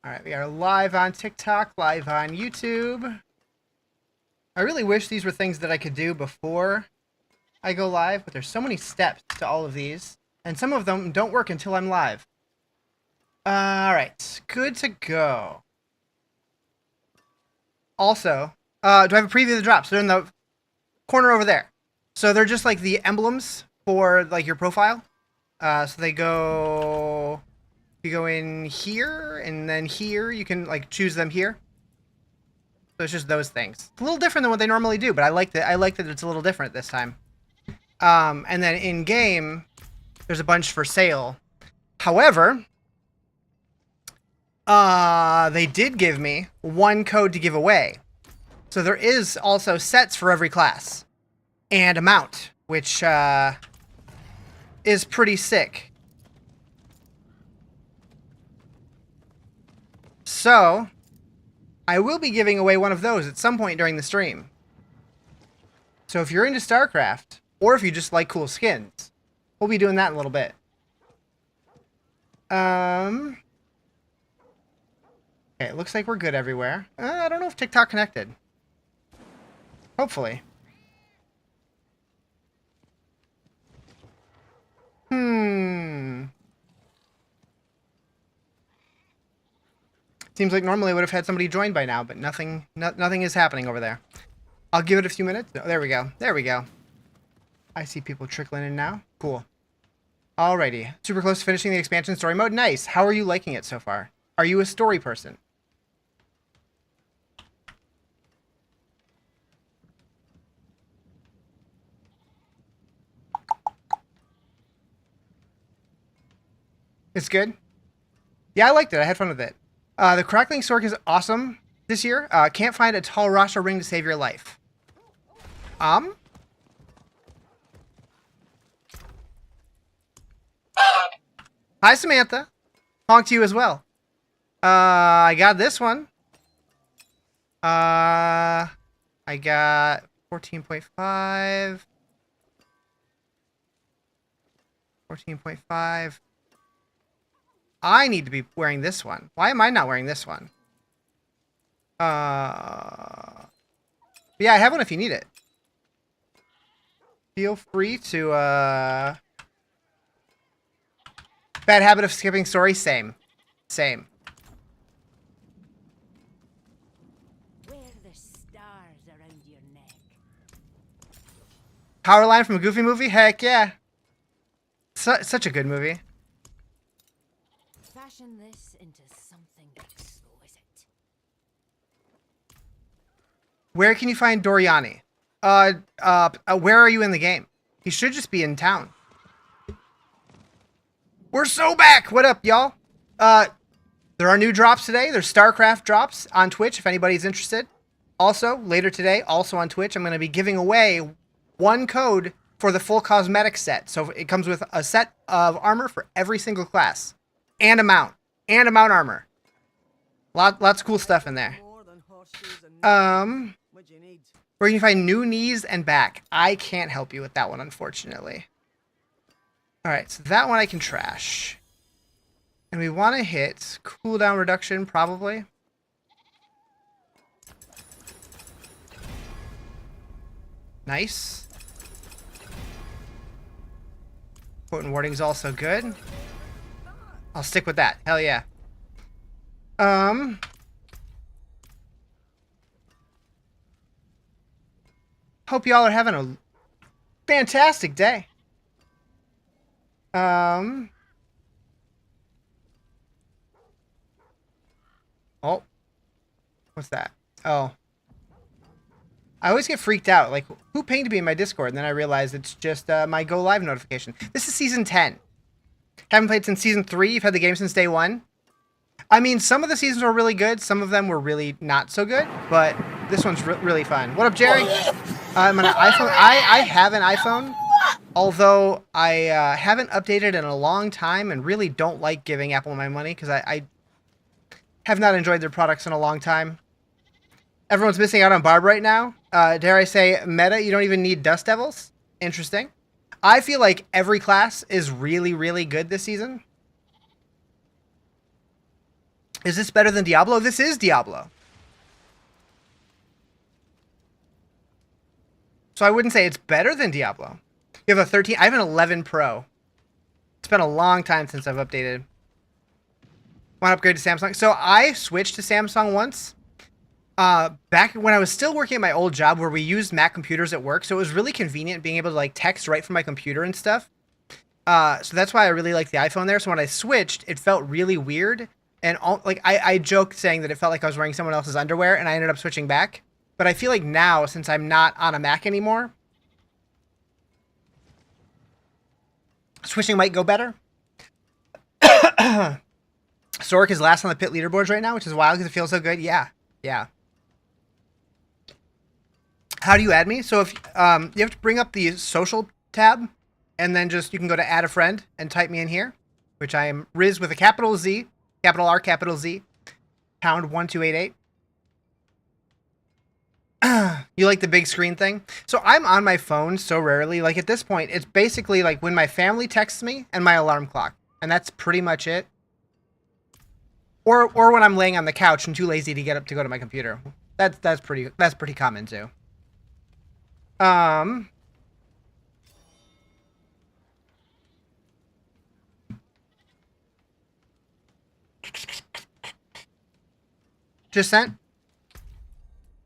All right, we are live on TikTok, live on YouTube. I really wish these were things that I could do before I go live, but there's so many steps to all of these, and some of them don't work until I'm live. All right, good to go. Also, do I have a preview of the drops? They're in the corner over there. So they're just like the emblems for like your profile. So they go... You go in here, and then here, you can like choose them here. So it's just those things. It's a little different than what they normally do, but I like that it's a little different this time. And then in game, there's a bunch for sale. However, they did give me one code to give away. So there is also sets for every class and amount, which is pretty sick. So, I will be giving away one of those at some point during the stream. So if you're into StarCraft, or if you just like cool skins, we'll be doing that in a little bit. Okay, it looks like we're good everywhere. I don't know if TikTok connected. Hopefully. Seems like normally I would have had somebody join by now, but nothing is happening over there. I'll give it a few minutes. Oh, there we go. There we go. I see people trickling in now. Cool. Alrighty. Super close to finishing the expansion story mode. Nice. How are you liking it so far? Are you a story person? It's good? Yeah, I liked it. I had fun with it. The Crackling Sork is awesome this year. Can't find a tall Rasha ring to save your life. Hi, Samantha. Honk to you as well. I got this one. I got 14.5. 14.5. I need to be wearing this one. Why am I not wearing this one? Yeah, I have one if you need it. Feel free to, Bad habit of skipping stories? Same. Same. Wear the stars around your neck. Power line from a Goofy movie? Heck yeah. Such a good movie. Fashion this into something exquisite. Where can you find Doriani? Where are you in the game? He should just be in town. We're so back! What up, y'all? There are new drops today. There's StarCraft drops on Twitch if anybody's interested. Also, later today, also on Twitch, I'm going to be giving away one code for the full cosmetic set. So it comes with a set of armor for every single class. And a mount armor. Lots of cool stuff in there. Where you can find new knees and back. I can't help you with that one, unfortunately. Alright, so that one I can trash. And we want to hit cooldown reduction, probably. Nice. Potent warding's also good. I'll stick with that. Hell yeah. Hope y'all are having a fantastic day. Oh. What's that? Oh. I always get freaked out. Like, who pinged me in my Discord? And then I realize it's just my Go Live notification. This is Season 10. Haven't played since Season 3. You've had the game since day 1. I mean, some of the seasons were really good. Some of them were really not so good. But this one's really fun. What up, Jerry? I'm on an iPhone. I have an iPhone. Although I haven't updated in a long time and really don't like giving Apple my money because I have not enjoyed their products in a long time. Everyone's missing out on Barb right now. Dare I say, meta, you don't even need Dust Devils? Interesting. I feel like every class is really, really good this season. Is this better than Diablo? This is Diablo. So I wouldn't say it's better than Diablo. You have a 13. I have an 11 Pro. It's been a long time since I've updated. Want to upgrade to Samsung? So I switched to Samsung once. Back when I was still working at my old job where we used Mac computers at work. So it was really convenient being able to like text right from my computer and stuff. So that's why I really like the iPhone there. So when I switched, it felt really weird. And I joked saying that it felt like I was wearing someone else's underwear, and I ended up switching back. But I feel like now, since I'm not on a Mac anymore, switching might go better. Sork is last on the pit leaderboards right now, which is wild because it feels so good. Yeah. How do you add me? So if you have to bring up the social tab, and then you can go to add a friend and type me in here, which I am Riz with a capital Z. Capital R, capital Z, pound 1288. You like the big screen thing? So I'm on my phone so rarely. Like at this point, it's basically like when my family texts me and my alarm clock, and that's pretty much it. Or when I'm laying on the couch and too lazy to get up to go to my computer. That's pretty common too. Just sent.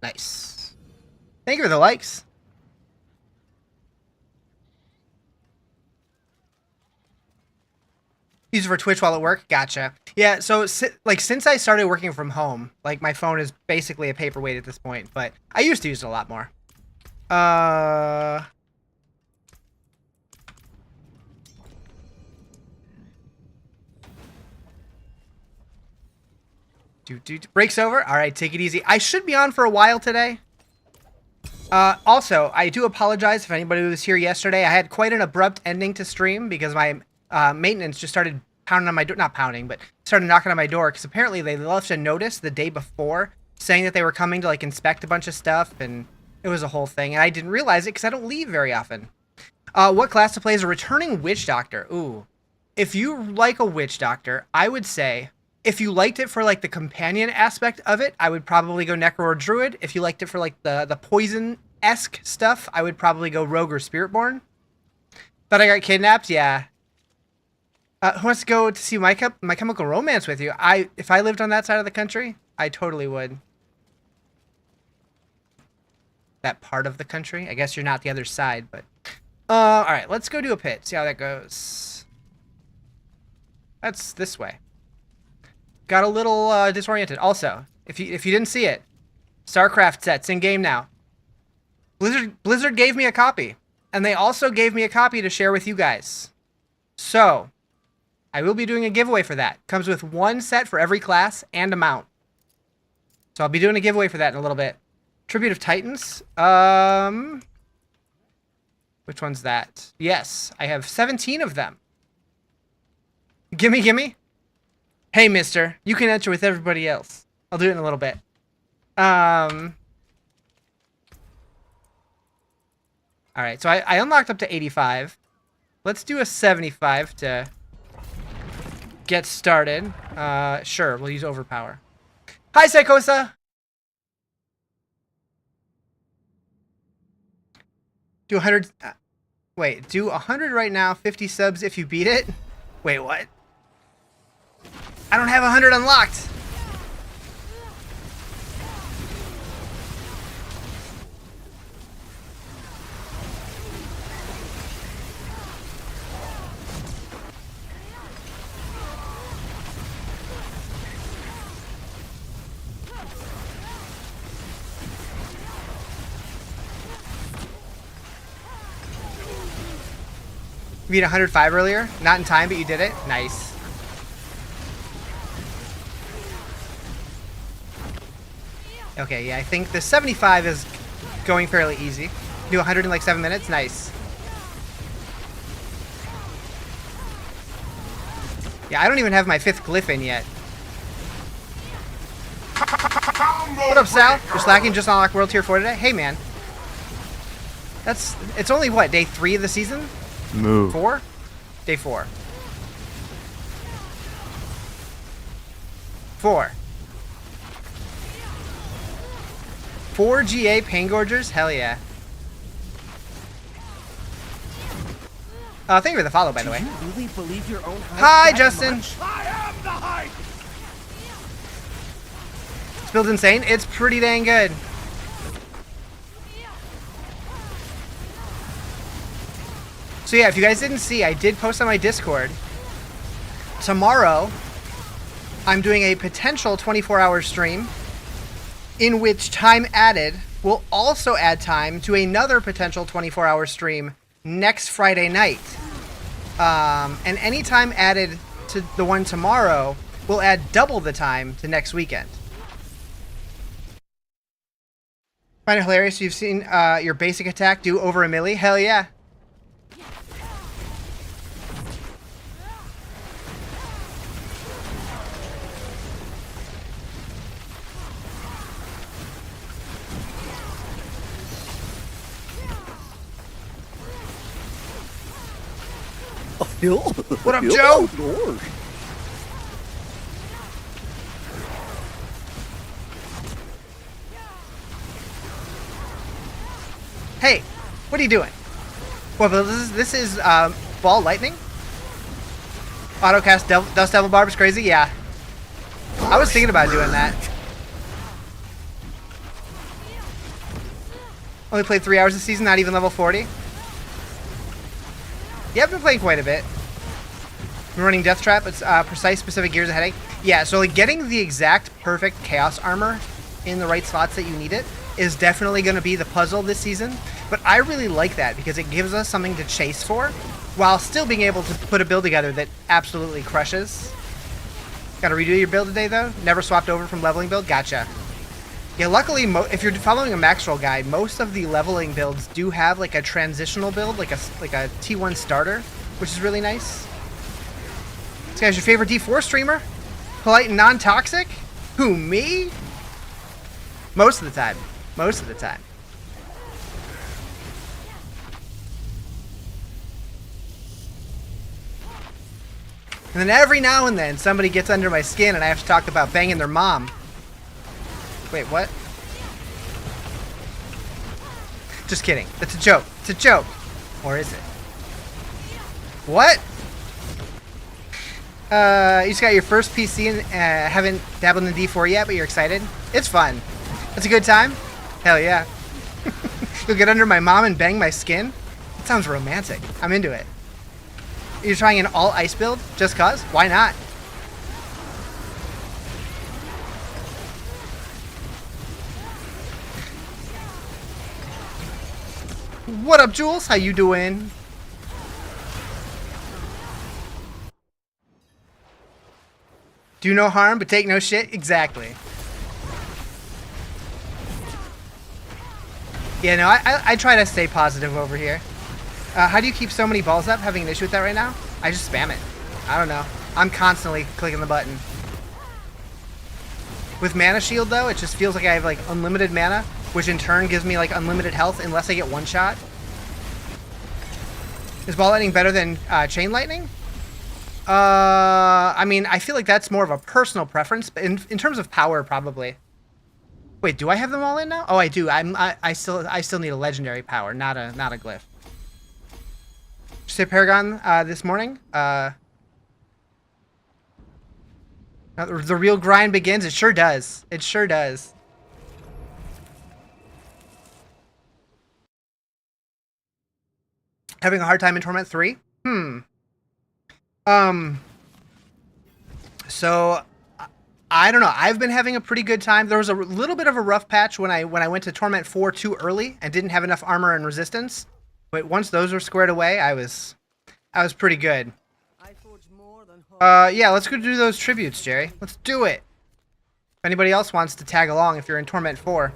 Nice. Thank you for the likes. Use it for Twitch while at work. Gotcha. Yeah. So since I started working from home, like my phone is basically a paperweight at this point. But I used to use it a lot more. Breaks over. All right, take it easy. I should be on for a while today. Also, I do apologize if anybody was here yesterday. I had quite an abrupt ending to stream because my maintenance just started pounding on my door. Not pounding, but started knocking on my door because apparently they left a notice the day before saying that they were coming to like inspect a bunch of stuff, and it was a whole thing. And I didn't realize it because I don't leave very often. What class to play is a returning witch doctor? Ooh, if you like a witch doctor, I would say. If you liked it for like the companion aspect of it, I would probably go Necro or Druid. If you liked it for like the poison-esque stuff, I would probably go Rogue or Spiritborn. But I got kidnapped, yeah. Who wants to go to see My Chemical Romance with you? If I lived on that side of the country, I totally would. That part of the country? I guess you're not the other side, but... Alright, let's go do a pit. See how that goes. That's this way. Got a little disoriented. Also, if you didn't see it, StarCraft set's in game now. Blizzard gave me a copy, and they also gave me a copy to share with you guys. So, I will be doing a giveaway for that. Comes with one set for every class and a mount. So I'll be doing a giveaway for that in a little bit. Tribute of Titans. Which one's that? Yes, I have 17 of them. Gimme. Hey, mister, you can enter with everybody else. I'll do it in a little bit. Alright, so I unlocked up to 85. Let's do a 75 to get started. Sure, we'll use Overpower. Hi, Psychosa! Do 100... wait, do 100 right now, 50 subs if you beat it? Wait, what? I don't have 100 unlocked. You beat 105 earlier? Not in time, but you did it? Nice. Okay, yeah, I think the 75 is going fairly easy. Do 100 in like 7 minutes? Nice. Yeah, I don't even have my 5th glyph in yet. What up, Sal? You're slacking, just unlocked World Tier 4 today? Hey, man. It's only, what, day 3 of the season? Move. 4? Day 4. 4. 4 GA Pain Gorgers? Hell yeah. Thank you for the follow, by the way. Do you really believe your own hype Hi, that Justin. much? I am the hype! This build's insane. It's pretty dang good. So yeah, if you guys didn't see, I did post on my Discord. Tomorrow, I'm doing a potential 24-hour stream in which time added will also add time to another potential 24-hour stream next Friday night. And any time added to the one tomorrow will add double the time to next weekend. Find it hilarious you've seen your basic attack do over a milli? Hell yeah. What up, Joe? Hey, what are you doing? Well, this is Ball Lightning? Autocast Dust Devil Barb is crazy? Yeah. I was thinking about doing that. Only played 3 hours this season, not even level 40. Yeah, I've been playing quite a bit. I'm running Death Trap. It's precise, specific gears, a headache. Yeah, so like getting the exact perfect Chaos Armor in the right spots that you need it is definitely going to be the puzzle this season. But I really like that because it gives us something to chase for while still being able to put a build together that absolutely crushes. Got to redo your build today, though? Never swapped over from leveling build? Gotcha. Yeah, luckily, if you're following a max roll guide, most of the leveling builds do have like a transitional build, like a T1 starter, which is really nice. This guy's your favorite D4 streamer? Polite and non-toxic? Who, me? Most of the time. Most of the time. And then every now and then, somebody gets under my skin and I have to talk about banging their mom. Wait, what? Just kidding. That's a joke. It's a joke. Or is it? What? You just got your first PC and haven't dabbled in D4 yet, but you're excited? It's fun. It's a good time? Hell yeah. You'll get under my mom and bang my skin? That sounds romantic. I'm into it. You're trying an all ice build? Just cause? Why not? What up, Jules? How you doing? Do no harm, but take no shit? Exactly. Yeah, no, I try to stay positive over here. How do you keep so many balls up? Having an issue with that right now? I just spam it. I don't know. I'm constantly clicking the button. With Mana Shield, though, it just feels like I have, like, unlimited mana, which in turn gives me, like, unlimited health unless I get one shot. Is Ball Lightning better than Chain Lightning? I mean, I feel like that's more of a personal preference, but in terms of power, probably. Wait, do I have them all in now? Oh, I do. I still need a legendary power, not a glyph. Just hit Paragon this morning. The real grind begins. It sure does. It sure does. Having a hard time in Torment 3? So I don't know. I've been having a pretty good time. There was a little bit of a rough patch when I went to Torment 4 too early and didn't have enough armor and resistance. But once those were squared away, I was pretty good. Yeah, let's go do those tributes, Jerry. Let's do it. If anybody else wants to tag along if you're in Torment 4.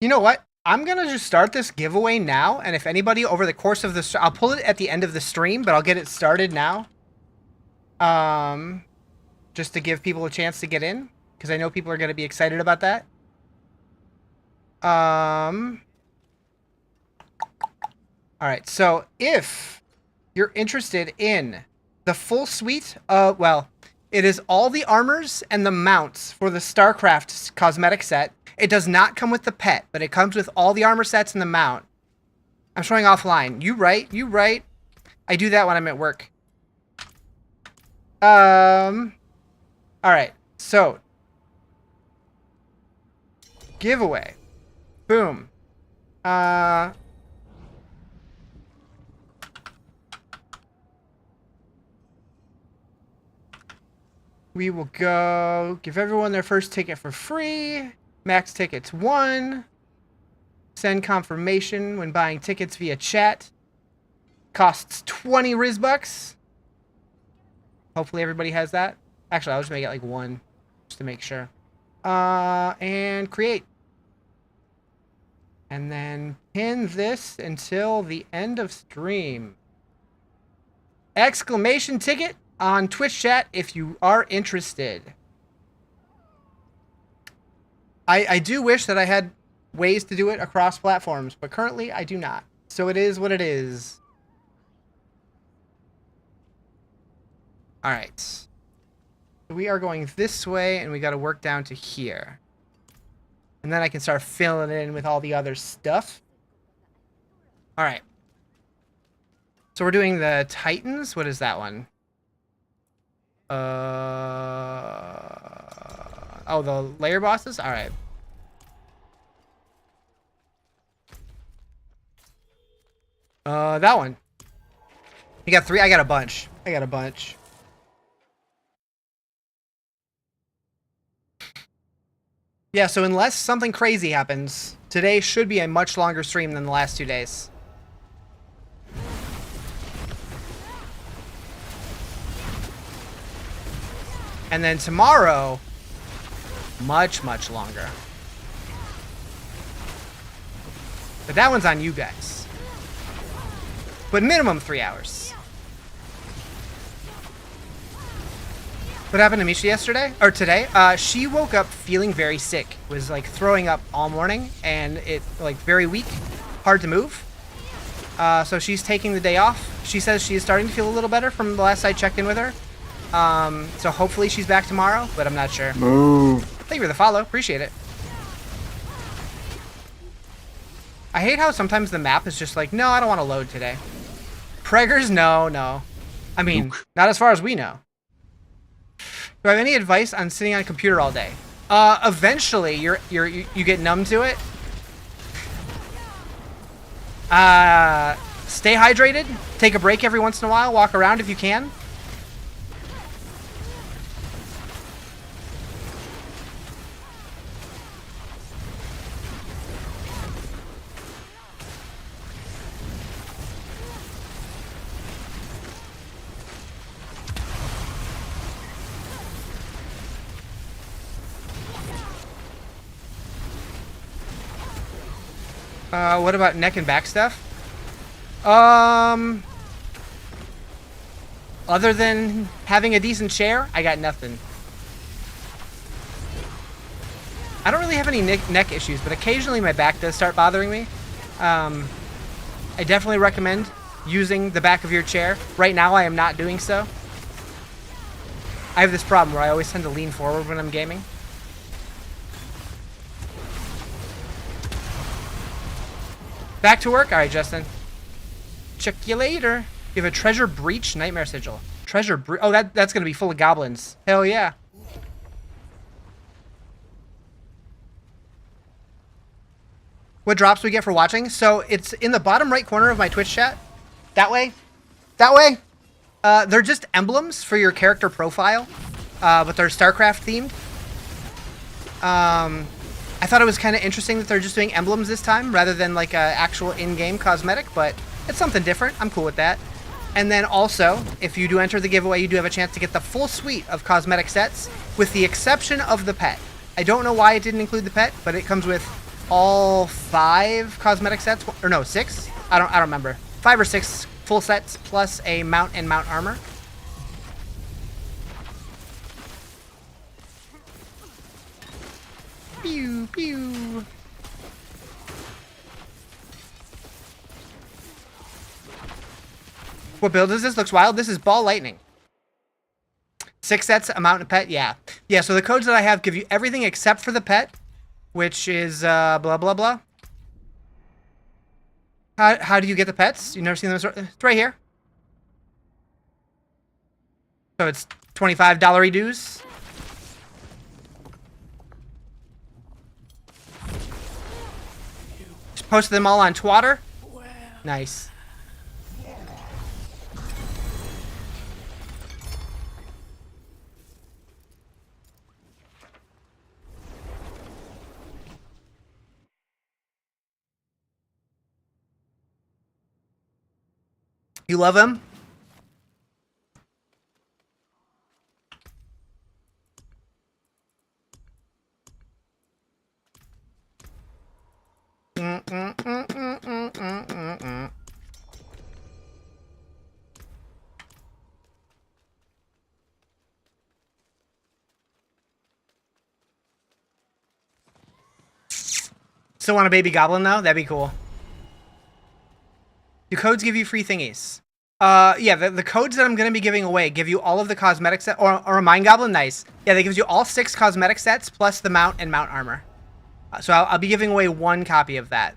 You know what? I'm gonna just start this giveaway now, and if anybody over the course of the I'll pull it at the end of the stream, but I'll get it started now. Just to give people a chance to get in, because I know people are gonna be excited about that. All right, so if you're interested in the full suite of, well, it is all the armors and the mounts for the StarCraft cosmetic set. It does not come with the pet, but it comes with all the armor sets and the mount. I'm showing offline. You right. I do that when I'm at work. All right, so giveaway. Boom. We will go give everyone their first ticket for free. Max tickets 1. Send confirmation when buying tickets via chat. Costs 20 Rizbucks. Hopefully everybody has that. Actually, I'll just make it like 1 just to make sure. And create. And then pin this until the end of stream. Exclamation ticket on Twitch chat if you are interested. I do wish that I had ways to do it across platforms, but currently I do not. So it is what it is. All right. We are going this way, and we got to work down to here. And then I can start filling it in with all the other stuff. All right. So we're doing the Titans. What is that one? Oh, the layer bosses? All right. That one. You got 3? I got a bunch. Yeah, so unless something crazy happens, today should be a much longer stream than the last 2 days. And then tomorrow, much longer. But that one's on you guys. But minimum 3 hours. What happened to Misha yesterday? Or today? She woke up feeling very sick. Was like throwing up all morning and it like very weak. Hard to move. So she's taking the day off. She says she is starting to feel a little better from the last I checked in with her. So hopefully she's back tomorrow, but I'm not sure. Move. Thank you for the follow. Appreciate it. I hate how sometimes the map is just like, no, I don't want to load today. Preggers? No. I mean, not as far as we know. Do I have any advice on sitting on a computer all day? Eventually, you get numb to it. Stay hydrated. Take a break every once in a while. Walk around if you can. What about neck and back stuff? Other than having a decent chair, I got nothing. I don't really have any neck issues, but occasionally my back does start bothering me. I definitely recommend using the back of your chair. Right now, I am not doing so. I have this problem where I always tend to lean forward when I'm gaming. Back to work? Alright, Justin. Check you later. You have a treasure breach nightmare sigil. Treasure breach. Oh, that's going to be full of goblins. Hell yeah. What drops we get for watching? So it's in the bottom right corner of my Twitch chat. That way. They're just emblems for your character profile. But they're StarCraft themed. I thought it was kind of interesting that they're just doing emblems this time rather than like a actual in-game cosmetic, but it's something different. I'm cool with that. And then also, if you do enter the giveaway, you do have a chance to get the full suite of cosmetic sets with the exception of the pet. I don't know why it didn't include the pet, but it comes with all 5 cosmetic sets, or no, 6? I don't remember. 5 or 6 full sets plus a mount and mount armor. Pew, pew. What build is this? Looks wild. This is Ball Lightning. 6 sets, a mountain pet. Yeah. Yeah, so the codes that I have give you everything except for the pet, which is blah, blah, blah. How do you get the pets? You never seen those? It's right here. So it's $25 dues. Just posted them all on Twitter. Nice. You love him? Still want a baby goblin though? That'd be cool. Do codes give you free thingies? Yeah, the codes that I'm going to be giving away give you all of the cosmetic set, or a mine goblin, nice. Yeah, that gives you all 6 cosmetic sets plus the mount and mount armor. So I'll be giving away 1 copy of that.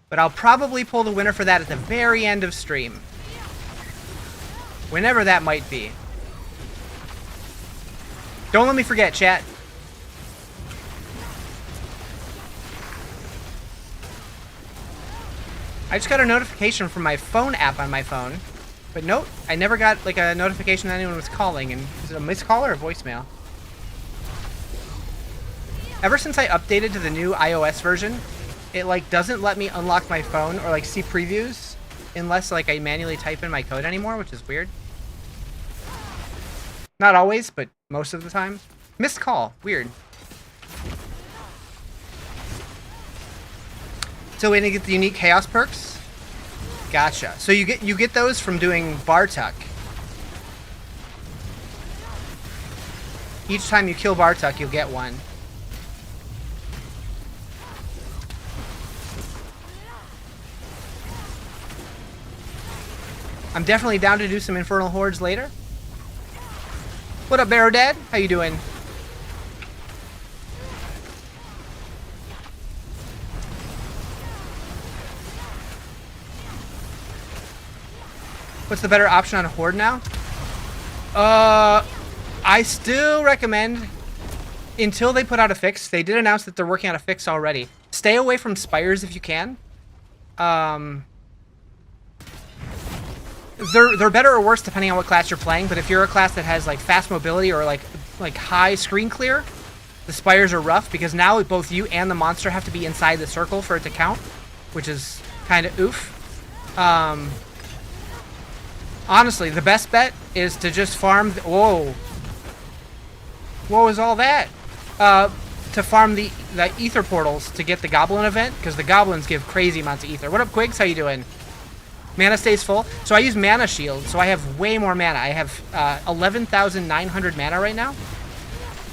But I'll probably pull the winner for that at the very end of stream. Whenever that might be. Don't let me forget, chat. I just got a notification from my phone app on my phone. But nope, I never got like a notification that anyone was calling. And is it a missed call or a voicemail? Ever since I updated to the new iOS version, it like doesn't let me unlock my phone or like see previews unless like I manually type in my code anymore, which is weird. Not always, but most of the time. Missed call, weird. So we're gonna get the unique chaos perks. Gotcha. So you get those from doing Bartuc. Each time you kill Bartuc, you'll get one. I'm definitely down to do some Infernal Hordes later. What up, Barrow Dad? How you doing? What's the better option on a Horde now? I still recommend, until they put out a fix, they did announce that they're working on a fix already. Stay away from Spires if you can. They're better or worse depending on what class you're playing, but if you're a class that has like fast mobility or like high screen clear, the Spires are rough because now both you and the monster have to be inside the circle for it to count, which is kind of oof. Honestly, the best bet is to just farm the... Whoa. What was all that? To farm the ether portals to get the goblin event, because the goblins give crazy amounts of ether. What up, Quigs? How you doing? Mana stays full. So I use mana shield, so I have way more mana. I have 11,900 mana right now.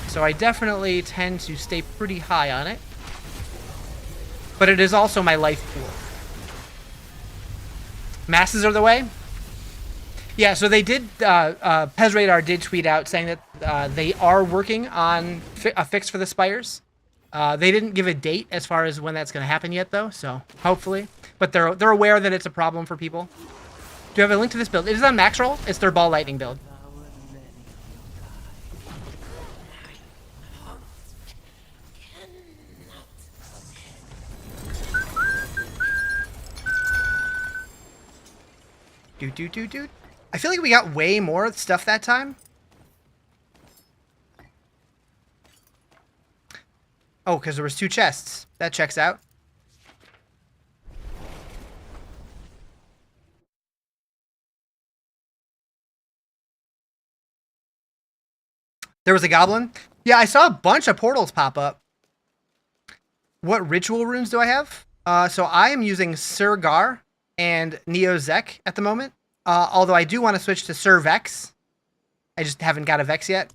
So I definitely tend to stay pretty high on it. But it is also my life pool. Masses are the way. Yeah, so they did, Pez Radar did tweet out saying that they are working on a fix for the Spires. They didn't give a date as far as when that's going to happen yet, though, so hopefully. But they're aware that it's a problem for people. Do you have a link to this build? It is on Max Roll. It's their Ball Lightning build. Dude. I feel like we got way more stuff that time. Oh, because there was 2 chests. That checks out. There was a goblin. Yeah, I saw a bunch of portals pop up. What ritual runes do I have? So I am using Sir Gar and Neo Zek at the moment. Although I do want to switch to Sir Vex. I just haven't got a Vex yet.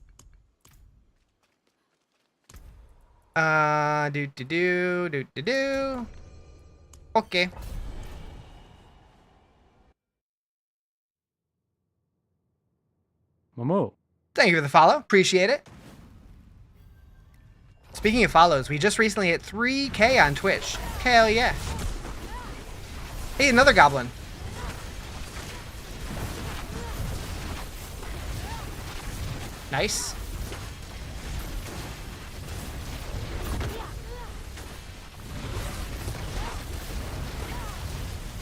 Okay. Momo. Thank you for the follow. Appreciate it. Speaking of follows, we just recently hit 3K on Twitch. Hell yeah. Hey, another goblin. Nice.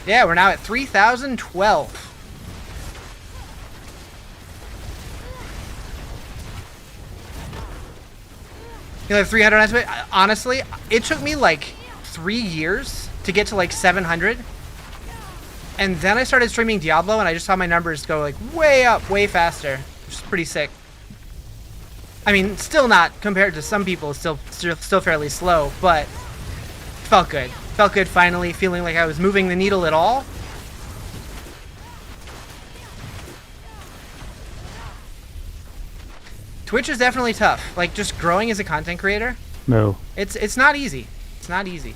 Yeah, we're now at 3,012. You know, 300 on Twitch. Honestly, it took me like 3 years to get to like 700. And then I started streaming Diablo and I just saw my numbers go like way up, way faster. Which is pretty sick. I mean, still not compared to some people, still fairly slow, but felt good. Felt good finally, feeling like I was moving the needle at all. Twitch is definitely tough. Like, just growing as a content creator. No. It's not easy. It's not easy.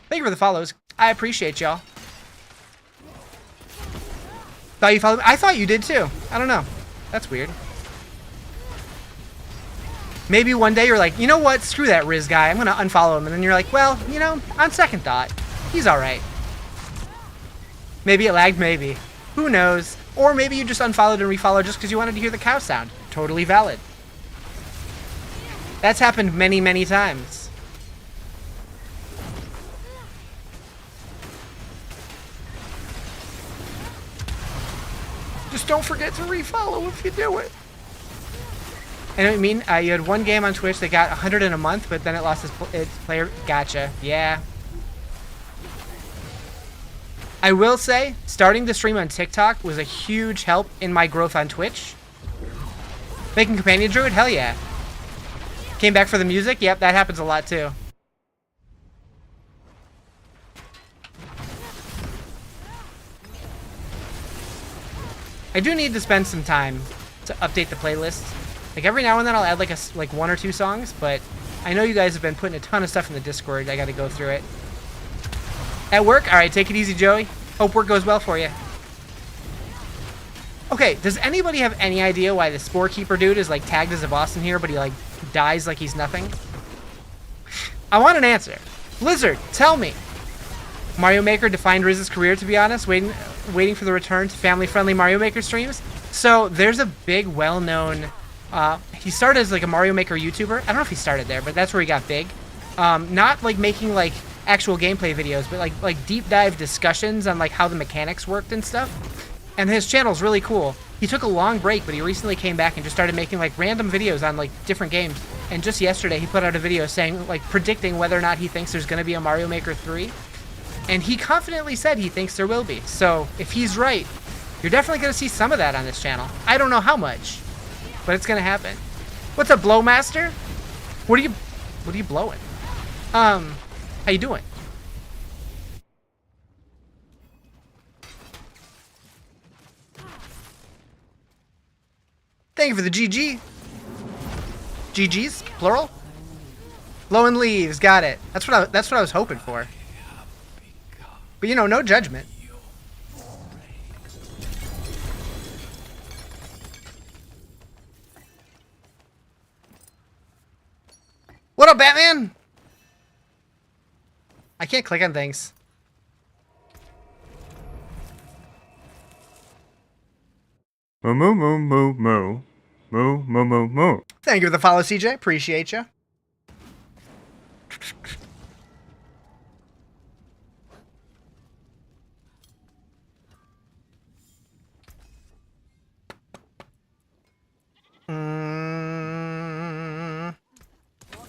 Thank you for the follows. I appreciate y'all. Thought you followed me? I thought you did too. I don't know. That's weird. Maybe one day you're like, you know what? Screw that Riz guy. I'm going to unfollow him. And then you're like, well, you know, on second thought, he's all right. Maybe it lagged, maybe. Who knows? Or maybe you just unfollowed and refollowed just because you wanted to hear the cow sound. Totally valid. That's happened many, many times. Just don't forget to refollow if you do it. And I mean, you had one game on Twitch that got 100 in a month, but then it lost its player. Gotcha. Yeah. I will say, starting to stream on TikTok was a huge help in my growth on Twitch. Making Companion Druid? Hell yeah. Came back for the music? Yep, that happens a lot too. I do need to spend some time to update the playlist. Like every now and then I'll add like one or two songs, but I know you guys have been putting a ton of stuff in the Discord. I gotta go through it. At work? Alright, take it easy, Joey. Hope work goes well for you. Okay, does anybody have any idea why the Spore Keeper dude is like tagged as a boss in here, but he like dies like he's nothing? I want an answer. Blizzard, tell me. Mario Maker defined Riz's career, to be honest, waiting for the return to family-friendly Mario Maker streams. So there's a big, well-known... he started as like a Mario Maker YouTuber. I don't know if he started there, but that's where he got big. Not like making like actual gameplay videos, but like deep dive discussions on like how the mechanics worked and stuff. And his channel's really cool. He took a long break, but he recently came back and just started making like random videos on like different games. And just yesterday he put out a video saying like predicting whether or not he thinks there's going to be a Mario Maker 3. And he confidently said he thinks there will be. So if he's right, you're definitely going to see some of that on this channel. I don't know how much, but it's going to happen. What's up, Blowmaster? What are you blowing? How you doing? Thank you for the GG. GGs, plural. Blowing leaves, got it. That's what I was hoping for. But you know, no judgment. What up, Batman? I can't click on things. Moo moo moo moo moo. Moo moo moo moo. Thank you for the follow, CJ. Appreciate you.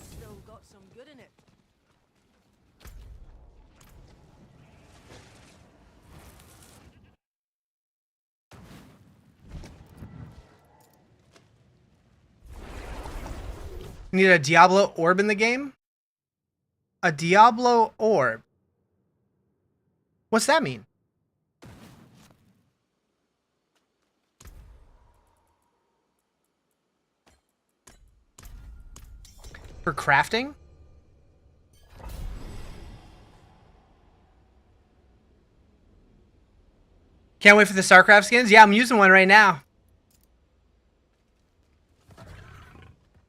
Still got some good in it. Need a Diablo orb in the game? A Diablo orb? What's that mean? For crafting? Can't wait for the StarCraft skins? Yeah, I'm using one right now.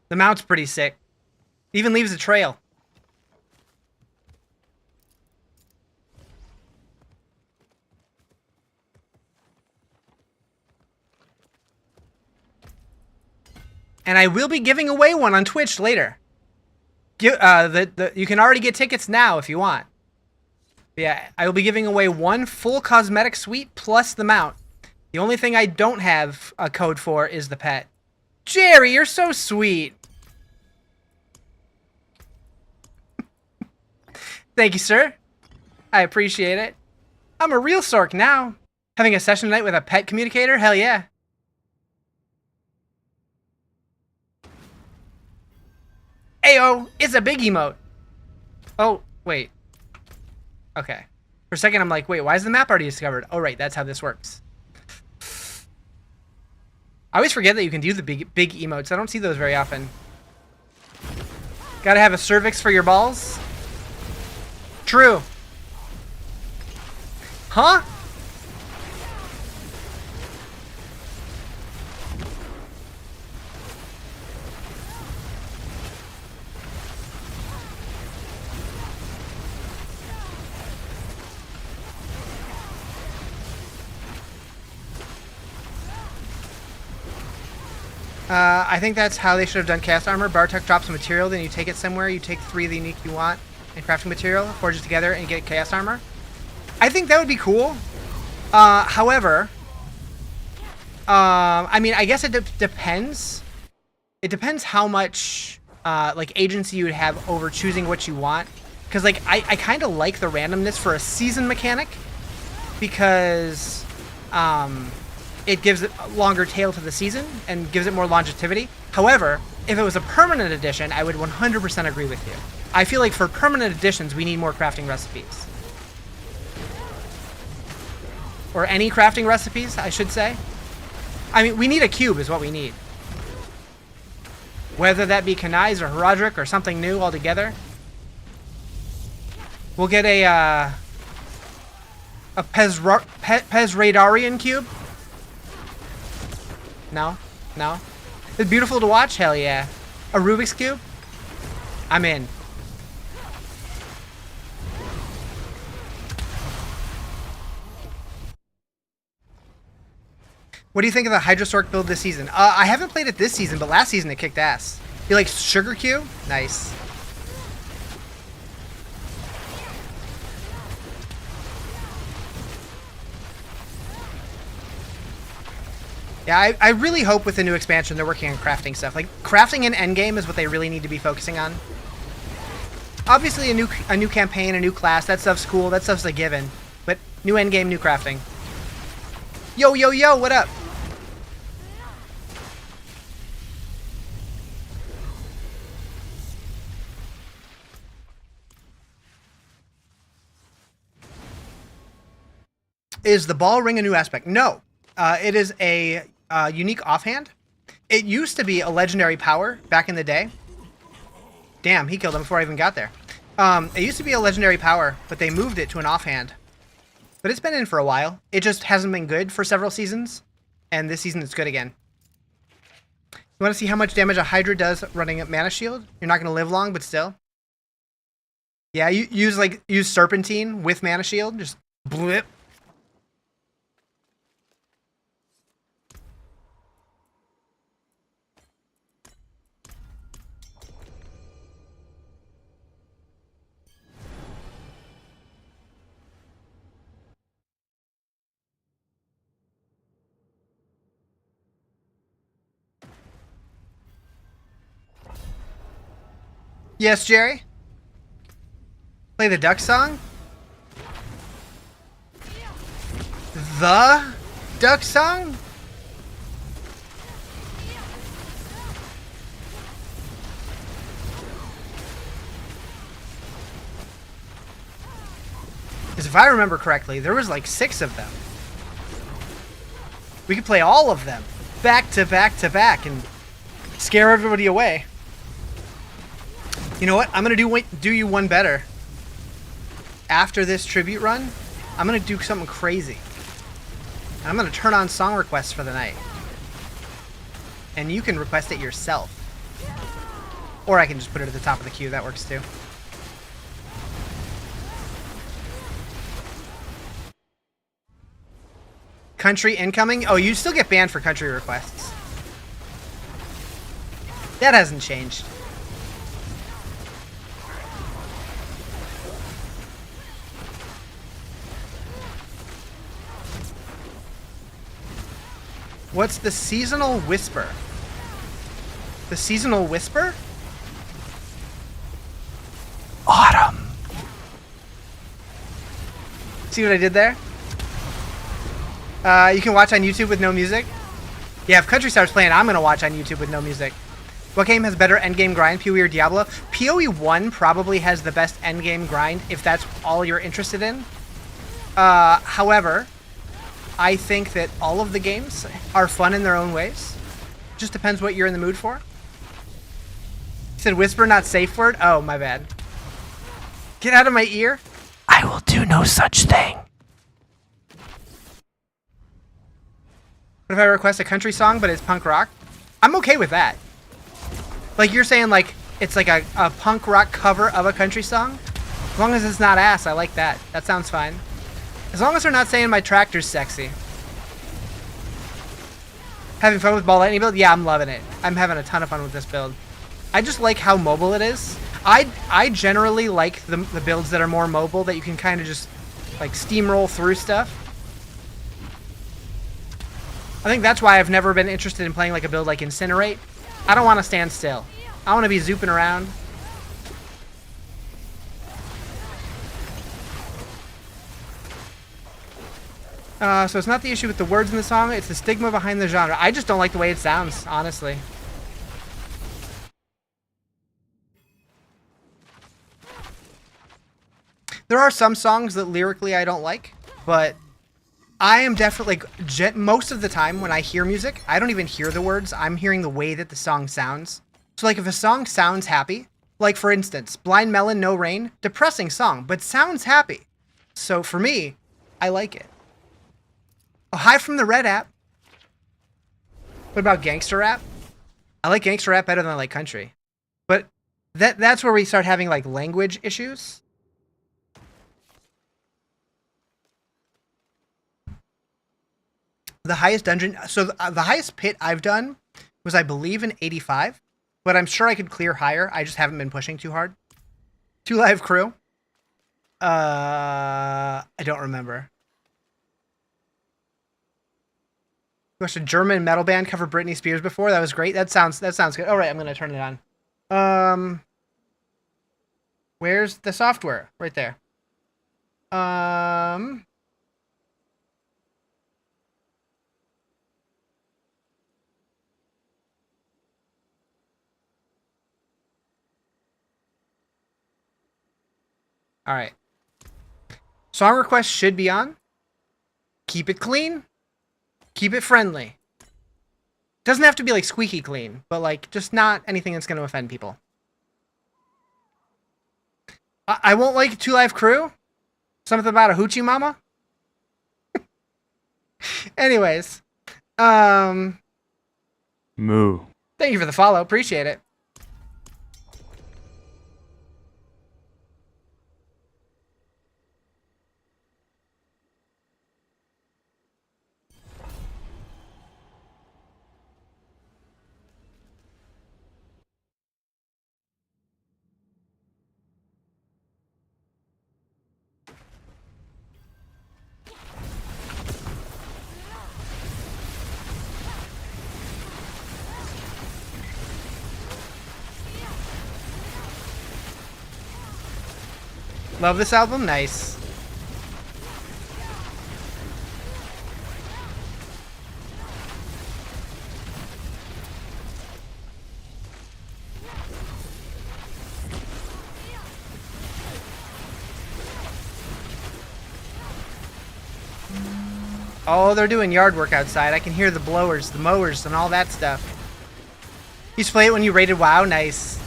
The mount's pretty sick. Even leaves a trail. And I will be giving away one on Twitch later. You can already get tickets now if you want. Yeah, I will be giving away one full cosmetic suite plus the mount. The only thing I don't have a code for is the pet. Jerry, you're so sweet. Thank you, sir. I appreciate it. I'm a real Sorc now. Having a session tonight with a pet communicator? Hell yeah. Ayo, it's a big emote. Oh, wait. Okay. For a second, I'm like, wait, why is the map already discovered? Oh, right, that's how this works. I always forget that you can do the big emotes. I don't see those very often. Gotta have a cervix for your balls. True. Huh? I think that's how they should have done cast armor. Bartuc drops a material, then you take it somewhere. You take 3 of the unique you want and crafting material, forge it together, and get cast armor. I think that would be cool. However, I mean, I guess it depends. It depends how much like agency you would have over choosing what you want. Because like I kind of like the randomness for a season mechanic because it gives it a longer tail to the season and gives it more longevity. However, if it was a permanent edition, I would 100% agree with you. I feel like for permanent editions, we need more crafting recipes. Or any crafting recipes, I should say. I mean, we need a cube is what we need. Whether that be Kanai's or Herodric or something new altogether. We'll get a Pezradarian cube. No? No? It's beautiful to watch? Hell yeah. A Rubik's Cube? I'm in. What do you think of the Hydra Sorc build this season? I haven't played it this season, but last season it kicked ass. You like Sugar Cube? Nice. Yeah, I really hope with the new expansion they're working on crafting stuff. Like, crafting in endgame is what they really need to be focusing on. Obviously, a new campaign, a new class, that stuff's cool, that stuff's a given. But new endgame, new crafting. Yo, yo, yo, what up? Is the ball ring a new aspect? No. It is a unique offhand. It used to be a legendary power back in the day. Damn, he killed him before I even got there. It used to be a legendary power, but they moved it to an offhand. But it's been in for a while. It just hasn't been good for several seasons. And this season it's good again. You want to see how much damage a Hydra does running a Mana Shield? You're not going to live long, but still. Yeah, you use Serpentine with Mana Shield. Just blip. Yes, Jerry? Play the duck song? The duck song? Because if I remember correctly, there was like 6 of them. We could play all of them back to back to back and scare everybody away. You know what? I'm going to do you one better. After this tribute run, I'm going to do something crazy. I'm going to turn on song requests for the night. And you can request it yourself. Or I can just put it at the top of the queue. That works too. Country incoming? Oh, you still get banned for country requests. That hasn't changed. What's the seasonal whisper? The seasonal whisper? Autumn. See what I did there? You can watch on YouTube with no music. Yeah, if Country starts playing, I'm gonna watch on YouTube with no music. What game has better endgame grind, PoE or Diablo? PoE 1 probably has the best endgame grind, if that's all you're interested in. However, I think that all of the games are fun in their own ways. Just depends what you're in the mood for. You said whisper, not safe word? Oh, my bad. Get out of my ear. I will do no such thing. What if I request a country song, but it's punk rock? I'm okay with that. Like, you're saying, like, it's like a punk rock cover of a country song? As long as it's not ass, I like that. That sounds fine. As long as they're not saying my tractor's sexy. Having fun with Ball Lightning build? Yeah, I'm loving it. I'm having a ton of fun with this build. I just like how mobile it is. I generally like the builds that are more mobile, that you can kind of just, like, steamroll through stuff. I think that's why I've never been interested in playing like a build like Incinerate. I don't want to stand still. I want to be zooping around. So it's not the issue with the words in the song, it's the stigma behind the genre. I just don't like the way it sounds, honestly. There are some songs that lyrically I don't like, but I am definitely, like, most of the time when I hear music, I don't even hear the words. I'm hearing the way that the song sounds. So, like, if a song sounds happy, like, for instance, Blind Melon, No Rain, depressing song, but sounds happy. So, for me, I like it. Oh, hi from the Red app. What about gangster rap? I like gangster rap better than I like country. But that's where we start having, like, language issues. The highest dungeon, so the highest pit I've done was, I believe, in 85, but I'm sure I could clear higher. I just haven't been pushing too hard. 2 live crew. I don't remember. You watched a German metal band cover Britney Spears before? That was great. That sounds good. All right, I'm gonna turn it on. Where's the software? Right there. All right. Song request should be on. Keep it clean. Keep it friendly. Doesn't have to be like squeaky clean, but like just not anything that's going to offend people. I won't like 2 Live Crew. Something about a hoochie mama. Anyways, Moo. thank you for the follow. Appreciate it. Love this album? Nice. Oh, they're doing yard work outside. I can hear the blowers, the mowers, and all that stuff. You used to play it when you raided WoW? Nice.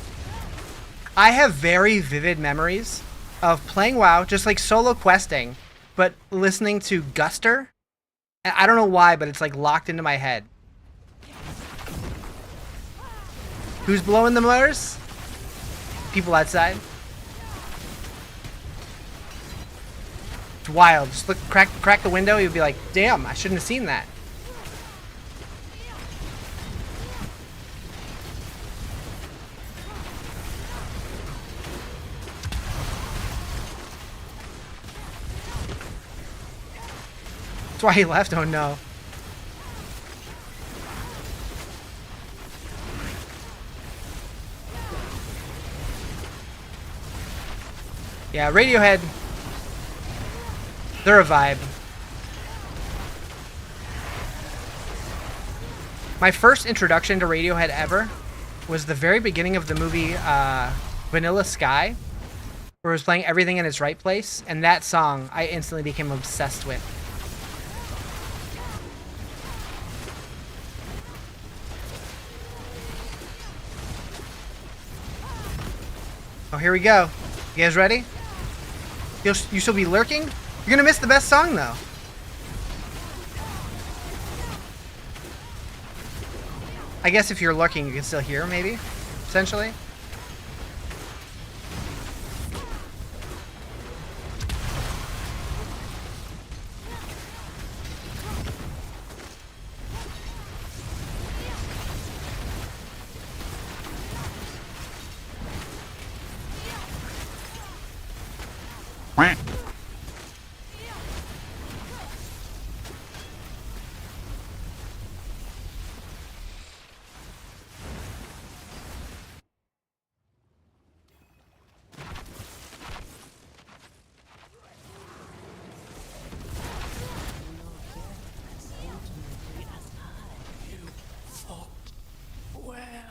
I have very vivid memories of playing WoW, just like solo questing, but listening to Guster. And I don't know why, but it's like locked into my head. Who's blowing the mowers? people outside. It's wild. Just look, crack the window. You'd be like, damn, I shouldn't have seen that. That's why he left. Oh no. Yeah, Radiohead, they're a vibe. My first introduction to Radiohead ever was the very beginning of the movie Vanilla Sky, where it was playing Everything in Its Right Place, and that song I instantly became obsessed with. Oh, here we go. You guys ready? You shall be lurking? You're gonna miss the best song, though. I guess if you're lurking, you can still hear, maybe? Essentially.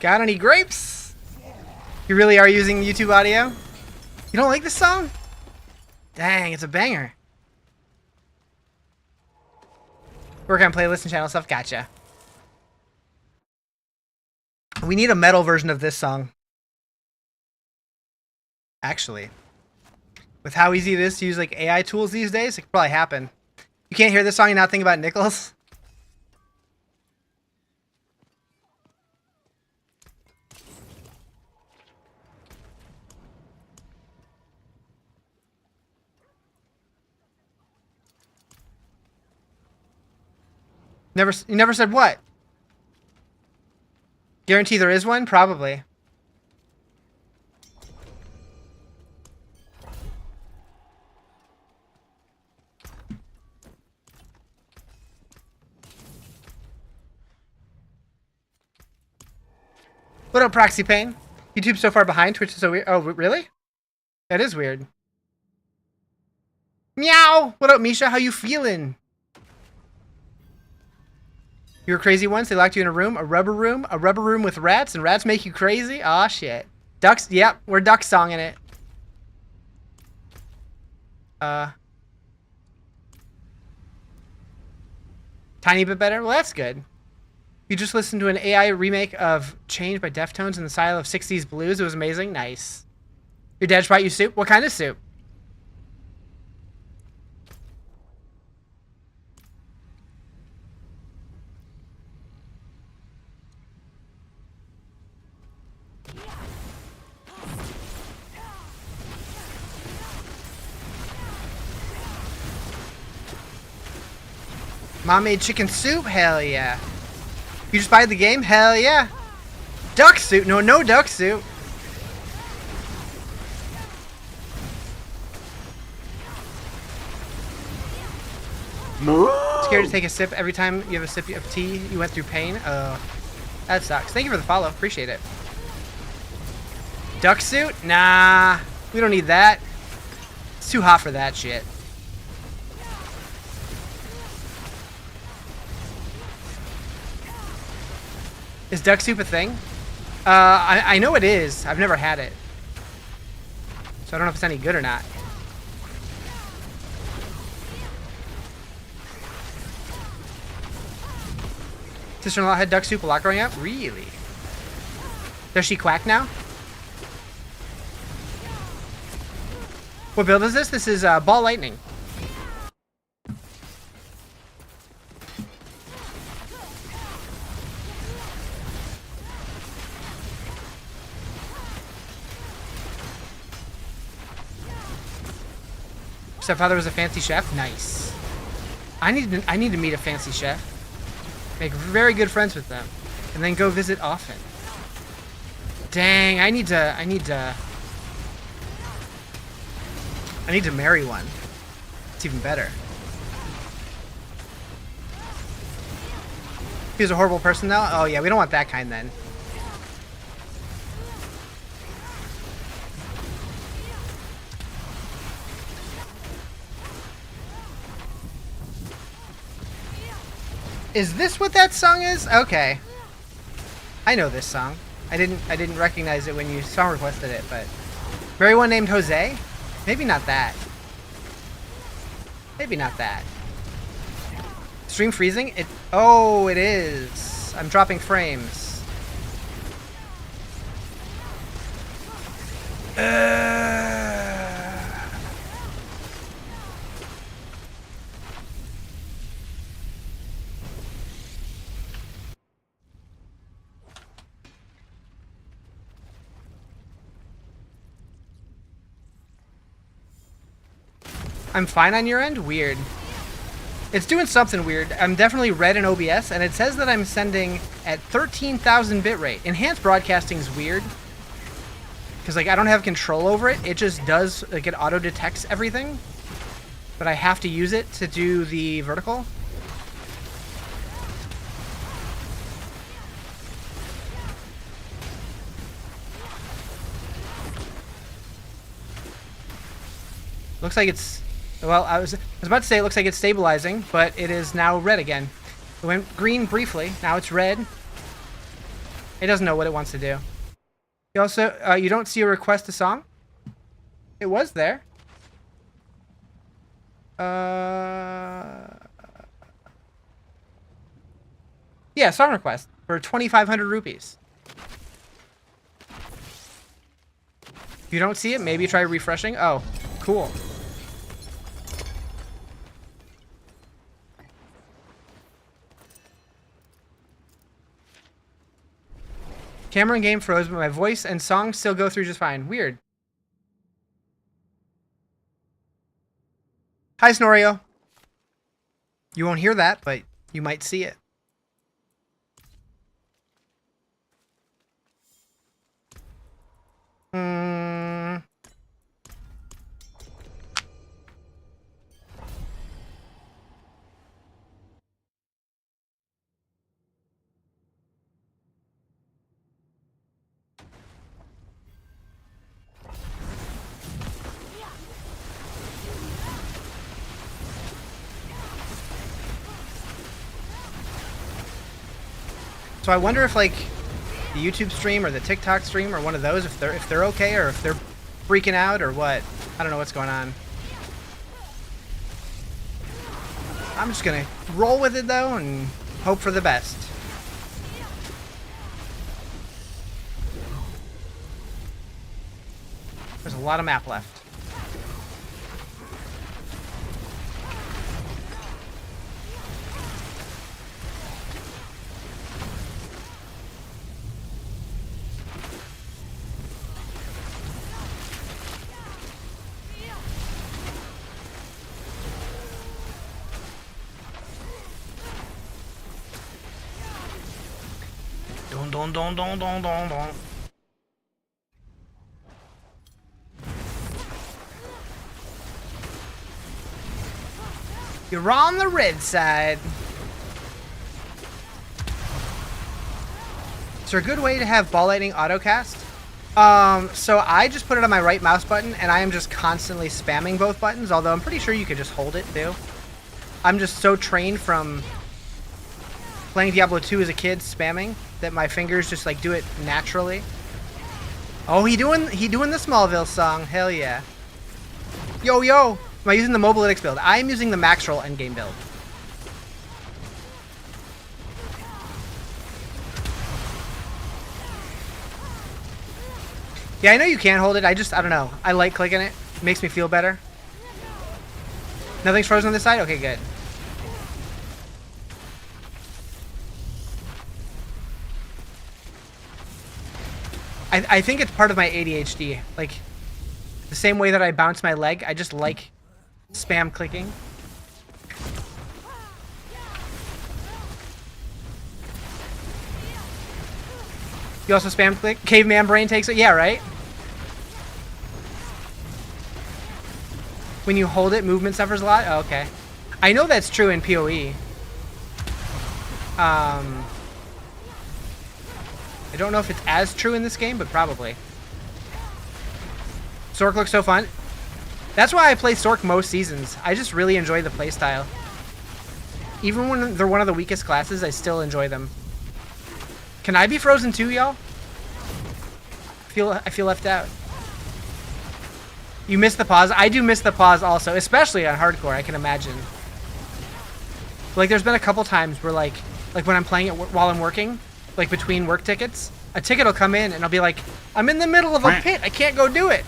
Got any grapes? You really are using YouTube audio? You don't like this song? Dang, it's a banger. Work on playlist and channel stuff. Gotcha. We need a metal version of this song. Actually. With how easy it is to use like AI tools these days, it could probably happen. You can't hear this song and not think about Nichols? You never said what? Guarantee there is one? Probably. What up, Proxy Pain? YouTube's so far behind, Twitch is so weird. Oh, really? That is weird. Meow! What up, Misha? How you feeling? You were crazy once. They locked you in a rubber room with rats, and rats make you crazy? Aw, shit. Ducks, yep, we're duck songing it. Tiny bit better? Well, that's good. You just listened to an AI remake of Change by Deftones in the style of 60s blues. It was amazing. Nice. Your dad brought you soup? What kind of soup? Mom made chicken soup? Hell yeah. You just buy the game? Hell yeah. Duck soup? No duck soup. Scared to take a sip every time you have a sip of tea? You went through pain? That sucks. Thank you for the follow. Appreciate it. Duck suit? Nah. We don't need that. It's too hot for that shit. Is duck soup a thing? I know it is. I've never had it. So I don't know if it's any good or not. Sister-in-law had duck soup a lot growing up? Really? Does she quack now? What build is this? This is Ball Lightning. Stepfather was a fancy chef? Nice. I need to meet a fancy chef. Make very good friends with them. And then go visit often. Dang, I need to marry one. It's even better. He was a horrible person though? Oh yeah, we don't want that kind then. Is this what that song is? Okay. I know this song. I didn't recognize it when you song requested it, but very one named Jose? Maybe not that. Maybe not that. Stream freezing? Oh, it is. I'm dropping frames. I'm fine on your end? Weird. It's doing something weird. I'm definitely red in OBS, and it says that I'm sending at 13,000 bitrate. Enhanced broadcasting is weird. Because, like, I don't have control over it. It just does, like, it auto-detects everything. But I have to use it to do the vertical. Looks like it's... Well, I was about to say it looks like it's stabilizing, but it is now red again. It went green briefly. Now it's red. It doesn't know what it wants to do. You also, you don't see a request a song? It was there. Yeah, song request for 2,500 rupees. If you don't see it, maybe try refreshing. Oh, cool. Camera and game froze, but my voice and songs still go through just fine. Weird. Hi, Snorio. You won't hear that, but you might see it. So I wonder if, like, the YouTube stream or the TikTok stream or one of those, if they're okay or if they're freaking out or what. I don't know what's going on. I'm just gonna roll with it though and hope for the best. There's a lot of map left. Don. You're on the red side. Is there a good way to have Ball Lightning autocast? So I just put it on my right mouse button and I am just constantly spamming both buttons, although I'm pretty sure you could just hold it too. I'm just so trained from playing Diablo 2 as a kid spamming that my fingers just like do it naturally. Oh, he doing the Smallville song. Hell yeah. Yo. Am I using the Mobalytics build? I am using the max roll endgame build. Yeah, I know you can hold it. I don't know. I like clicking it. It makes me feel better. Nothing's frozen on this side? Okay, good. I think it's part of my ADHD. Like, the same way that I bounce my leg, I just like spam clicking. You also spam click? Caveman brain takes it? Yeah, right? When you hold it, movement suffers a lot? Oh, okay. I know that's true in PoE. I don't know if it's as true in this game, but probably. Sorc looks so fun. That's why I play Sorc most seasons. I just really enjoy the playstyle. Even when they're one of the weakest classes, I still enjoy them. Can I be frozen too, y'all? I feel left out. You miss the pause? I do miss the pause also, especially on hardcore, I can imagine. Like, there's been a couple times where, like when I'm playing it while I'm working, like between work tickets, a ticket will come in and I'll be like, I'm in the middle of a pit, I can't go do it.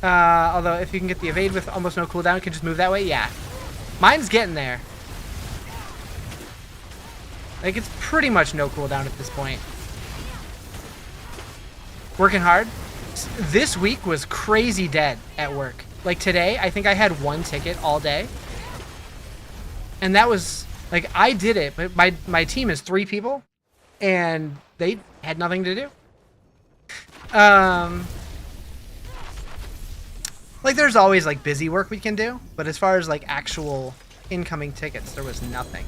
Although, if you can get the evade with almost no cooldown, you can just move that way, yeah. Mine's getting there. Like, it's pretty much no cooldown at this point. Working hard. This week was crazy dead at work. Like, today, I think I had 1 ticket all day. And that was, like, I did it, but my team is 3 people. And they had nothing to do. Like, there's always, like, busy work we can do. But as far as, like, actual incoming tickets, there was nothing.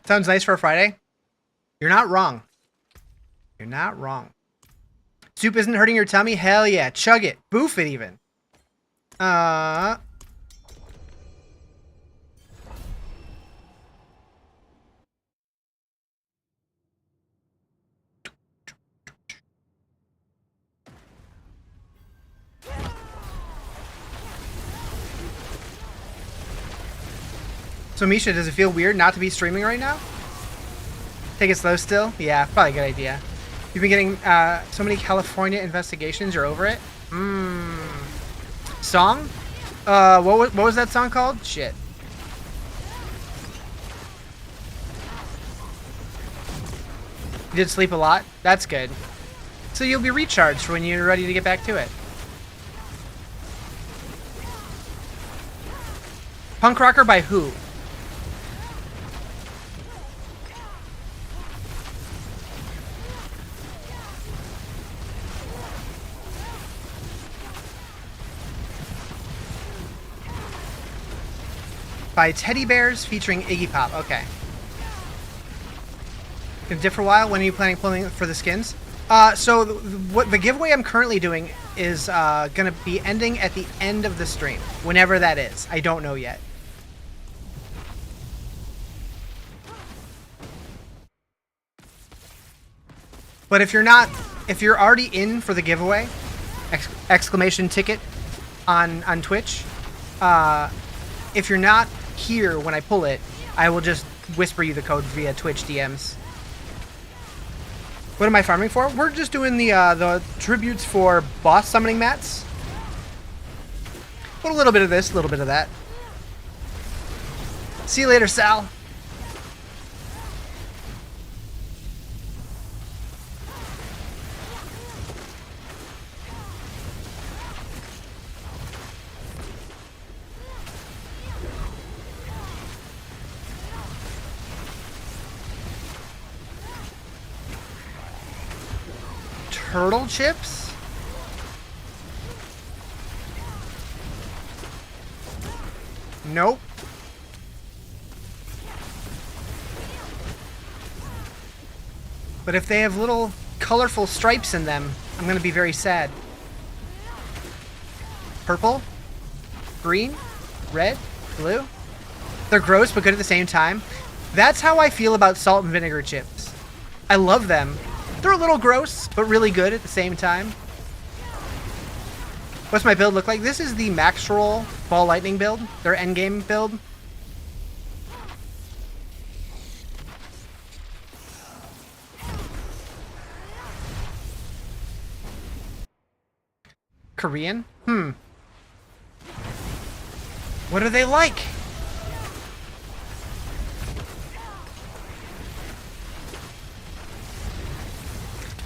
Sounds nice for a Friday. You're not wrong. You're not wrong. Soup isn't hurting your tummy? Hell yeah. Chug it. Boof it even. So Misha, does it feel weird not to be streaming right now? Take it slow still? Yeah, probably a good idea. You've been getting so many California investigations, you're over it? Song? What was that song called? Shit. You did sleep a lot? That's good. So you'll be recharged for when you're ready to get back to it. Punk rocker by who? By Teddy Bears featuring Iggy Pop. Okay. Gonna dip for a while. When are you planning pulling for the skins? So what the giveaway I'm currently doing is gonna be ending at the end of the stream, whenever that is. I don't know yet. But if you're already in for the giveaway, exclamation ticket on Twitch. If you're not here when I pull it, I will just whisper you the code via Twitch DMs. What am I farming for? We're just doing the tributes for boss summoning mats. Put a little bit of this, a little bit of that. See you later, Sal. Turtle chips? Nope. But if they have little colorful stripes in them, I'm gonna be very sad. Purple? Green? Red? Blue? They're gross but good at the same time. That's how I feel about salt and vinegar chips. I love them. They're a little gross, but really good at the same time. What's my build look like? This is the Max Roll Ball Lightning build. Their endgame build. Korean? What are they like?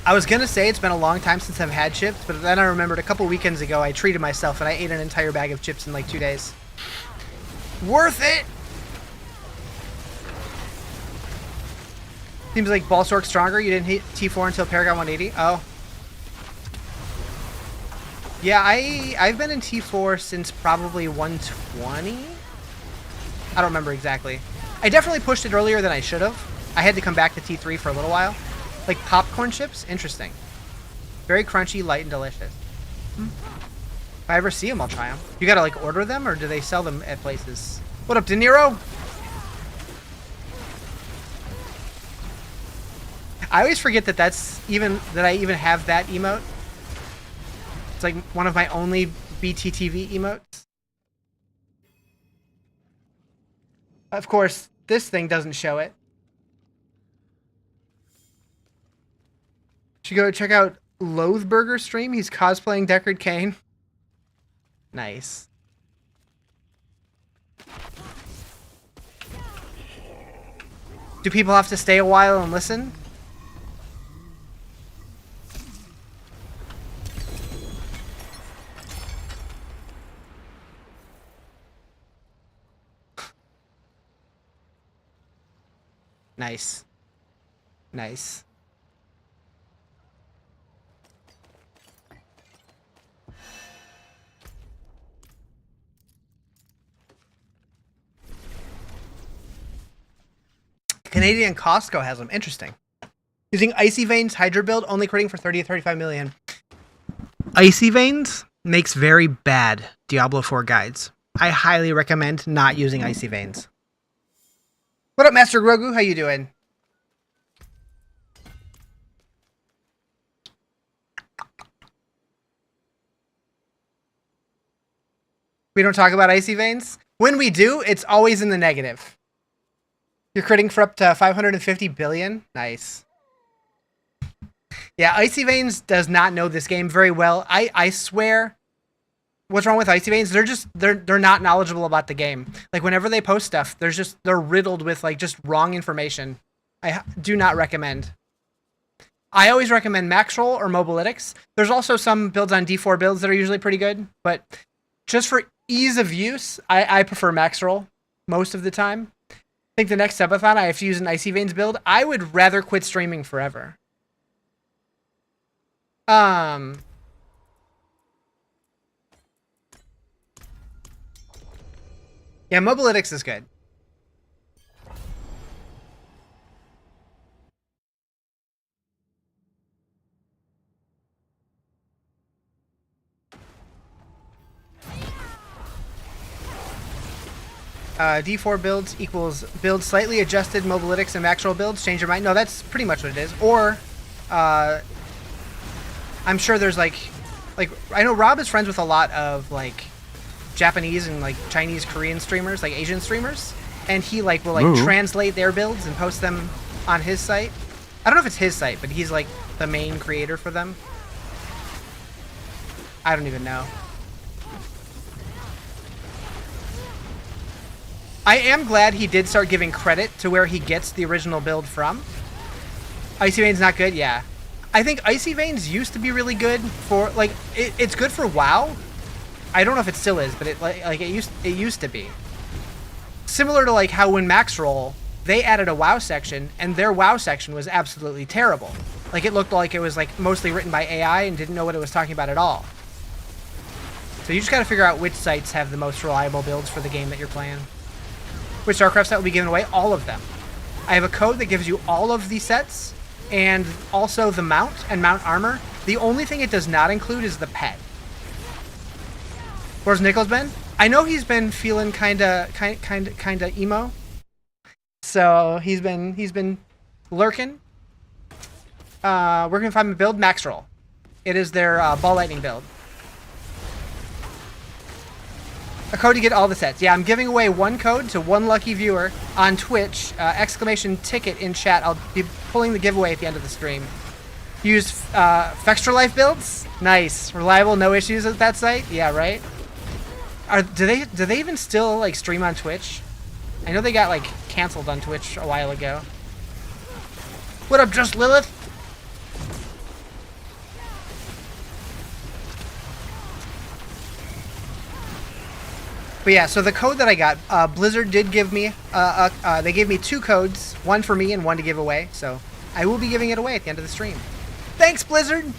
I was gonna say it's been a long time since I've had chips, but then I remembered a couple weekends ago I treated myself and I ate an entire bag of chips in like 2 days. Worth it! Seems like Ball Stork stronger. You didn't hit T4 until Paragon 180. Oh. Yeah, I've been in T4 since probably 120? I don't remember exactly. I definitely pushed it earlier than I should have. I had to come back to T3 for a little while. Like popcorn chips? Interesting. Very crunchy, light, and delicious. If I ever see them, I'll try them. You gotta like order them, or do they sell them at places? What up, De Niro? I always forget that I even have that emote. It's like one of my only BTTV emotes. Of course, this thing doesn't show it. Should go check out Loathburger stream. He's cosplaying Deckard Cain. Nice. Do people have to stay a while and listen? Nice. Nice. Canadian Costco has them. Interesting. Using Icy Veins Hydra build, only critting for 30 to 35 million. Icy Veins makes very bad Diablo 4 guides. I highly recommend not using Icy Veins. What up, Master Grogu? How you doing? We don't talk about Icy Veins? When we do, it's always in the negative. You're critting for up to 550 billion? Nice. Yeah, Icy Veins does not know this game very well. I swear, what's wrong with Icy Veins? They're not knowledgeable about the game. Like whenever they post stuff, they're riddled with like just wrong information. I do not recommend. I always recommend Maxroll or Mobalytics. There's also some builds on D4 builds that are usually pretty good, but just for ease of use, I prefer Maxroll most of the time. I think the next subathon I have to use an Icy Veins build. I would rather quit streaming forever. Yeah, Mobalytics is good. D4 builds equals build slightly adjusted Mobalytics and Maxroll builds. Change your mind. No, that's pretty much what it is. Or, I'm sure there's like I know Rob is friends with a lot of like Japanese and like Chinese, Korean streamers, like Asian streamers, and he like will like translate their builds and post them on his site. I don't know if it's his site, but he's like the main creator for them. I don't even know. I am glad he did start giving credit to where he gets the original build from. Icy Veins not good? Yeah. I think Icy Veins used to be really good for, like, it's good for WoW. I don't know if it still is, but it used to be. Similar to like how when Maxroll, they added a WoW section, and their WoW section was absolutely terrible. Like it looked like it was like mostly written by AI and didn't know what it was talking about at all. So you just gotta figure out which sites have the most reliable builds for the game that you're playing. Which StarCraft set will be giving away? All of them. I have a code that gives you all of the sets, and also the mount and mount armor. The only thing it does not include is the pet. Where's Nichols been? I know he's been feeling kinda emo. So he's been lurking. Where can we find the build? Maxroll. It is their Ball Lightning build. A code to get all the sets. Yeah, I'm giving away one code to one lucky viewer on Twitch. Exclamation ticket in chat. I'll be pulling the giveaway at the end of the stream. Use Fextra Life builds? Nice. Reliable, no issues at that site? Yeah, right? Do they even still like stream on Twitch? I know they got like canceled on Twitch a while ago. What up, Just Lilith? But yeah, so the code that I got, Blizzard did give me, they gave me 2 codes, one for me and one to give away, so I will be giving it away at the end of the stream. Thanks, Blizzard!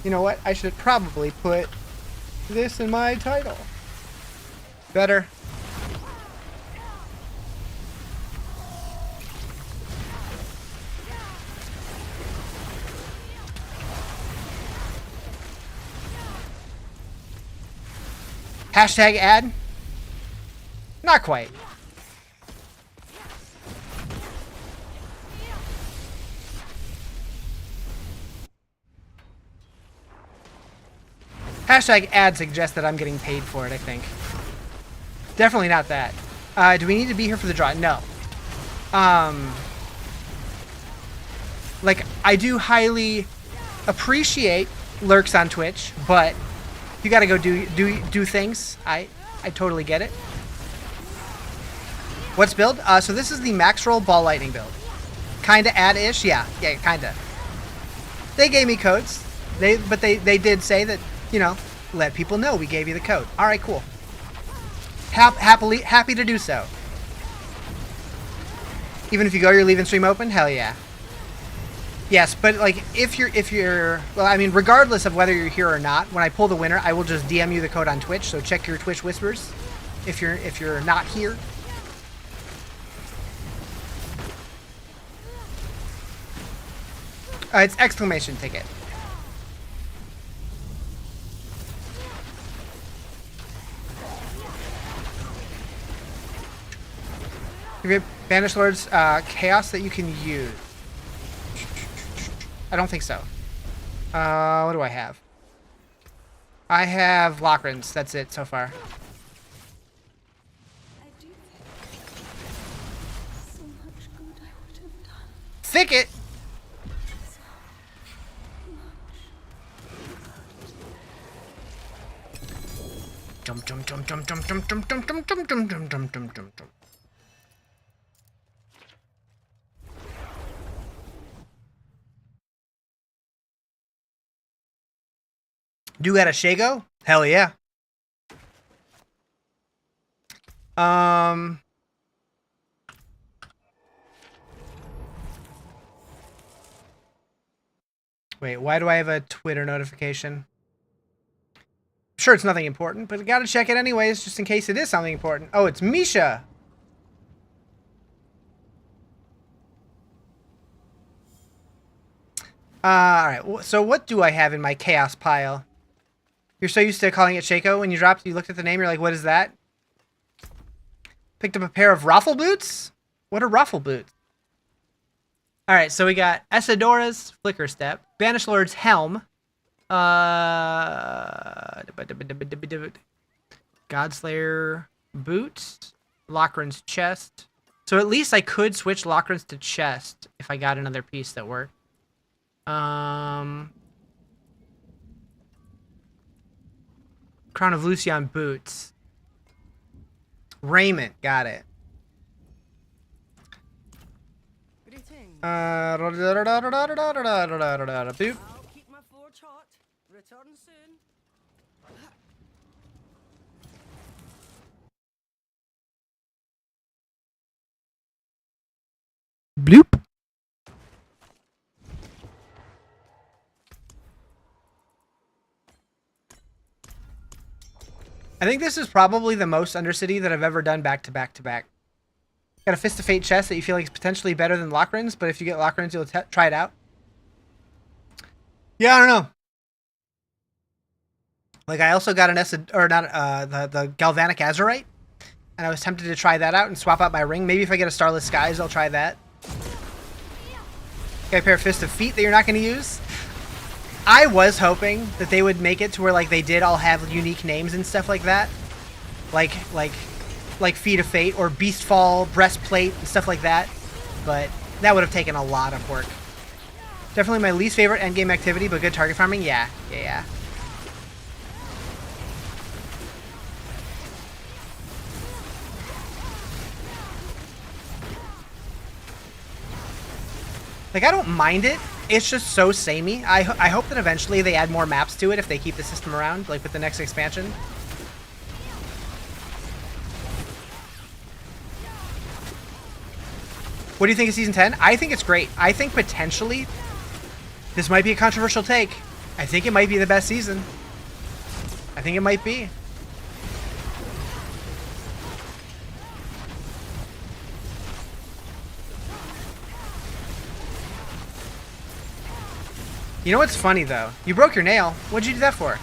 You know what? I should probably put this in my title. Better. Hashtag ad? Not quite. Hashtag ad suggests that I'm getting paid for it, I think. Definitely not that. Do we need to be here for the draw? No. Like, I do highly appreciate lurks on Twitch, but you gotta go do things. I totally get it. What's build? So this is the max roll Ball Lightning build. Kinda ad-ish? Yeah, kinda. They gave me codes. But they did say that, you know, let people know we gave you the code. Alright, cool. Happy to do so. Even if you go, you're leaving stream open? Hell yeah. Yes, but like if you're well, I mean, regardless of whether you're here or not, when I pull the winner, I will just DM you the code on Twitch. So check your Twitch whispers if you're not here. It's exclamation ticket. Banished Lord's chaos that you can use. I don't think so. What do I have? I have Lockrins. That's it so far. So much good I would have done. Thicket! Jump, jump, jump, jump, jump, jump, jump, jump, jump, jump, jump, jump, jump, jump, jump, jump. Do got a Shago? Hell yeah. Wait, why do I have a Twitter notification? Sure, it's nothing important, but I gotta check it anyways, just in case it is something important. Oh, it's Misha! Alright, so what do I have in my chaos pile? You're so used to calling it Shaco. When you dropped, you looked at the name, you're like, what is that? Picked up a pair of raffle boots? What are raffle boots? Alright, so we got Essadora's Flicker Step, Banished Lord's Helm, Godslayer Boots, Lochran's Chest. So at least I could switch Lochran's to Chest if I got another piece that worked. Crown of Lucian Boots. Raiment, got it. Boop. I'll keep my forge hot. Return soon. Bloop. I think this is probably the most Undercity that I've ever done back to back to back. Got a Fist of Fate chest that you feel like is potentially better than Lochran's, but if you get Lochran's, you'll try it out. Yeah, I don't know. Like, I also got an the Galvanic Azurite, and I was tempted to try that out and swap out my ring. Maybe if I get a Starless Skies, I'll try that. Got a pair of Fist of Feet that you're not going to use. I was hoping that they would make it to where, like, they did all have unique names and stuff like that. Like Feet of Fate or Beastfall, Breastplate, and stuff like that. But That would have taken a lot of work. Definitely my least favorite endgame activity, but good target farming. Yeah. Like, I don't mind it. It's just so samey. I hope that eventually they add more maps to it if they keep the system around, like with the next expansion. What do you think of Season 10? I think it's great. I think potentially this might be a controversial take. I think it might be the best season. I think it might be. You know what's funny, though? You broke your nail. What'd you do that for?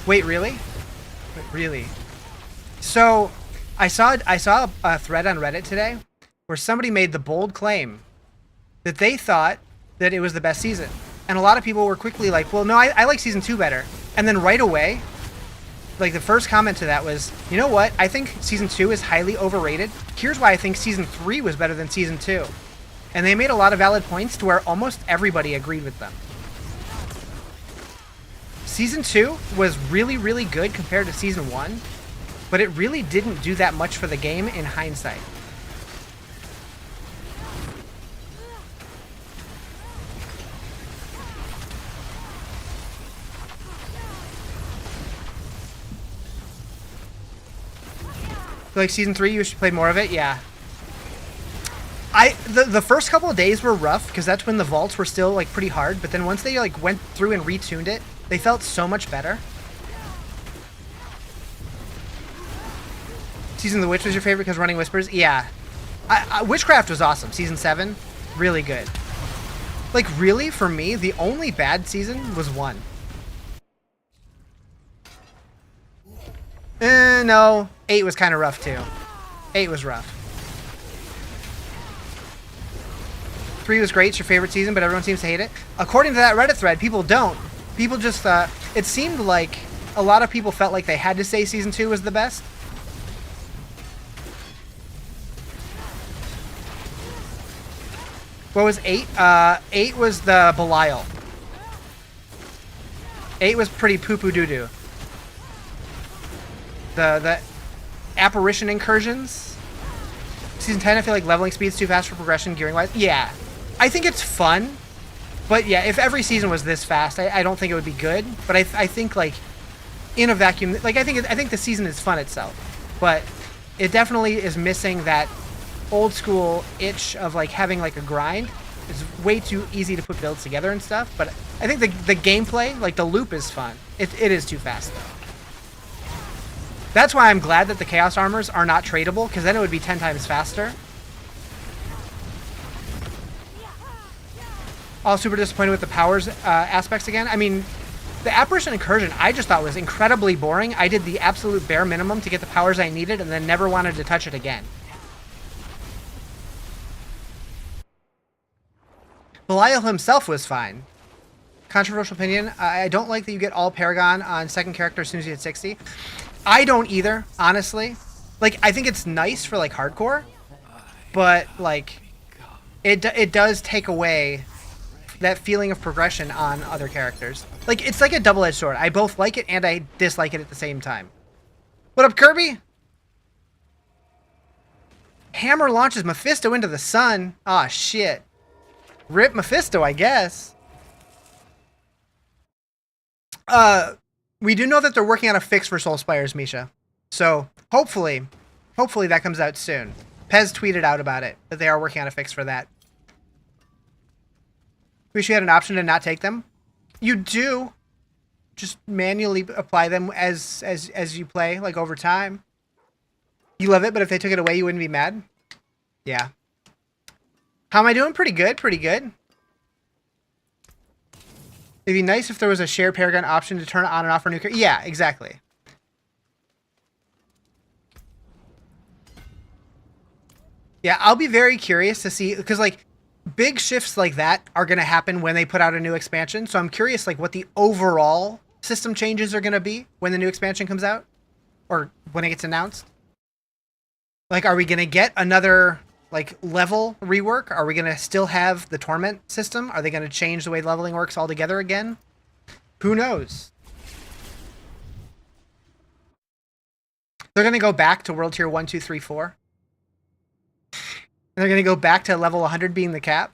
Wait, really? Wait, really? So, I saw a thread on Reddit today where somebody made the bold claim that they thought that it was the best season. And a lot of people were quickly like, well, no, I like Season 2 better. And then right away, like the first comment to that was, you know what? I think Season 2 is highly overrated. Here's why I think Season 3 was better than Season 2. And they made a lot of valid points to where almost everybody agreed with them. Season 2 was really, really good compared to Season 1, but it really didn't do that much for the game in hindsight. Like Season 3, you should play more of it? Yeah. The first couple of days were rough because that's when the vaults were still like pretty hard, but then once they like went through and retuned it, they felt so much better. Season of the Witch was your favorite because Running Whispers? Yeah. Witchcraft was awesome. Season 7, really good. Like really, for me, the only bad season was 1. No. 8 was kind of rough too. 8 was rough. 3 was great. It's your favorite season, but everyone seems to hate it. According to that Reddit thread, people don't. People just, it seemed like a lot of people felt like they had to say Season 2 was the best. What was 8? 8 was the Belial. 8 was pretty poo-poo doo-doo. The apparition incursions. Season 10, I feel like leveling speed's too fast for progression gearing-wise. Yeah. I think it's fun. But yeah, if every season was this fast, I don't think it would be good. But I think, like, in a vacuum, like, I think the season is fun itself. But it definitely is missing that old school itch of, like, having, like, a grind. It's way too easy to put builds together and stuff. But I think the gameplay, like, the loop is fun. It is too fast, though. That's why I'm glad that the Chaos Armors are not tradable, because then it would be 10 times faster. All super disappointed with the powers aspects again. I mean, the Apparition Incursion I just thought was incredibly boring. I did the absolute bare minimum to get the powers I needed and then never wanted to touch it again. Belial himself was fine. Controversial opinion. I don't like that you get all Paragon on second character as soon as you hit 60. I don't either, honestly. Like, I think it's nice for, like, hardcore, but, like, it does take away that feeling of progression on other characters. Like, it's like a double-edged sword. I both like it and I dislike it at the same time. What up, Kirby? Hammer launches Mephisto into the sun. Aw, shit. Rip Mephisto, I guess. We do know that they're working on a fix for Soul Spires, Misha. So, hopefully that comes out soon. Pez tweeted out about it, that they are working on a fix for that. Wish you had an option to not take them. You do. Just manually apply them as you play, like, over time. You love it, but if they took it away, you wouldn't be mad? Yeah. How am I doing? Pretty good, pretty good. It'd be nice if there was a shared Paragon option to turn it on and off for new characters. Yeah, exactly. Yeah, I'll be very curious to see, because, like, big shifts like that are going to happen when they put out a new expansion. So I'm curious, like, what the overall system changes are going to be when the new expansion comes out, or when it gets announced. Like, are we going to get another, like level rework? Are we gonna still have the torment system? Are they gonna change the way leveling works altogether again? Who knows? They're gonna go back to World Tier 1, 2, 3, 4. They're gonna go back to level 100 being the cap.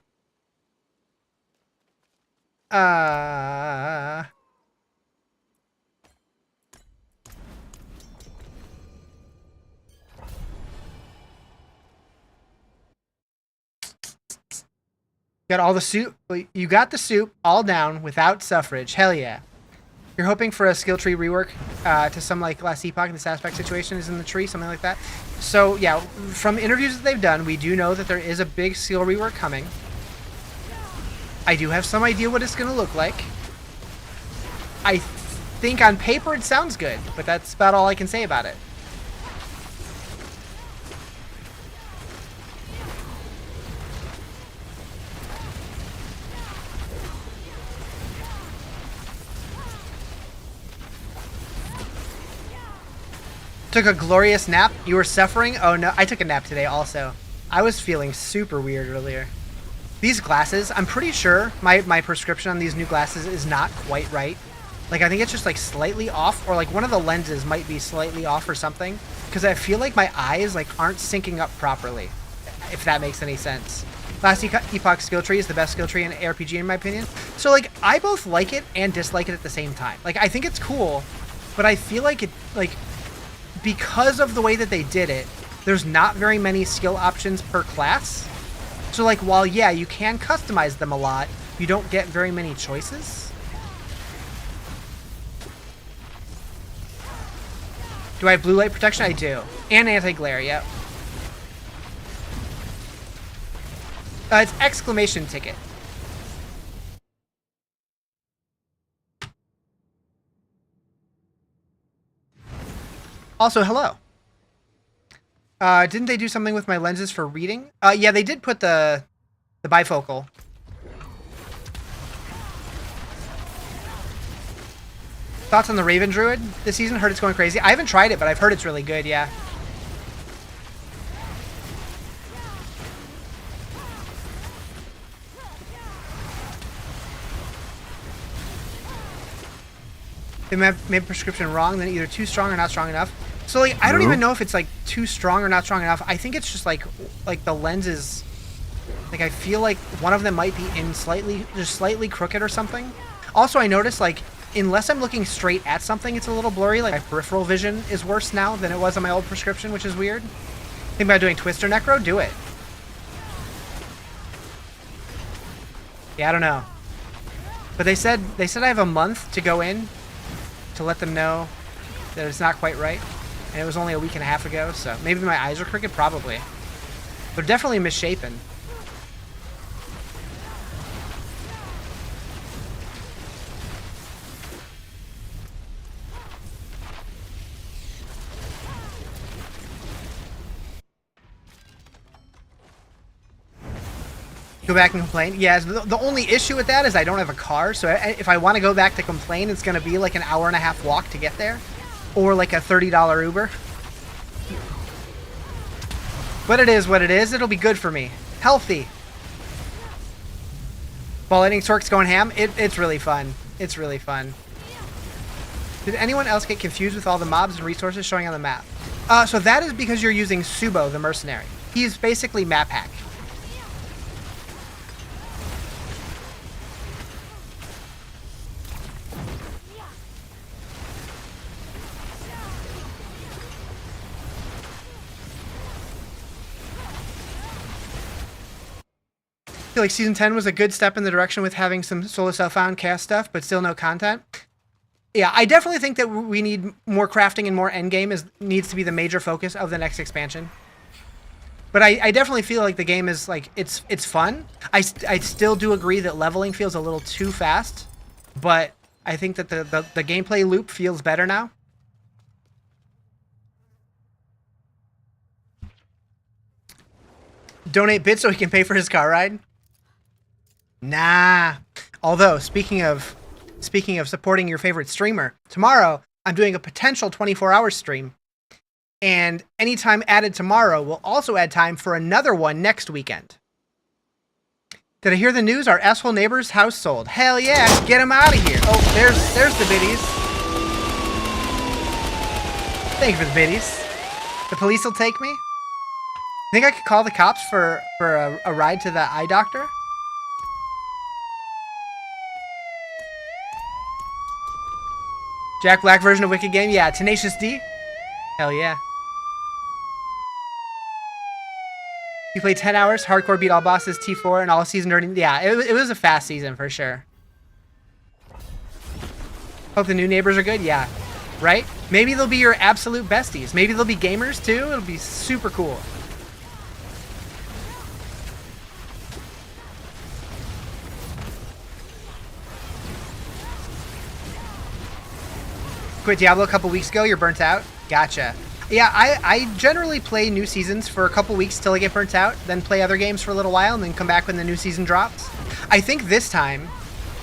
Got all the soup. You got the soup all down without suffrage. Hell yeah. You're hoping for a skill tree rework to some like last epoch. This aspect situation is in the tree, something like that. So yeah, from interviews that they've done, we do know that there is a big skill rework coming. I do have some idea what it's going to look like. I think on paper it sounds good, but that's about all I can say about it. Took a glorious nap. You were suffering? Oh no, I took a nap today also. I was feeling super weird earlier. These glasses, I'm pretty sure my prescription on these new glasses is not quite right. Like, I think it's just like slightly off, or like one of the lenses might be slightly off or something. Because I feel like my eyes like aren't syncing up properly, if that makes any sense. Last Epoch skill tree is the best skill tree in RPG in my opinion. So like, I both like it and dislike it at the same time. Like, I think it's cool, but I feel like it, like, because of the way that they did it, there's not very many skill options per class. So like, while yeah, you can customize them a lot, you don't get very many choices. Do I have blue light protection? I do. And anti-glare, yep. It's exclamation ticket. Also, hello. Didn't they do something with my lenses for reading? Yeah, they did put the bifocal. Thoughts on the Raven Druid this season? Heard it's going crazy. I haven't tried it, but I've heard it's really good, yeah. They made prescription wrong, then either too strong or not strong enough. So like, I don't even know if it's like too strong or not strong enough. I think it's just like the lenses. Like, I feel like one of them might be in just slightly crooked or something. Also, I noticed like, unless I'm looking straight at something, it's a little blurry. Like, my peripheral vision is worse now than it was on my old prescription, which is weird. Think about doing Twister Necro? Do it. Yeah, I don't know. But they said I have a month to go in to let them know that it's not quite right. And it was only a week and a half ago, so maybe my eyes are crooked? Probably. They're definitely misshapen. Go back and complain? Yeah, the only issue with that is I don't have a car, so if I want to go back to complain, it's going to be like an hour and a half walk to get there. Or like a $30 Uber. But it is what it is. It'll be good for me. Healthy. Ball Lightning Sorceress going ham. It's really fun. It's really fun. Did anyone else get confused with all the mobs and resources showing on the map? So that is because you're using Subo, the mercenary. He's basically map hack. I feel like Season 10 was a good step in the direction with having some solo self-found cast stuff, but still no content. Yeah, I definitely think that we need more crafting and more endgame needs to be the major focus of the next expansion. But I definitely feel like the game is, like, it's fun. I still do agree that leveling feels a little too fast, but I think that the gameplay loop feels better now. Donate bits so he can pay for his car ride? Nah. Although, speaking of supporting your favorite streamer, tomorrow I'm doing a potential 24-hour stream. And any time added tomorrow will also add time for another one next weekend. Did I hear the news? Our asshole neighbor's house sold. Hell yeah, get him out of here. Oh, there's the biddies. Thank you for the biddies. The police will take me. Think I could call the cops for a ride to the eye doctor? Jack Black version of Wicked Game? Yeah, Tenacious D? Hell yeah. You played 10 hours, hardcore beat all bosses, T4, and all season earning. Yeah, it was a fast season for sure. Hope the new neighbors are good. Yeah, right? Maybe they'll be your absolute besties. Maybe they'll be gamers too. It'll be super cool. Quit Diablo a couple weeks ago. You're burnt out. Gotcha. Yeah, I generally play new seasons for a couple weeks till I get burnt out, then play other games for a little while, and then come back when the new season drops. I think this time,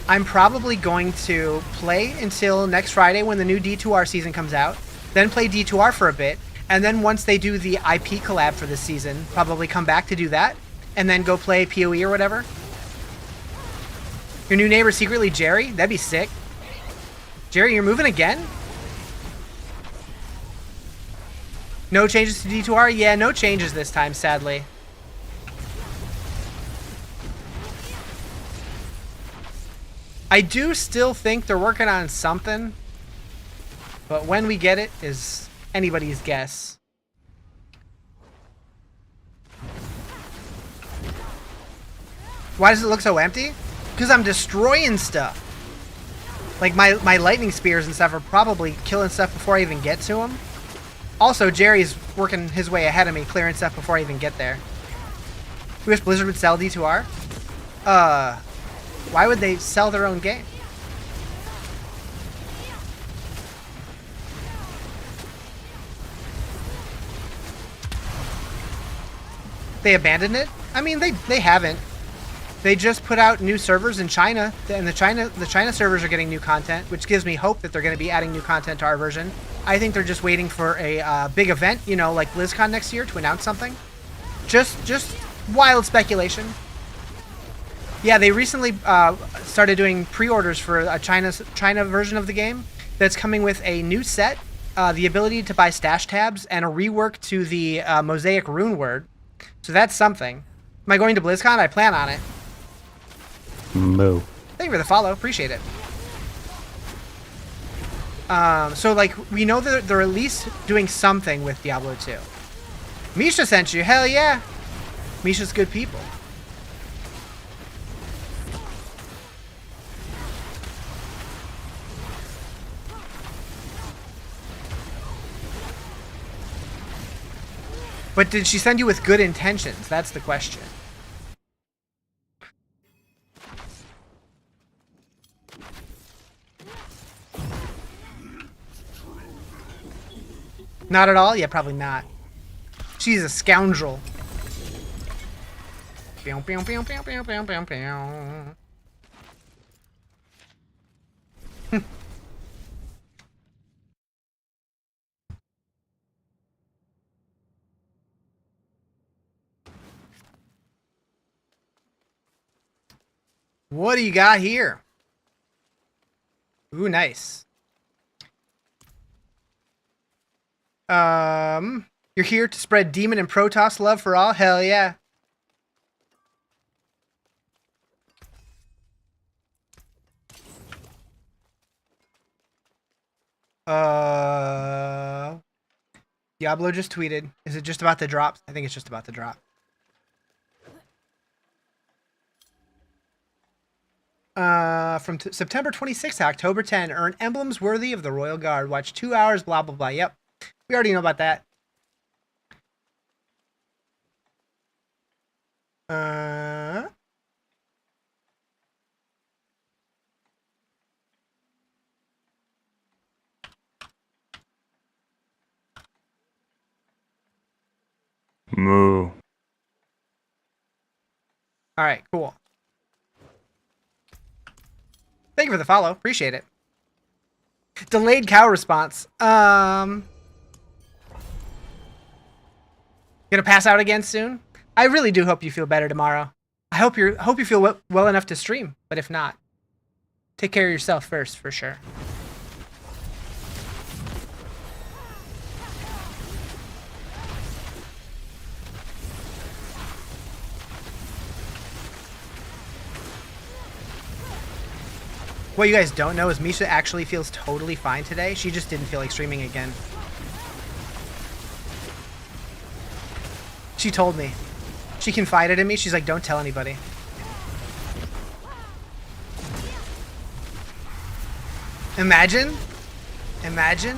I'm probably going to play until next Friday when the new D2R season comes out, then play D2R for a bit, and then once they do the IP collab for this season, probably come back to do that, and then go play PoE or whatever. Your new neighbor secretly Jerry? That'd be sick. Jerry, you're moving again? No changes to D2R? Yeah, no changes this time, sadly. I do still think they're working on something, but when we get it is anybody's guess. Why does it look so empty? Because I'm destroying stuff. Like my lightning spears and stuff are probably killing stuff before I even get to them. Also, Jerry's working his way ahead of me, clearing stuff before I even get there. We wish Blizzard would sell D2R? Why would they sell their own game? They abandoned it? I mean, they haven't. They just put out new servers in China, and the China servers are getting new content, which gives me hope that they're going to be adding new content to our version. I think they're just waiting for a big event, you know, like BlizzCon next year to announce something. Just wild speculation. Yeah, they recently started doing pre-orders for a China version of the game that's coming with a new set, the ability to buy stash tabs, and a rework to the Mosaic rune word. So that's something. Am I going to BlizzCon? I plan on it. Moo. Thank you for the follow. Appreciate it. So, like, we know that they're at least doing something with Diablo 2. Misha sent you. Hell yeah. Misha's good people. But did she send you with good intentions? That's the question. Not at all? Yeah, probably not. She's a scoundrel. Pew, pew, pew, pew, pew, pew, pew, pew. What do you got here? Ooh, nice. You're here to spread Demon and Protoss love for all? Hell yeah. Diablo just tweeted. Is it just about the drops? I think it's just about the drop. From September 26th to October 10, earn emblems worthy of the Royal Guard. Watch 2 hours, blah, blah, blah. Yep. We already know about that. Moo. All right, cool. Thank you for the follow. Appreciate it. Delayed cow response. Gonna pass out again soon? I really do hope you feel better tomorrow. I hope you feel well enough to stream, but if not, take care of yourself first, for sure. What you guys don't know is Misha actually feels totally fine today. She just didn't feel like streaming again. She told me. She confided in me. She's like, don't tell anybody. Imagine. Imagine.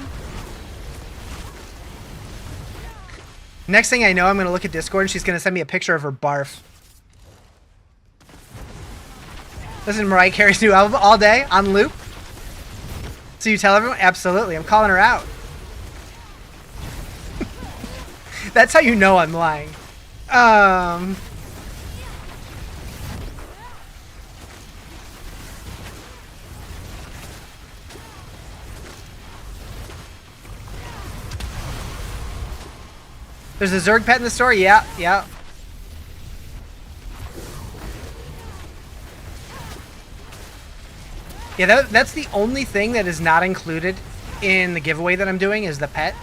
Next thing I know, I'm going to look at Discord and she's going to send me a picture of her barf. Listen to Mariah Carey's new album all day on loop. So you tell everyone? Absolutely. I'm calling her out. That's how you know I'm lying. There's a Zerg pet in the store? Yeah, yeah. Yeah, that's the only thing that is not included in the giveaway that I'm doing is the pet.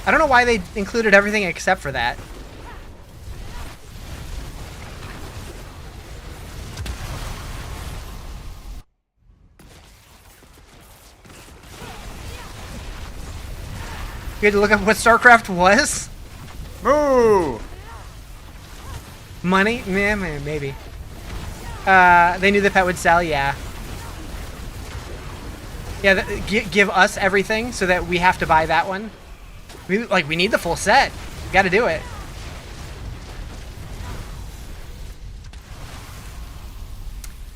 I don't know why they included everything except for that. You had to look up what StarCraft was? Moo! Money? Maybe. They knew the pet would sell, yeah. Yeah, give us everything so that we have to buy that one. We need the full set. We gotta do it.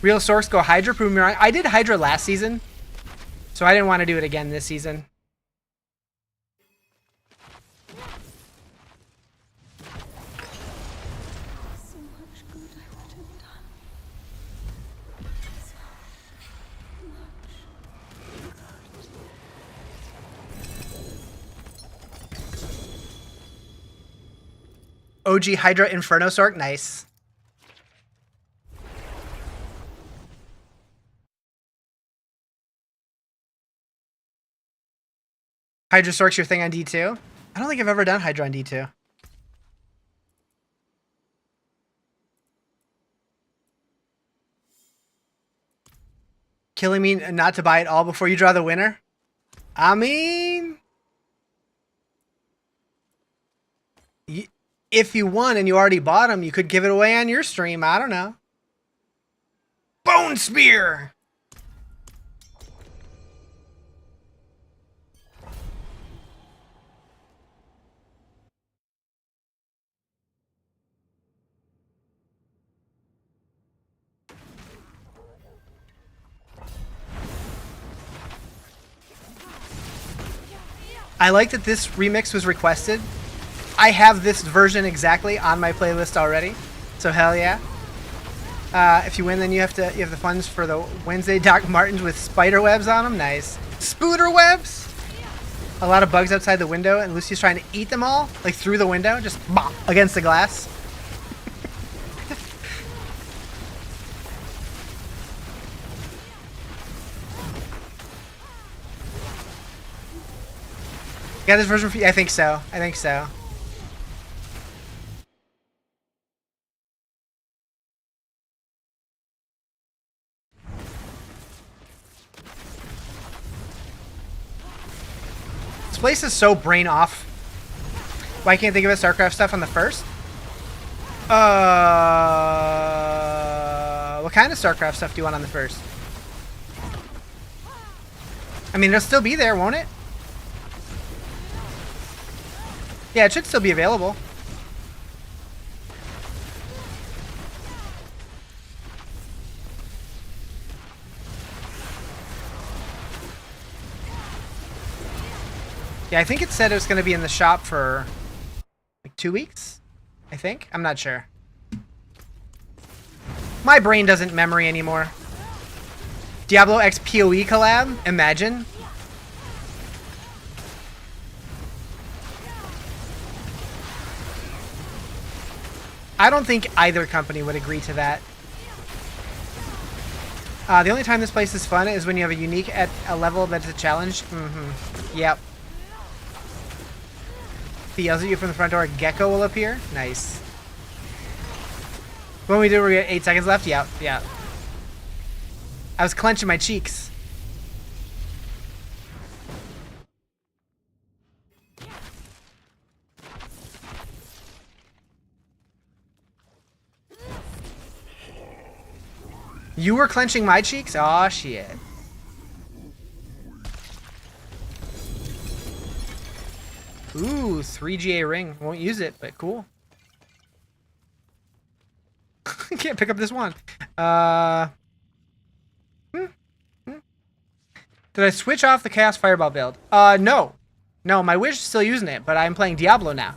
Real Sorks go Hydra, prove me wrong. I did Hydra last season, so I didn't want to do it again this season. OG Hydra Inferno Sork, nice. Hydra Sork's your thing on D2? I don't think I've ever done Hydra on D2. Killing me not to buy it all before you draw the winner? I mean... If you won and you already bought them, you could give it away on your stream. I don't know. Bone Spear! I like that this remix was requested. I have this version exactly on my playlist already, so hell yeah. If you win, then you have the funds for the Wednesday Doc Martens with spider webs on them. Nice. Spooder webs. A lot of bugs outside the window, and Lucy's trying to eat them all, like through the window, just bop, against the glass. Got this version for you? I think so. I think so. This place is so brain off. Why can't they give us StarCraft stuff on the first? What kind of StarCraft stuff do you want on the first? I mean, it'll still be there, won't it? Yeah, it should still be available. Yeah, I think it said it was going to be in the shop for like 2 weeks, I think. I'm not sure. My brain doesn't memory anymore. Diablo X PoE collab? Imagine. I don't think either company would agree to that. The only time this place is fun is when you have a unique at a level that's a challenge. Mm-hmm. Yep. If he yells at you from the front door, a gecko will appear. Nice. When we did, we had 8 seconds left. Yeah, yeah. I was clenching my cheeks. You were clenching my cheeks? Aw, shit. Ooh, 3GA ring. Won't use it, but cool. Can't pick up this one. Did I switch off the Chaos Fireball build? No. No, my Wish is still using it, but I'm playing Diablo now.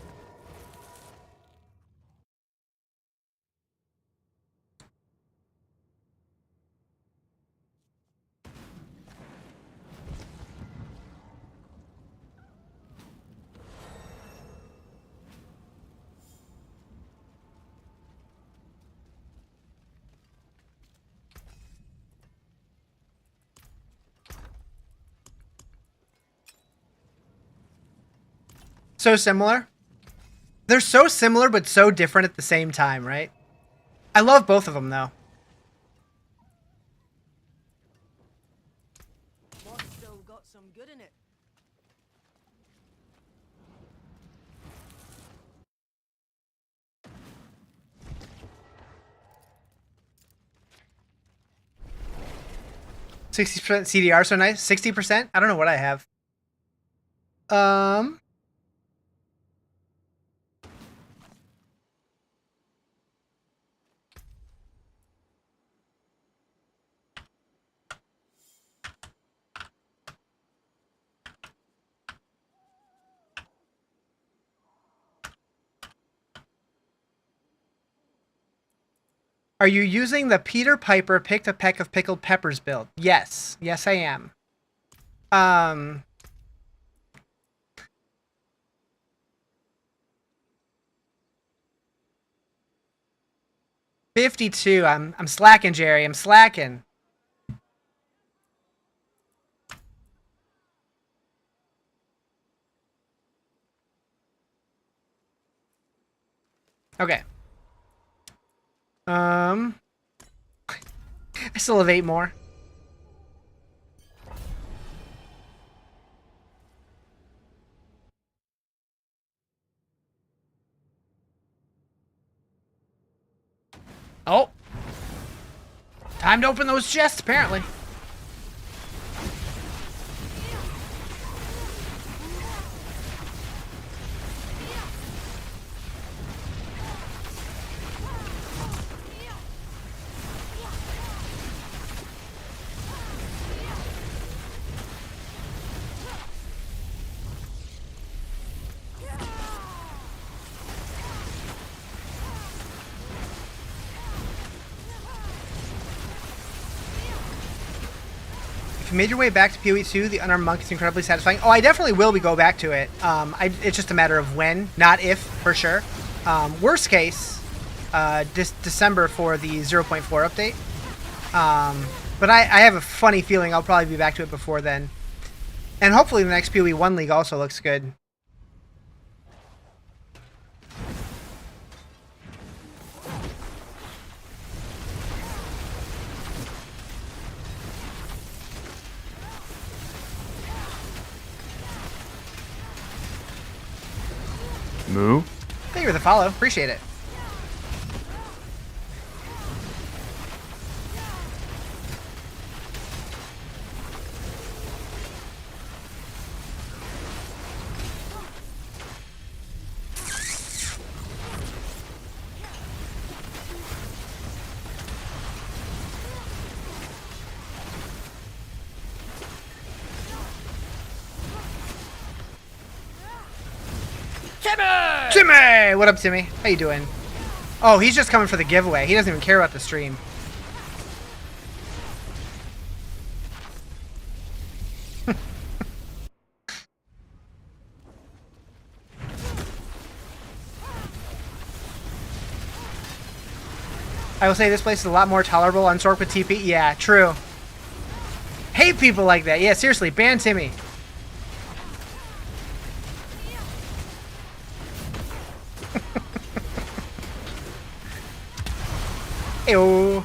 So similar. They're so similar, but so different at the same time, right? I love both of them, though. What's still got some good in it? %, CDR, so nice. 60%? I don't know what I have. Are you using the Peter Piper picked a peck of pickled peppers build? Yes. Yes, I am. 52. I'm slacking, Jerry. I'm slacking. Okay. I still have 8 more. Oh. Time to open those chests, apparently. If you made your way back to PoE 2, the Unarmed Monk is incredibly satisfying. Oh, I definitely will go back to it. It's just a matter of when, not if, for sure. Worst case, December for the 0.4 update. But I have a funny feeling I'll probably be back to it before then. And hopefully the next PoE 1 League also looks good. Moo. Thank you for the follow. Appreciate it. Timmy! What up, Timmy? How you doing? Oh, he's just coming for the giveaway. He doesn't even care about the stream. I will say this place is a lot more tolerable on Sork with TP. Yeah, true. Hate people like that. Yeah, seriously, ban Timmy. Ew.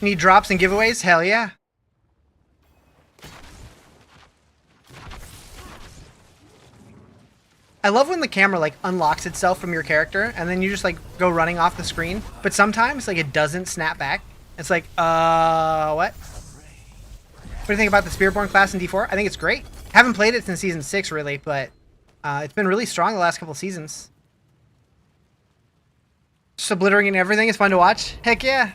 Need drops and giveaways? Hell yeah. I love when the camera like unlocks itself from your character and then you just like go running off the screen. But sometimes like it doesn't snap back. It's like, what? What do you think about the Spearborn class in D4? I think it's great. Haven't played it since season 6 really, but it's been really strong the last couple seasons. Just obliterating everything is fun to watch. Heck yeah.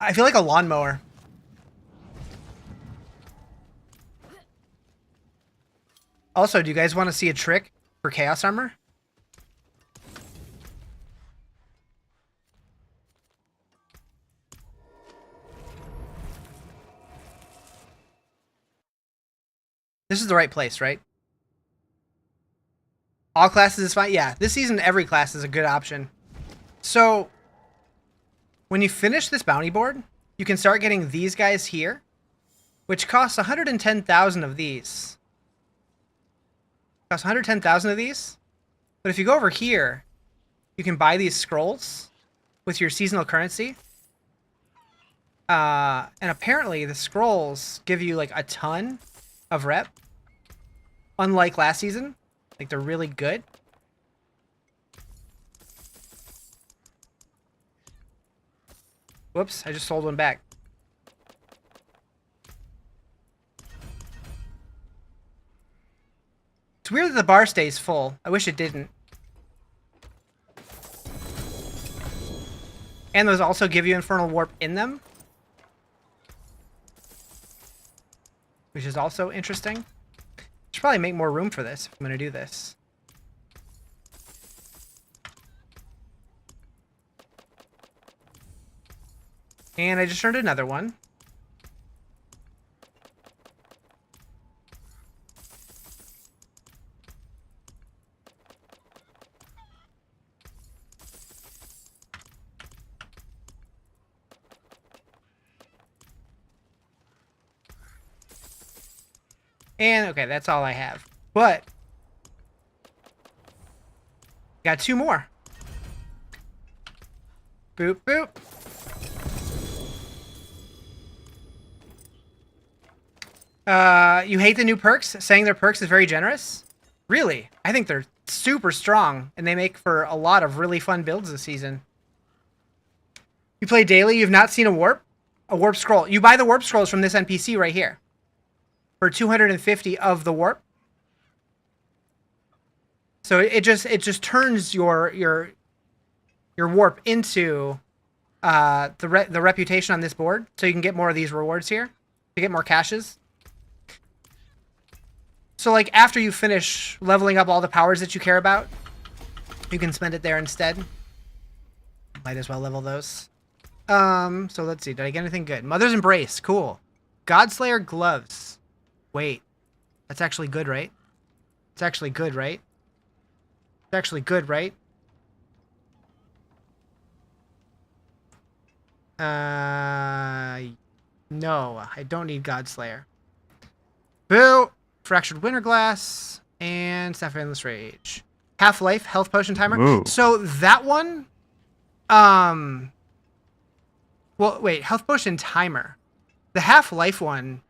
I feel like a lawnmower. Also, do you guys want to see a trick for Chaos Armor? This is the right place, right? All classes is fine? Yeah, this season every class is a good option. So, when you finish this bounty board, you can start getting these guys here, which costs 110,000 of these. Costs 110,000 of these. But if you go over here, you can buy these scrolls with your seasonal currency. And apparently the scrolls give you like a ton of rep. Unlike last season. Like they're really good. Whoops, I just sold one back. It's weird that the bar stays full. I wish it didn't. And those also give you Infernal Warp in them. Which is also interesting. Should probably make more room for this if I'm going to do this. And I just earned another one. And okay, that's all I have. But got two more. Boop, boop. You hate the new perks? Saying their perks is very generous? Really? I think they're super strong, and they make for a lot of really fun builds this season. You play daily, you've not seen a warp? A warp scroll. You buy the warp scrolls from this NPC right here. For 250 of the warp. So it just turns your warp into the reputation on this board, so you can get more of these rewards here to get more caches. So like after you finish leveling up all the powers that you care about, you can spend it there instead. Might as well level those. So let's see. Did I get anything good? Mother's Embrace. Cool. Godslayer gloves. Wait. That's actually good, right? It's actually good, right? It's actually good, right? No. I don't need Godslayer. Boo! Fractured Winter Glass. And Staff of Endless Rage. Half-Life Health Potion Timer. Ooh. So that one... Well, wait. Health Potion Timer. The Half-Life one...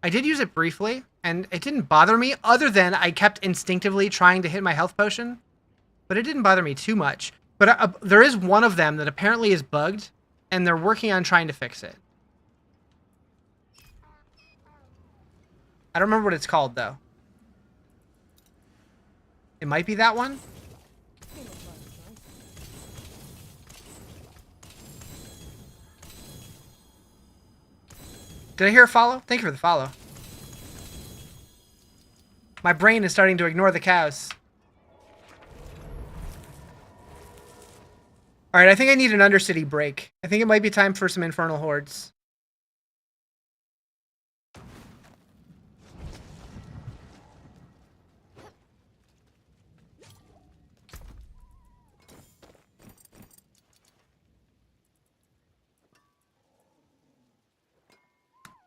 I did use it briefly, and it didn't bother me, other than I kept instinctively trying to hit my health potion. But it didn't bother me too much. But there is one of them that apparently is bugged, and they're working on trying to fix it. I don't remember what it's called, though. It might be that one. Did I hear a follow? Thank you for the follow. My brain is starting to ignore the cows. Alright, I think I need an Undercity break. I think it might be time for some Infernal Hordes.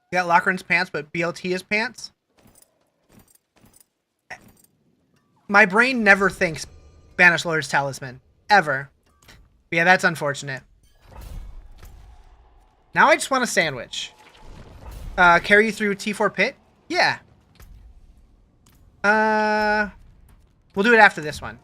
You got Lachran's pants, but BLT is pants? My brain never thinks Banished Lord's Talisman. Ever. But yeah, that's unfortunate. Now I just want a sandwich. Carry you through T4 Pit? Yeah. We'll do it after this one.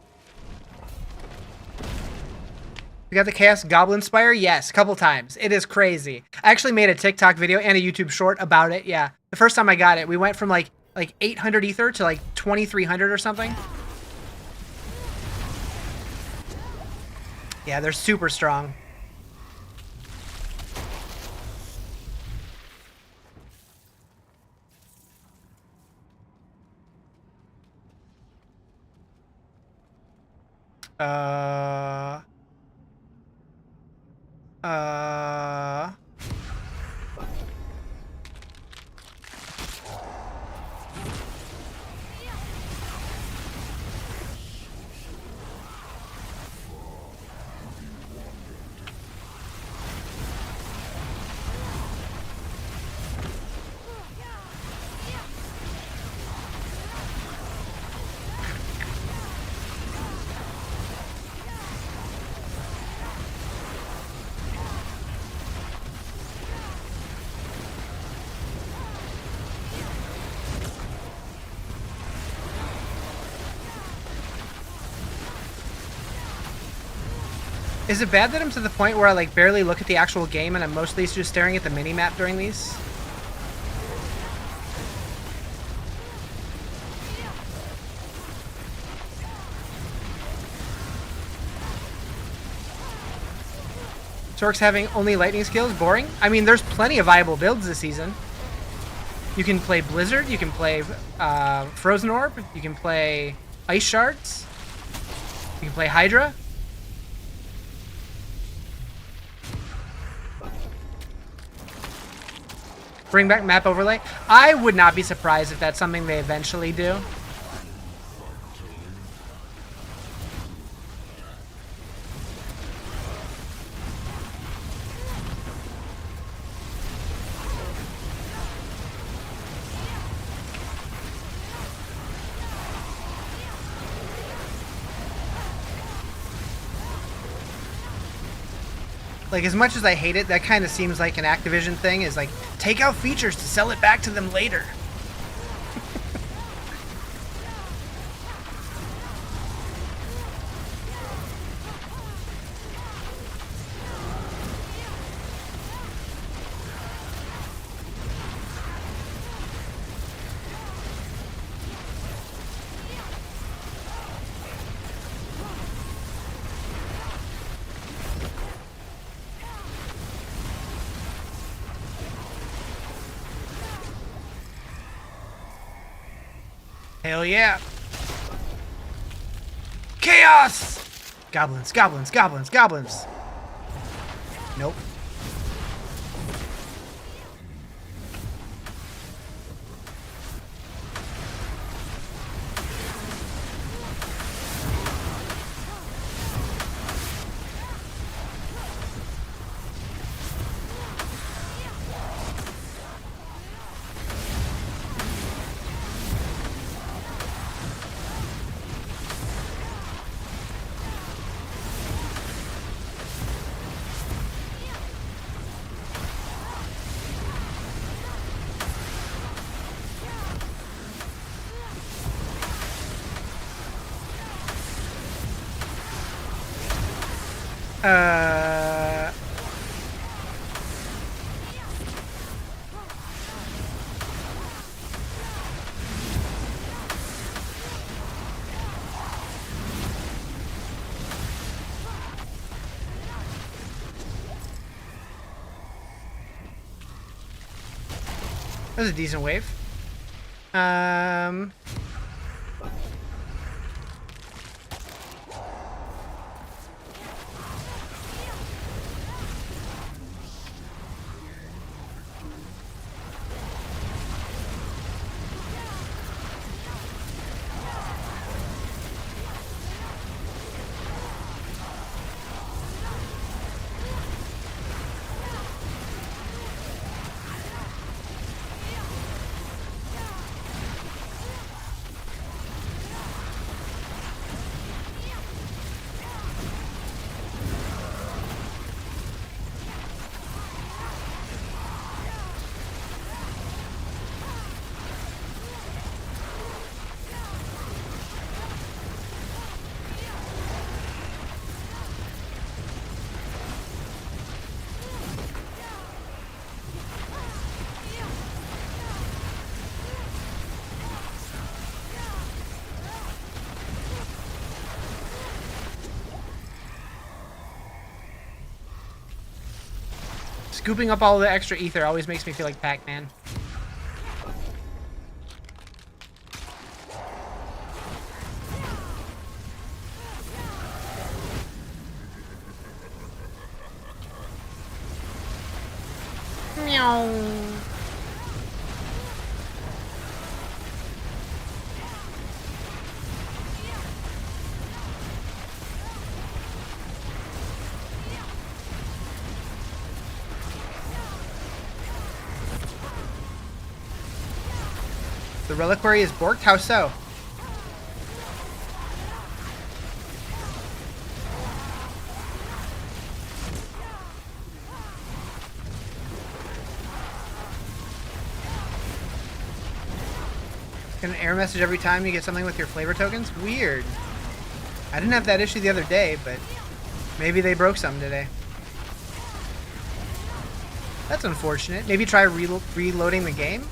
We got the Chaos Goblin Spire? Yes, a couple times. It is crazy. I actually made a TikTok video and a YouTube short about it. Yeah. The first time I got it, we went from like 800 ether to like 2300 or something. Yeah, they're super strong. Uh... Is it bad that I'm to the point where I like barely look at the actual game and I'm mostly just staring at the mini-map during these? Torx having only lightning skills? Boring? I mean, there's plenty of viable builds this season. You can play Blizzard, you can play Frozen Orb, you can play Ice Shards, you can play Hydra. Bring back map overlay. I would not be surprised if that's something they eventually do. Like, as much as I hate it, that kind of seems like an Activision thing, is like, take out features to sell it back to them later. Hell yeah. Chaos! Goblins, goblins, goblins, goblins. Nope. Uh... That was a decent wave. Um... Scooping up all the extra ether always makes me feel like Pac-Man. Meow. The reliquary is borked? How so? Get an error message every time you get something with your flavor tokens? Weird. I didn't have that issue the other day, but maybe they broke some today. That's unfortunate. Maybe try reloading the game?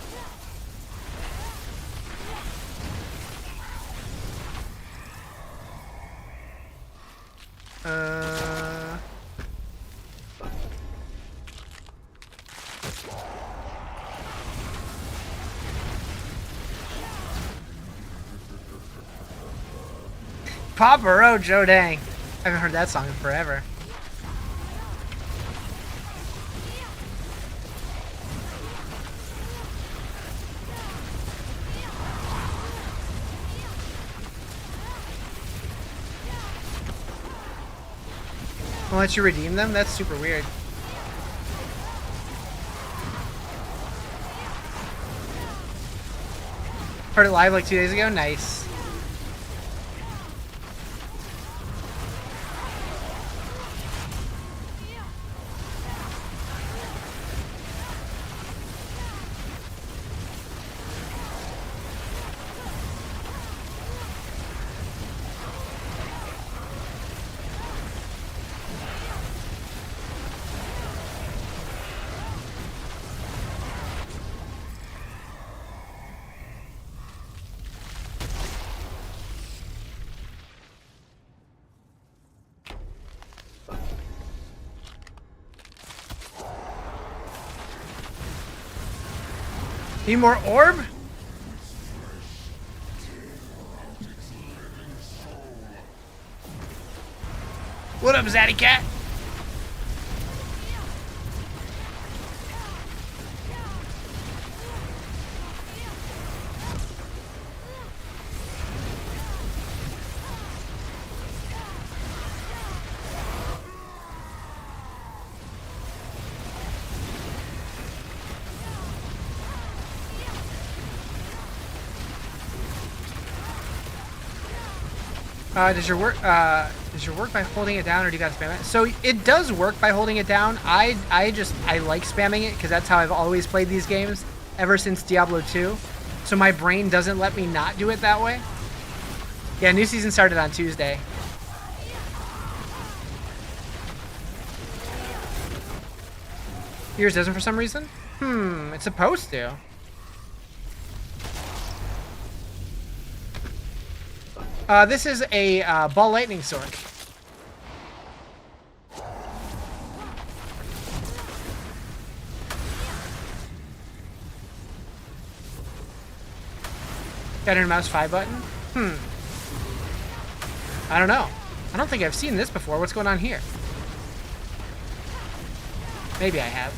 Papa Roach, Joe dang. I haven't heard that song in forever. Won't let you redeem them? That's super weird. Heard it live like 2 days ago? Nice. Need more orb? What up, Zaddy Cat? Does your work by holding it down, or do you gotta spam it? So it does work by holding it down. I like spamming it because that's how I've always played these games ever since Diablo 2. So my brain doesn't let me not do it that way. Yeah, new season started on Tuesday. Yours doesn't for some reason? It's supposed to. This is a Ball Lightning Sorceress. Got your mouse 5 button? I don't know. I don't think I've seen this before. What's going on here? Maybe I have.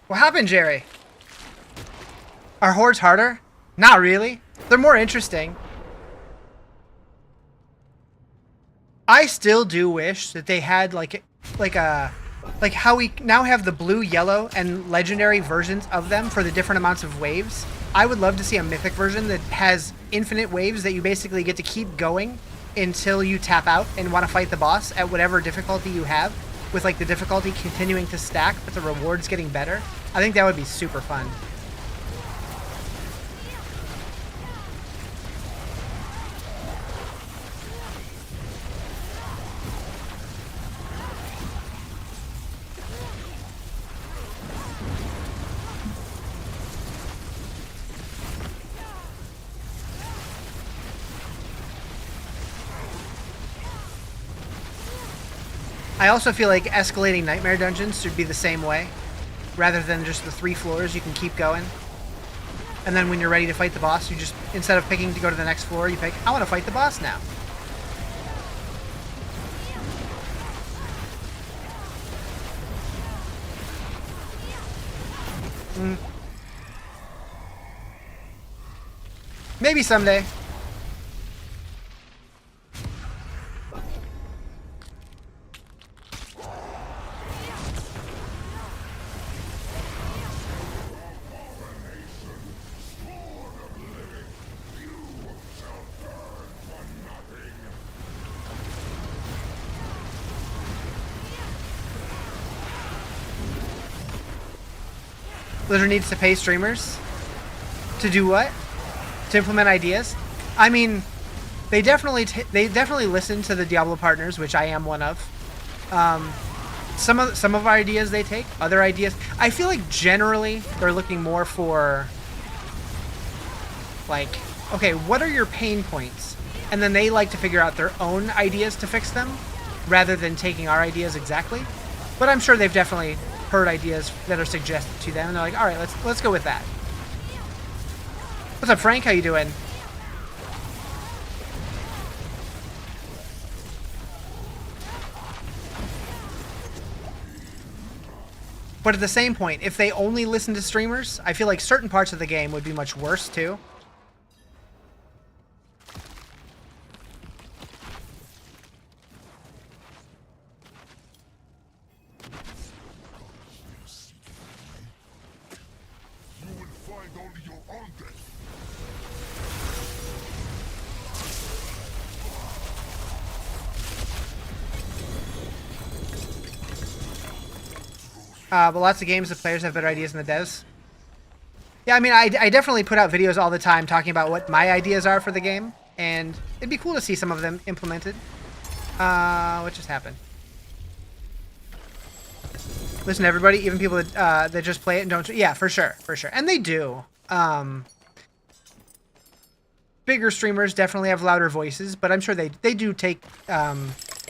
What happened, Jerry? Are hordes harder? Not really. They're more interesting. I still do wish that they had like how we now have the blue, yellow, and legendary versions of them for the different amounts of waves. I would love to see a mythic version that has infinite waves that you basically get to keep going until you tap out and want to fight the boss at whatever difficulty you have, with like the difficulty continuing to stack but the rewards getting better. I think that would be super fun. I also feel like escalating nightmare dungeons should be the same way. Rather than just the 3 floors, you can keep going. And then when you're ready to fight the boss, you just, instead of picking to go to the next floor, you pick, I want to fight the boss now. Maybe someday. Blizzard needs to pay streamers to do what? To implement ideas? I mean, they definitely listen to the Diablo partners, which I am one of. Some of our ideas they take, other ideas. I feel like generally they're looking more for like, okay, what are your pain points? And then they like to figure out their own ideas to fix them, rather than taking our ideas exactly. But I'm sure they've definitely heard ideas that are suggested to them, and they're like, all right, let's go with that. What's up, Frank? How you doing? But at the same point, if they only listen to streamers, I feel like certain parts of the game would be much worse too. But lots of games, the players have better ideas than the devs. Yeah, I mean, I definitely put out videos all the time talking about what my ideas are for the game, and it'd be cool to see some of them implemented. What just happened? Listen, everybody, even people that just play it and don't. Yeah, for sure, and they do. Bigger streamers definitely have louder voices, but I'm sure they do take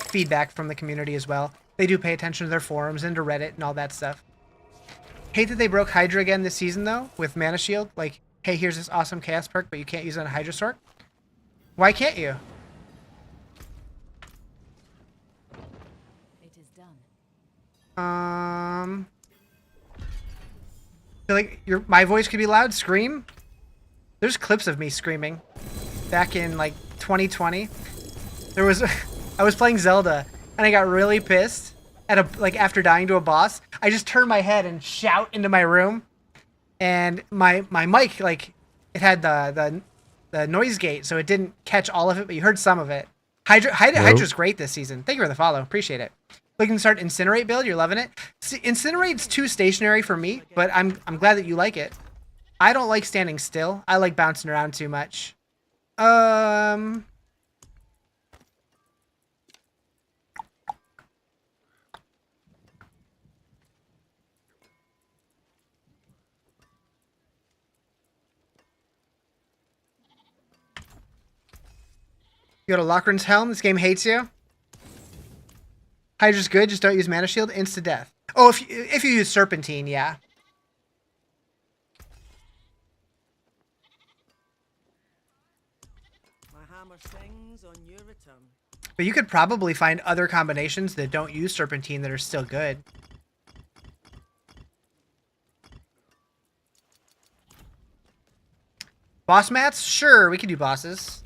feedback from the community as well. They do pay attention to their forums and to Reddit and all that stuff. Hate that they broke Hydra again this season, though, with Mana Shield. Like, hey, here's this awesome Chaos perk, but you can't use it on a Hydra Sort. Why can't you? It is done. I feel like my voice could be loud. Scream. There's clips of me screaming. Back in like 2020, there was I was playing Zelda and I got really pissed at after dying to a boss. I just turned my head and shout into my room, and my mic It had the noise gate, so it didn't catch all of it, but you heard some of it. Hydra's great this season. Thank you for the follow. Appreciate it. Looking to start Incinerate build. You're loving it. See, Incinerate's too stationary for me, but I'm glad that you like it. I don't like standing still. I like bouncing around too much. You go to Lochran's Helm. This game hates you. Hydra's good. Just don't use Mana Shield. Insta death. Oh, if you use Serpentine, yeah. My hammer sings on your return. But you could probably find other combinations that don't use Serpentine that are still good. Boss mats? Sure, we could do bosses.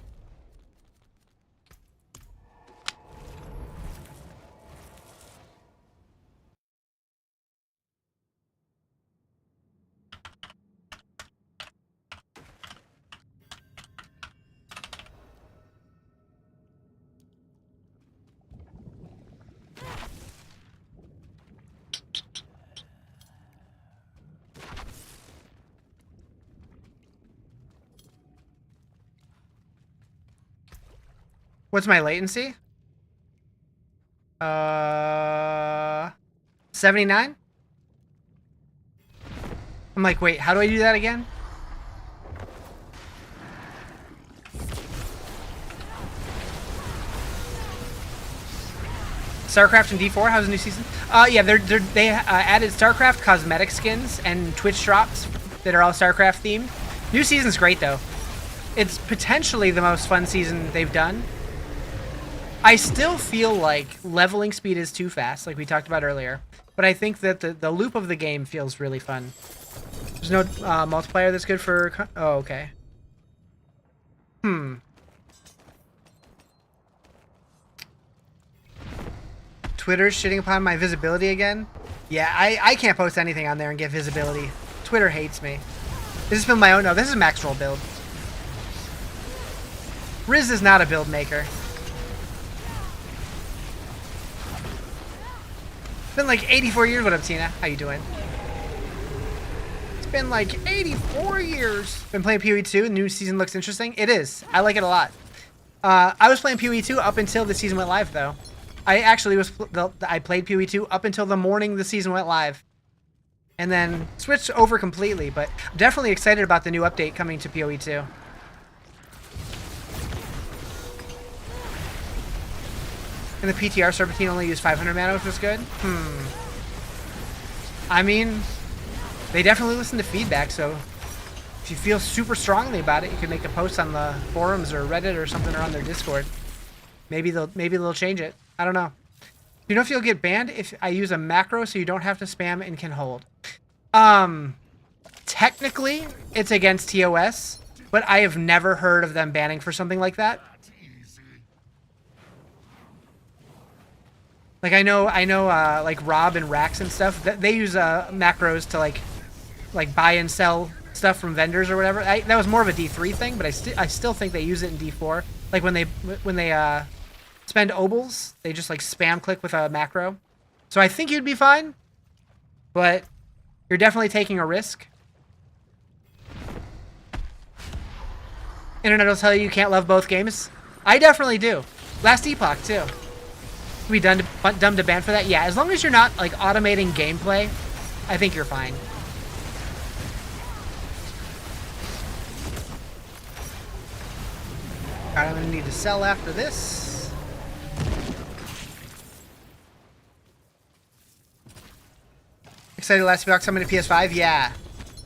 What's my latency? 79? I'm like, wait, how do I do that again? StarCraft and D4, how's the new season? Yeah, they added StarCraft cosmetic skins and Twitch drops that are all StarCraft themed. New season's great though. It's potentially the most fun season they've done. I still feel like leveling speed is too fast, like we talked about earlier. But I think that the loop of the game feels really fun. There's no multiplayer that's good for... Oh, okay. Twitter's shitting upon my visibility again? Yeah, I can't post anything on there and get visibility. Twitter hates me. This is build my own... No, this is max roll build. Riz is not a build maker. It's been like 84 years. What up, Tina? How you doing? It's been like 84 years. Been playing PoE 2. New season looks interesting. It is. I like it a lot. I was playing PoE 2 up until the season went live, though. I played PoE 2 up until the morning the season went live. And then switched over completely, but I'm definitely excited about the new update coming to PoE 2. And the PTR Serpentine only used 500 mana, which was good. I mean, they definitely listen to feedback, so if you feel super strongly about it, you can make a post on the forums or Reddit or something, or on their Discord. Maybe they'll change it. I don't know. You know if you'll get banned if I use a macro so you don't have to spam and can hold. Technically, it's against TOS, but I have never heard of them banning for something like that. Like I know, like Rob and Rax and stuff, they use macros to like buy and sell stuff from vendors or whatever. That was more of a D3 thing, but I still think they use it in D4. Like when they spend obols, they just like spam click with a macro. So I think you'd be fine, but you're definitely taking a risk. Internet will tell you can't love both games. I definitely do. Last Epoch too. Be dumb to ban for that? Yeah, as long as you're not like automating gameplay, I think you're fine. Alright, I'm gonna need to sell after this. Excited last box coming to PS5? Yeah.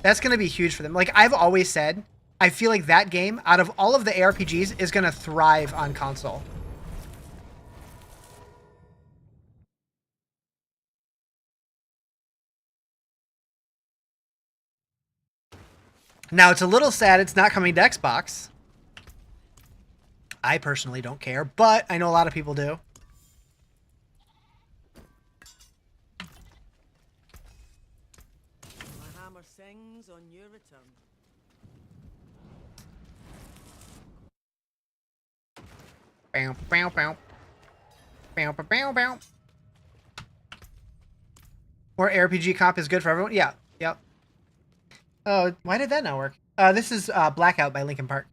That's gonna be huge for them. Like I've always said, I feel like that game, out of all of the ARPGs, is gonna thrive on console. Now, it's a little sad it's not coming to Xbox. I personally don't care, but I know a lot of people do. My hammer sings on your return. Bow, bow, bow. Bow, bow, bow, bow. More RPG comp is good for everyone. Yeah, yep. Oh, why did that not work? This is Blackout by Linkin Park.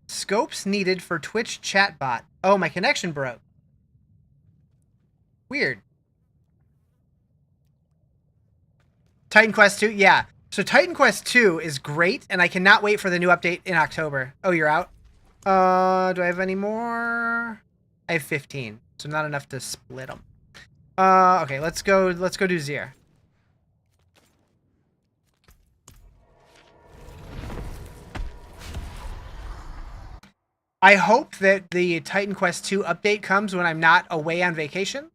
Scopes needed for Twitch chatbot. Oh, my connection broke. Weird. Titan Quest 2, yeah. So Titan Quest 2 is great, and I cannot wait for the new update in October. Oh, you're out? Do I have any more? I have 15, so not enough to split them. Okay, let's go do Zir. I hope that the Titan Quest 2 update comes when I'm not away on vacation.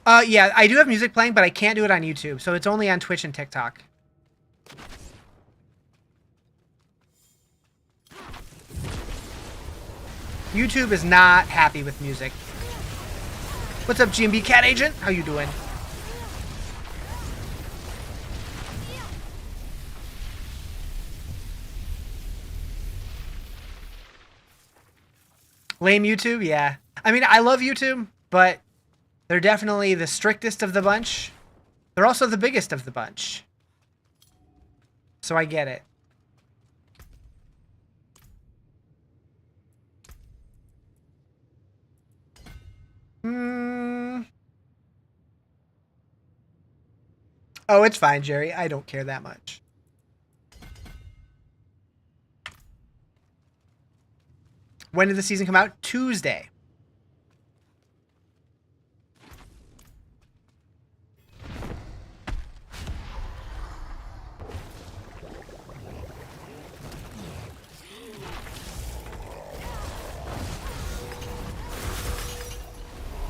Yeah, I do have music playing, but I can't do it on YouTube, so it's only on Twitch and TikTok. YouTube is not happy with music. What's up, GMB Cat Agent? How you doing? Lame YouTube? Yeah. I mean, I love YouTube, but they're definitely the strictest of the bunch. They're also the biggest of the bunch. So I get it. Oh, it's fine, Jerry. I don't care that much. When did the season come out? Tuesday.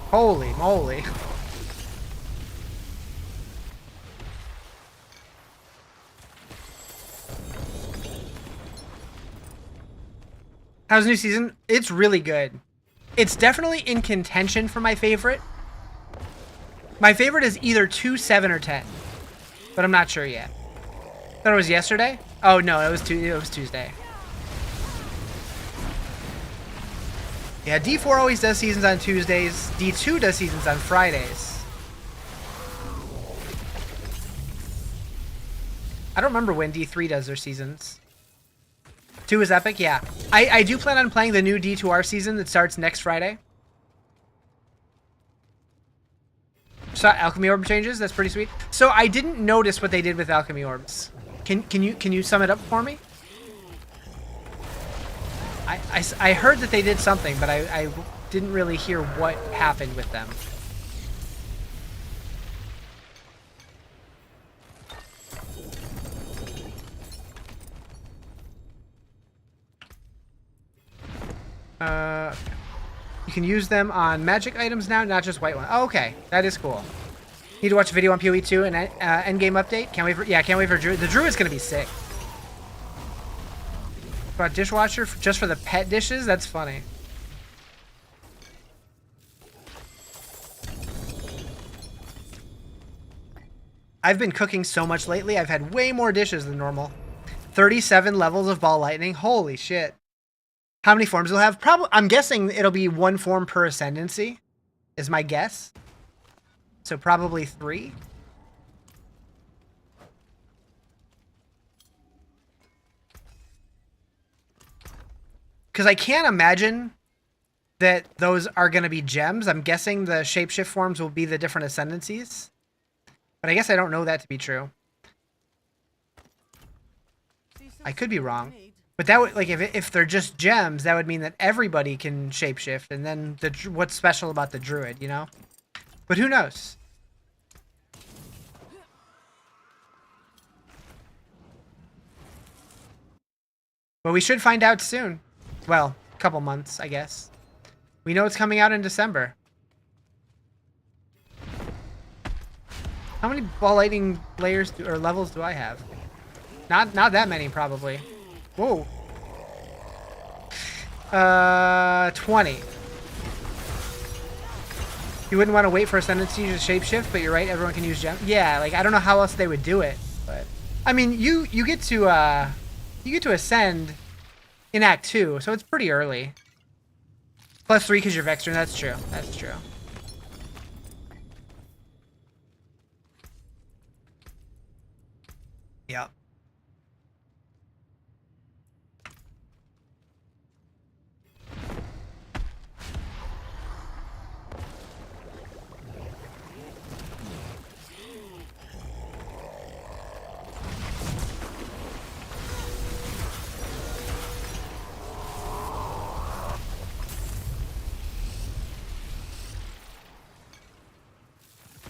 Holy moly. How's the new season? It's really good. It's definitely in contention for my favorite. My favorite is either 2, 7, or 10. But I'm not sure yet. Thought it was yesterday? Oh no, it was Tuesday. Yeah, D4 always does seasons on Tuesdays. D2 does seasons on Fridays. I don't remember when D3 does their seasons. 2 is epic, yeah. I do plan on playing the new D2R season that starts next Friday. So alchemy orb changes, that's pretty sweet. So I didn't notice what they did with alchemy orbs. Can you sum it up for me? I heard that they did something, but I didn't really hear what happened with them. You can use them on magic items now, not just white ones. Oh, okay, that is cool. Need to watch a video on PoE 2 and endgame update. Can't wait for can't wait for Druid. The Druid's gonna be sick. About dishwasher just for the pet dishes? That's funny. I've been cooking so much lately. I've had way more dishes than normal. 37 levels of Ball Lightning. Holy shit. How many forms will have? Probably. I'm guessing it'll be 1 form per ascendancy, is my guess. So probably 3. Because I can't imagine that those are going to be gems. I'm guessing the shapeshift forms will be the different ascendancies. But I guess I don't know that to be true. I could be wrong. But that would, like, if they're just gems, that would mean that everybody can shapeshift. And then what's special about the druid, you know? But who knows? Well, we should find out soon. Well, a couple months, I guess. We know it's coming out in December. How many Ball Lightning layers or levels do I have? Not that many, probably. Whoa. 20. You wouldn't want to wait for Ascendancy to shapeshift, but you're right, everyone can use gem. Yeah, like, I don't know how else they would do it, but I mean, you get to ascend in Act 2, so it's pretty early. +3 because you're Vexter. That's true. That's true. Yep.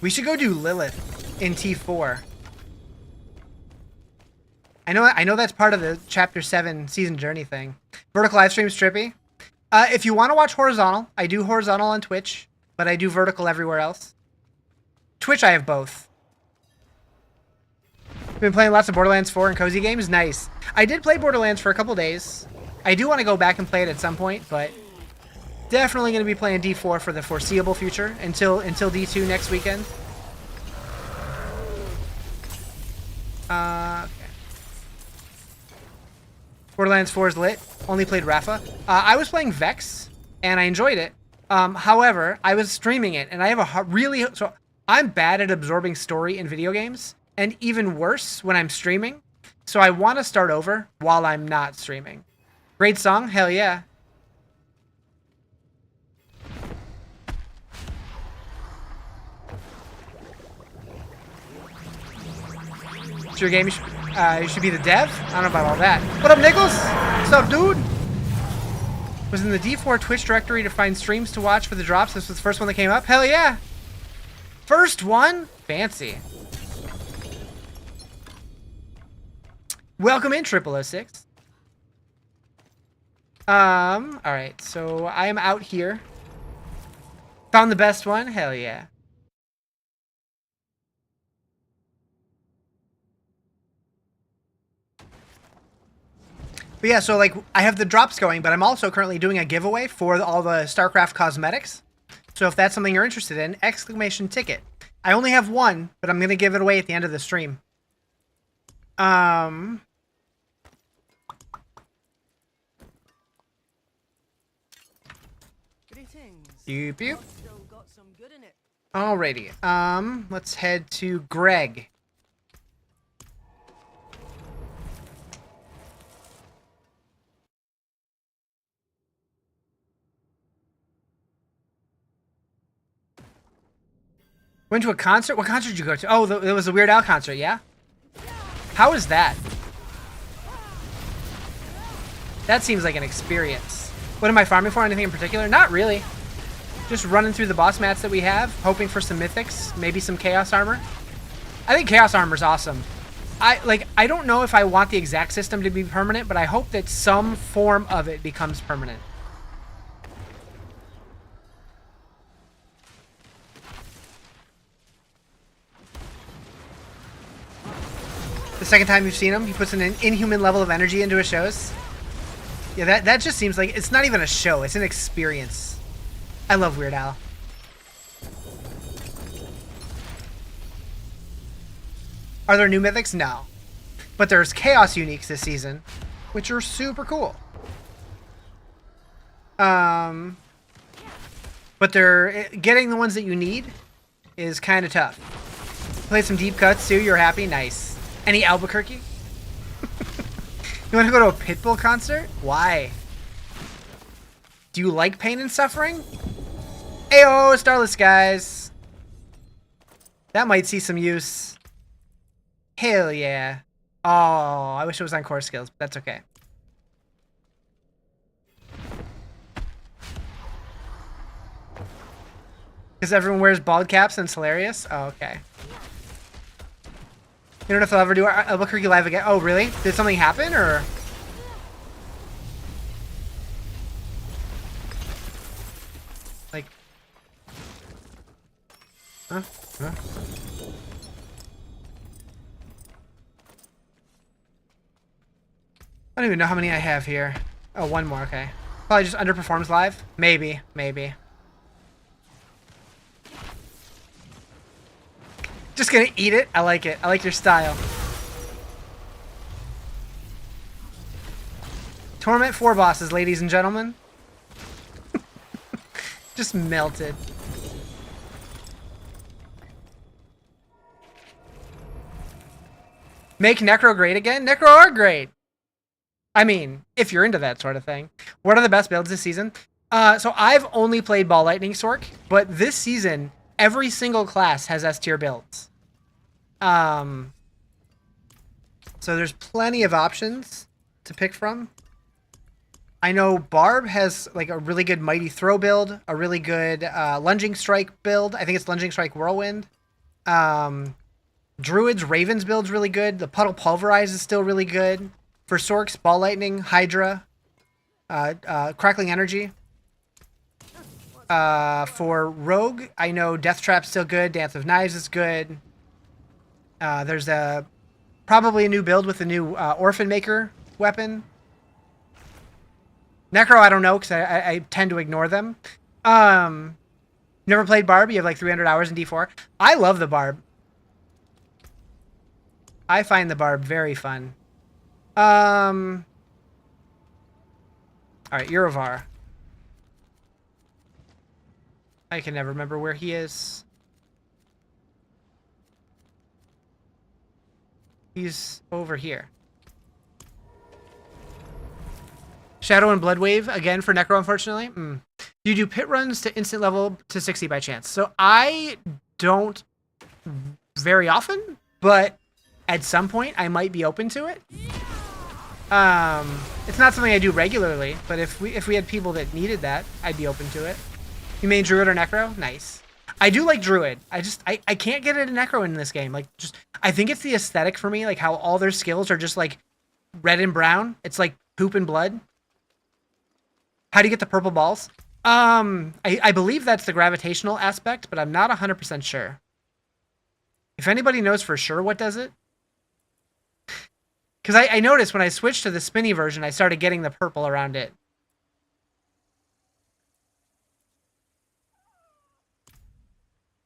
We should go do Lilith in T4. I know that's part of the Chapter 7 season journey thing. Vertical live streams trippy. If you want to watch horizontal, I do horizontal on Twitch, but I do vertical everywhere else. Twitch, I have both. Been playing lots of Borderlands 4 and cozy games. Nice. I did play Borderlands for a couple days. I do want to go back and play it at some point, but definitely going to be playing D4 for the foreseeable future until D2 next weekend. Okay. Borderlands 4 is lit. Only played Rafa. I was playing Vex, and I enjoyed it. However, I was streaming it, and I have so I'm bad at absorbing story in video games, and even worse when I'm streaming. So I want to start over while I'm not streaming. Great song, hell yeah. It's your game. You should be the dev. I don't know about all that. What up, Nichols? What's up, dude? Was in the D4 Twitch directory to find streams to watch for the drops. This was the first one that came up. Hell yeah. First one? Fancy. Welcome in, 0006. Alright, so I am out here. Found the best one? Hell yeah. But yeah, so like I have the drops going, but I'm also currently doing a giveaway for all the StarCraft cosmetics. So if that's something you're interested in, exclamation ticket. I only have one, but I'm going to give it away at the end of the stream. Greetings. Pew pew. Still got some good in it. Alrighty. Let's head to Greg. Went to a concert? What concert did you go to? Oh, it was a Weird Al concert, yeah? How was that? That seems like an experience. What am I farming for? Anything in particular? Not really. Just running through the boss mats that we have, hoping for some mythics, maybe some chaos armor. I think chaos armor is awesome. I don't know if I want the exact system to be permanent, but I hope that some form of it becomes permanent. The second time you've seen him, he puts an inhuman level of energy into his shows. Yeah, that just seems like it's not even a show, it's an experience. I love Weird Al. Are there new mythics? No. But there's Chaos Uniques this season, which are super cool. But getting the ones that you need is kind of tough. Played some deep cuts too, you're happy? Nice. Any Albuquerque? You want to go to a Pitbull concert? Why? Do you like pain and suffering? Ayo, Starless Skies. That might see some use. Hell yeah. Oh, I wish it was on core skills, but that's okay. Because everyone wears bald caps and it's hilarious? Oh, okay. You don't know if they'll ever do Albuquerque live again. Oh, really? Did something happen, or? Like... Huh? Huh? I don't even know how many I have here. Oh, one more, okay. Probably just underperforms live? Maybe, maybe. Just gonna eat it? I like it. I like your style. Torment 4 bosses, ladies and gentlemen. Just melted. Make Necro great again? Necro are great. I mean, if you're into that sort of thing. What are the best builds this season? So I've only played Ball Lightning Sorc, but this season, every single class has S tier builds. So there's plenty of options to pick from. I know Barb has like a really good Mighty Throw build, a really good Lunging Strike build. I think it's Lunging Strike Whirlwind. Druid's Ravens build's really good. The Puddle Pulverize is still really good. For Sorcs, Ball Lightning, Hydra, Crackling Energy. For Rogue, I know Death Trap's still good. Dance of Knives is good. There's probably a new build with a new Orphan Maker weapon. Necro, I don't know, because I tend to ignore them. Never played Barb? You have like 300 hours in D4. I love the Barb. I find the Barb very fun. Alright, Eurovar. I can never remember where he is. He's over here. Shadow and Blood Wave, again for Necro, unfortunately. Do you do pit runs to instant level to 60 by chance? So I don't very often, but at some point I might be open to it. It's not something I do regularly, but if we had people that needed that, I'd be open to it. You mean Druid or Necro? Nice. I do like Druid. I can't get into Necro in this game. Like, just I think it's the aesthetic for me, like how all their skills are just like red and brown. It's like poop and blood. How do you get the purple balls? I believe that's the gravitational aspect, but I'm not 100% sure. If anybody knows for sure what does it. Because I noticed when I switched to the spinny version, I started getting the purple around it.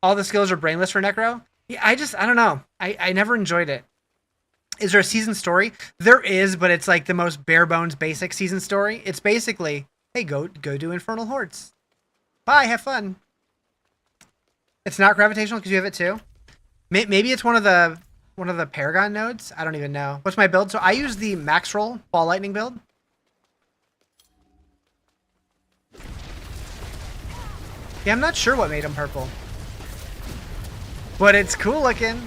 All the skills are brainless for Necro? Yeah, I don't know. I never enjoyed it. Is there a season story? There is, but it's like the most bare bones basic season story. It's basically, hey, go do Infernal Hordes. Bye, have fun. It's not gravitational because you have it too? Maybe it's one of the Paragon nodes? I don't even know. What's my build? So I use the max roll Ball Lightning build. Yeah, I'm not sure what made him purple. But it's cool looking.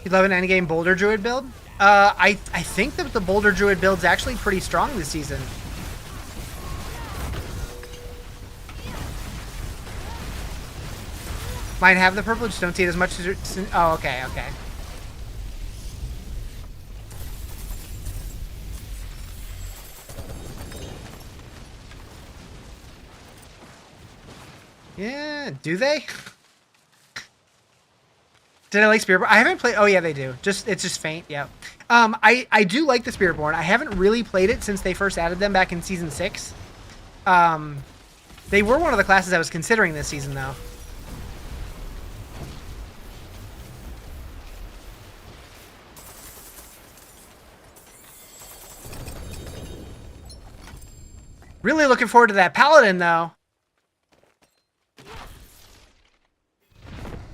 You love an endgame Boulder Druid build? I think that the Boulder Druid build's actually pretty strong this season. Might have the purple, just don't see it as much as... Oh, okay, okay. Yeah, do they? Did I like Spiritborn? I haven't played... Oh, yeah, they do. It's just faint, yeah. I do like the Spiritborn. I haven't really played it since they first added them back in Season 6. They were one of the classes I was considering this season, though. Really looking forward to that Paladin, though.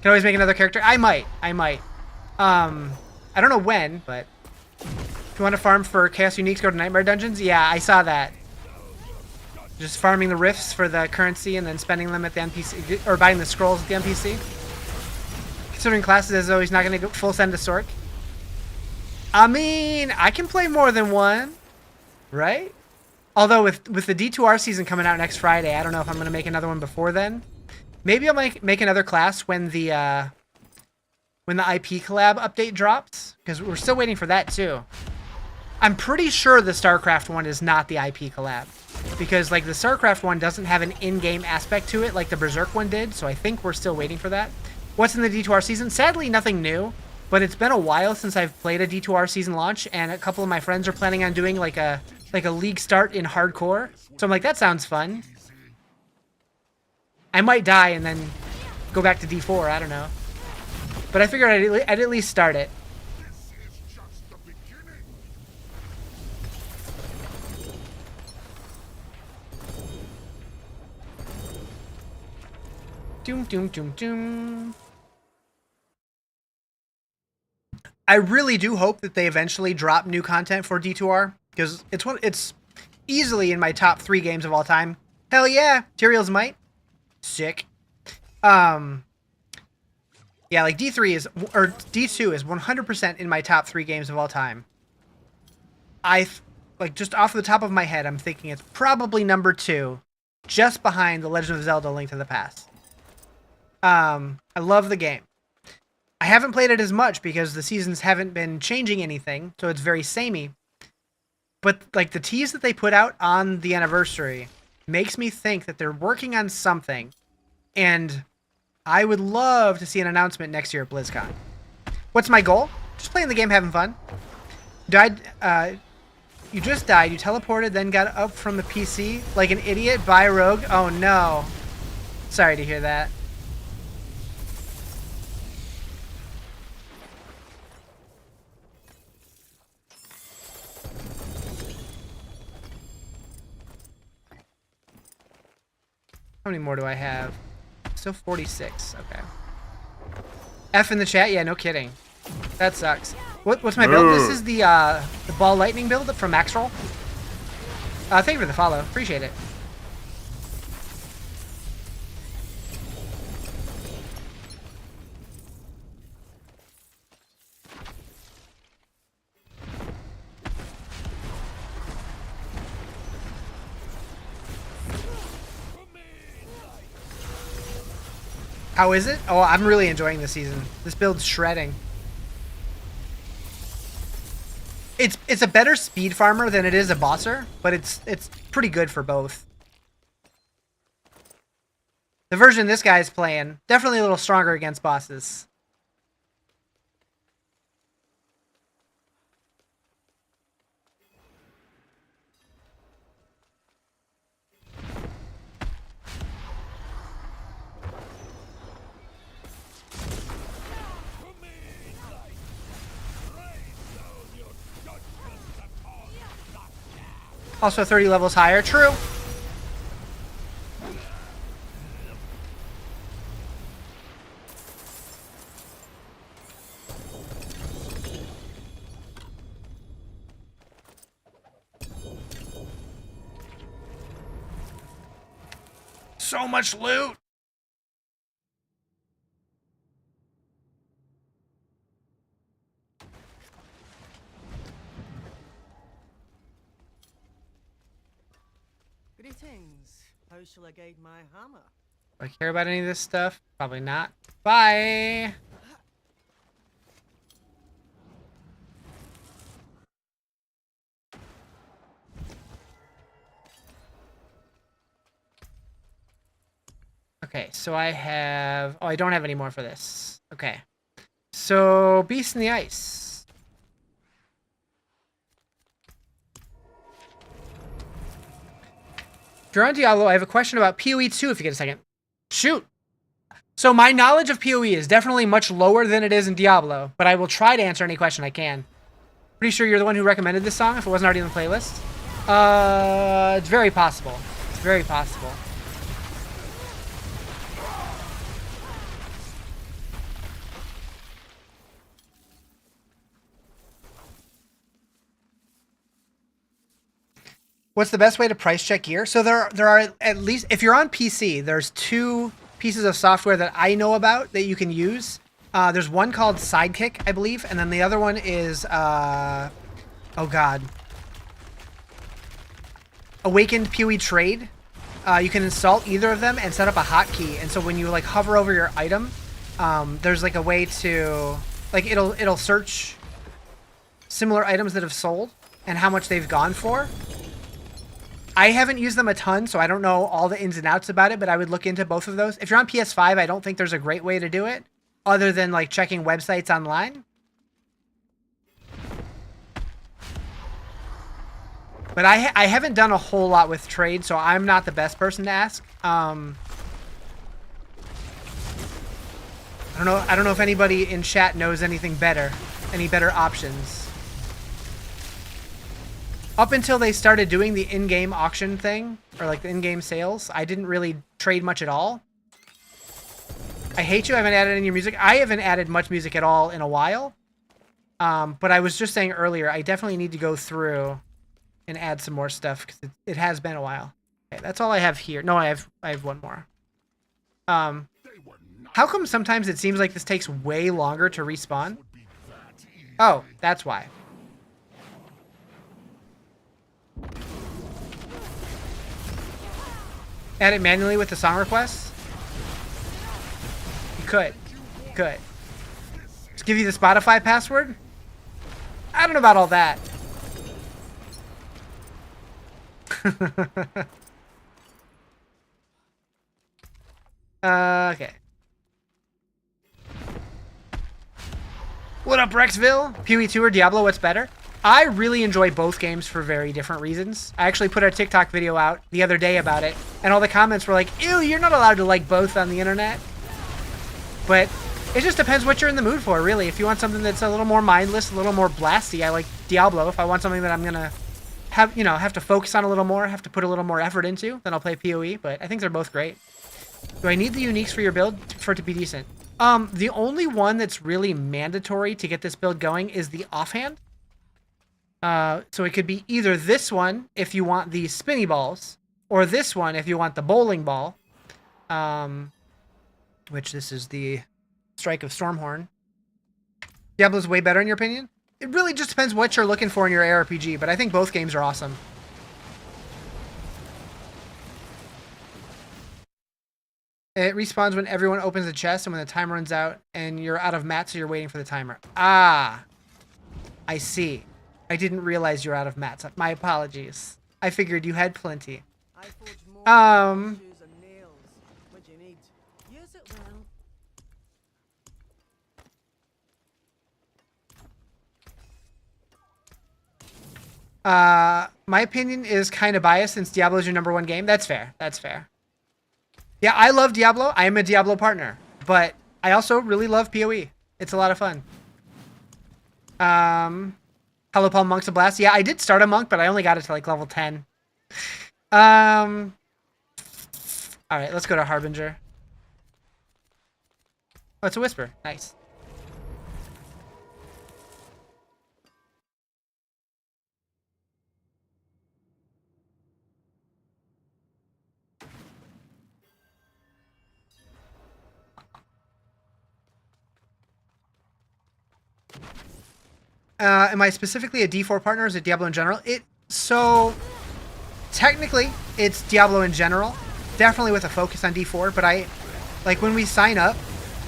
Can always make another character. I might. I don't know when, but if you want to farm for Chaos Uniques, go to Nightmare Dungeons. Yeah, I saw that. Just farming the rifts for the currency and then spending them at the NPC, or buying the scrolls at the NPC. Considering classes is always not going to go full send to Sorc. I mean, I can play more than one, right? Although with the D2R season coming out next Friday, I don't know if I'm going to make another one before then. Maybe I'll make another class when the IP collab update drops, because we're still waiting for that too. I'm pretty sure the StarCraft one is not the IP collab. because like the StarCraft one doesn't have an in-game aspect to it like the Berserk one did, so I think we're still waiting for that. What's in the D2R season? Sadly, nothing new, but it's been a while since I've played a D2R season launch, and a couple of my friends are planning on doing like a league start in hardcore. So I'm like, that sounds fun. I might die and then go back to D4, I don't know. But I figured I'd at least start it. Doom, doom, doom, doom. I really do hope that they eventually drop new content for D2R, because it's easily in my top 3 games of all time. Hell yeah, Tyrael's Might. Sick. Yeah, like D2 is 100% in my top 3 games of all time. Like just off the top of my head, I'm thinking it's probably number 2, just behind The Legend of Zelda: Link to the Past. I love the game. I haven't played it as much because the seasons haven't been changing anything, so it's very samey. But like the tease that they put out on the anniversary makes me think that they're working on something, and I would love to see an announcement next year at BlizzCon. What's my goal? Just playing the game, having fun. Died. You just died. You teleported, then got up from the PC like an idiot. Bye, Rogue. Oh no. Sorry to hear that. How many more do I have? Still 46. Okay. F in the chat? Yeah, no kidding. That sucks. What's my build? This is the Ball Lightning build from Maxroll. Thank you for the follow. Appreciate it. How is it? Oh, I'm really enjoying this season. This build's shredding. It's a better speed farmer than it is a bosser, but it's pretty good for both. The version this guy's playing, definitely a little stronger against bosses. Also 30 levels higher. True. So much loot. Greetings. How shall I guide my hammer? Do I care about any of this stuff? Probably not. Bye. Okay, so I have... Oh, I don't have any more for this. Okay. So, Beast in the Ice. If you're on Diablo, I have a question about PoE 2 if you get a second. Shoot! So my knowledge of PoE is definitely much lower than it is in Diablo, but I will try to answer any question I can. Pretty sure you're the one who recommended this song if it wasn't already on the playlist. It's very possible. It's very possible. What's the best way to price check gear? So there are at least, if you're on PC, there's 2 pieces of software that I know about that you can use. There's one called Sidekick, I believe, and then the other one is, oh god, Awakened PoE Trade. You can install either of them and set up a hotkey, and so when you like hover over your item, there's like a way to, like it'll search similar items that have sold and how much they've gone for. I haven't used them a ton, so I don't know all the ins and outs about it, but I would look into both of those. If you're on PS5, I don't think there's a great way to do it other than like checking websites online. But I haven't done a whole lot with trade, so I'm not the best person to ask. I don't know if anybody in chat knows anything better, any better options. Up until they started doing the in-game auction thing, or like the in-game sales, I didn't really trade much at all. I hate you, I haven't added any music. I haven't added much music at all in a while. But I was just saying earlier, I definitely need to go through and add some more stuff because it has been a while. Okay, that's all I have here. No, I have one more. How come sometimes it seems like this takes way longer to respawn? Oh, that's why. Add it manually with the song requests? You could. You could. Just give you the Spotify password? I don't know about all that. Okay. What up, Rexville? PoE2 or Diablo, what's better? I really enjoy both games for very different reasons. I actually put a TikTok video out the other day about it, and all the comments were like, ew, you're not allowed to like both on the internet. But it just depends what you're in the mood for, really. If you want something that's a little more mindless, a little more blasty, I like Diablo. If I want something that I'm gonna have to focus on a little more, have to put a little more effort into, then I'll play PoE, but I think they're both great. Do I need the uniques for your build for it to be decent? The only one that's really mandatory to get this build going is the offhand. So it could be either this one if you want the spinny balls, or this one if you want the bowling ball. Which this is the Strike of Stormhorn. Diablo's way better in your opinion? It really just depends what you're looking for in your ARPG, but I think both games are awesome. It respawns when everyone opens the chest and when the time runs out and you're out of mats, so you're waiting for the timer. Ah, I see. I didn't realize you're out of mats. My apologies. I figured you had plenty. I forge more shoes and nails. What you need? Use it well. My opinion is kind of biased since Diablo is your #1 game. That's fair. That's fair. Yeah, I love Diablo. I am a Diablo partner, but I also really love PoE. It's a lot of fun. Hello, Paul. Monk's a blast. Yeah, I did start a monk, but I only got it to like level 10. All right, let's go to Harbinger. Oh, it's a whisper. Nice. Am I specifically a D4 partner or is it Diablo in general? So technically it's Diablo in general, definitely with a focus on D4, but like when we sign up,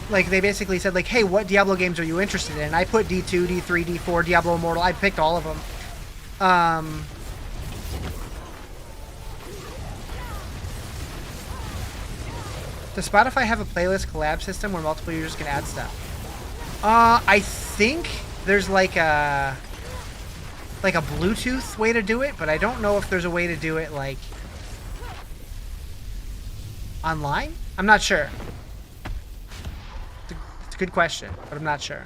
like they basically said like, hey, what Diablo games are you interested in? I put D2, D3, D4, Diablo Immortal. I picked all of them. Does Spotify have a playlist collab system where multiple users can add stuff? I think there's like a Bluetooth way to do it, but I don't know if there's a way to do it like online. I'm not sure. It's a good question, but I'm not sure.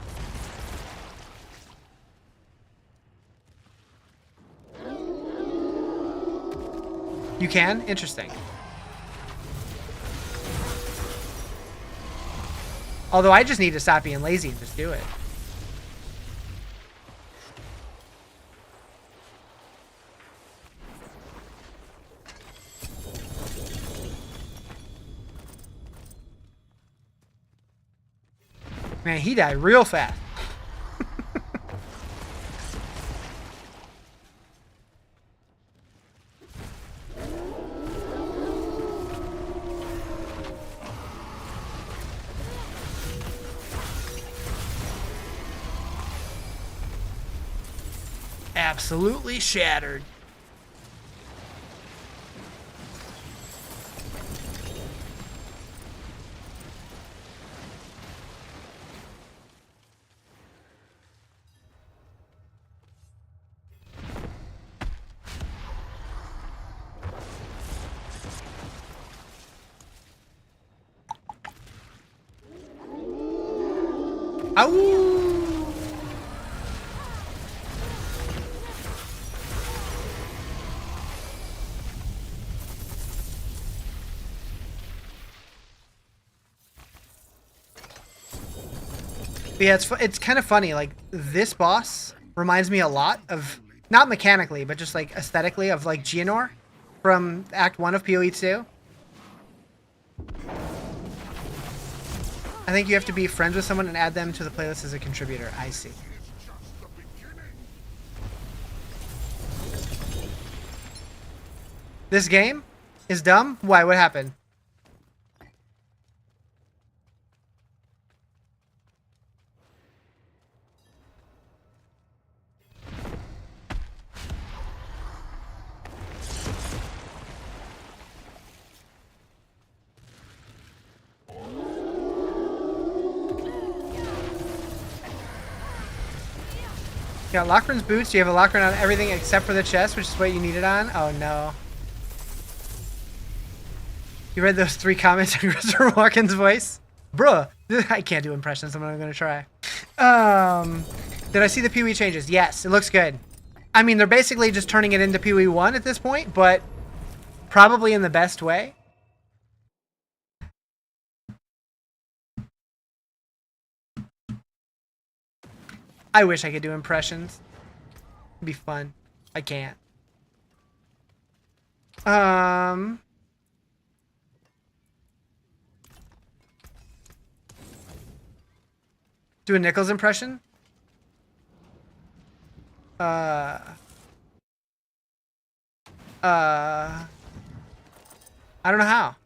You can? Interesting. Although I just need to stop being lazy and just do it. Man, he died real fast. Absolutely shattered. Ow! But yeah, it's kind of funny. Like, this boss reminds me a lot of, not mechanically, but just like aesthetically, of like Geonor from Act 1 of PoE 2. I think you have to be friends with someone and add them to the playlist as a contributor. I see. This game is dumb? Why? What happened? You got Lachran's boots. You have a Lachran on everything except for the chest, which is what you need it on. Oh no. You read those 3 comments on Christopher Walken's voice? Bruh. I can't do impressions. I'm not going to try. Did I see the PoE changes? Yes. It looks good. I mean, they're basically just turning it into PoE 1 at this point, but probably in the best way. I wish I could do impressions. It'd be fun. I can't. Do a Nichols impression? I don't know how.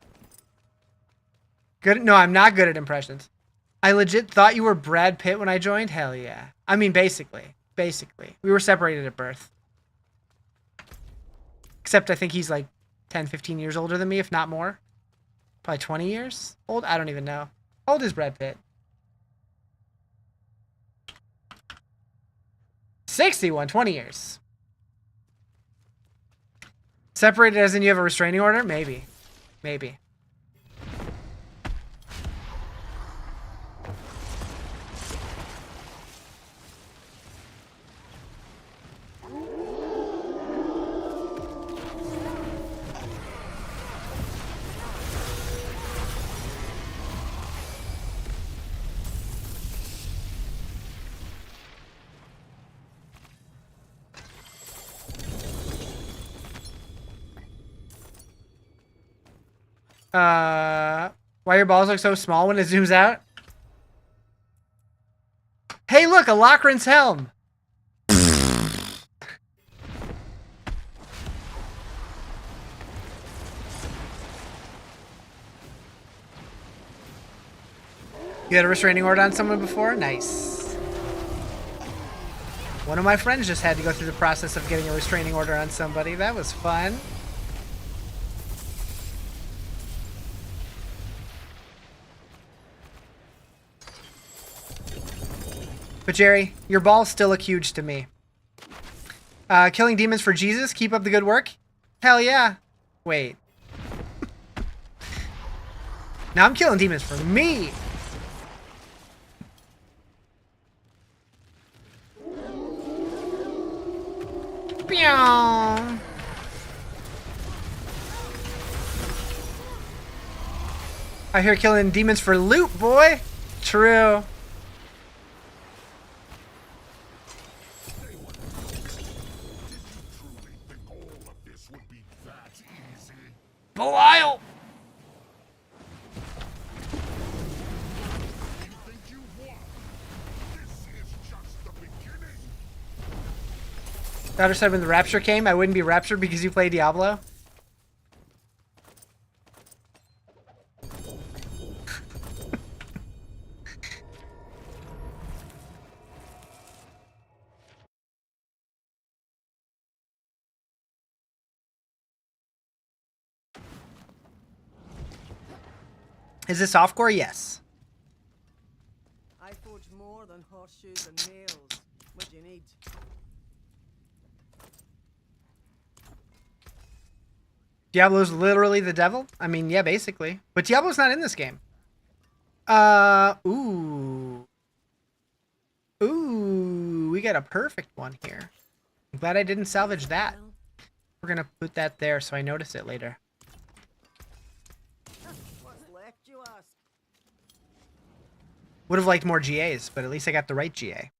Good? No, I'm not good at impressions. I legit thought you were Brad Pitt when I joined? Hell yeah. I mean, basically. Basically. We were separated at birth. Except I think he's like 10, 15 years older than me, if not more. Probably 20 years old? I don't even know. How old is Brad Pitt? 61, 20 years. Separated as in you have a restraining order? Maybe. Maybe. Why your balls look so small when it zooms out? Hey, look, a Lachran's helm. You had a restraining order on someone before? Nice. One of my friends just had to go through the process of getting a restraining order on somebody. That was fun. But Jerry, your balls still look huge to me. Killing demons for Jesus? Keep up the good work? Hell yeah. Wait. Now I'm killing demons for me. Pew! I hear killing demons for loot, boy. True. Belial! Daughter said when the rapture came, I wouldn't be raptured because you play Diablo. Is this softcore? Yes. I forge more than horseshoes and nails. What do you need? Diablo's literally the devil? I mean, yeah, basically. But Diablo's not in this game. Ooh. Ooh, we got a perfect one here. I'm glad I didn't salvage that. Well, We're gonna put that there so I notice it later. What's left, you ask? Would have liked more GAs, but at least I got the right GA.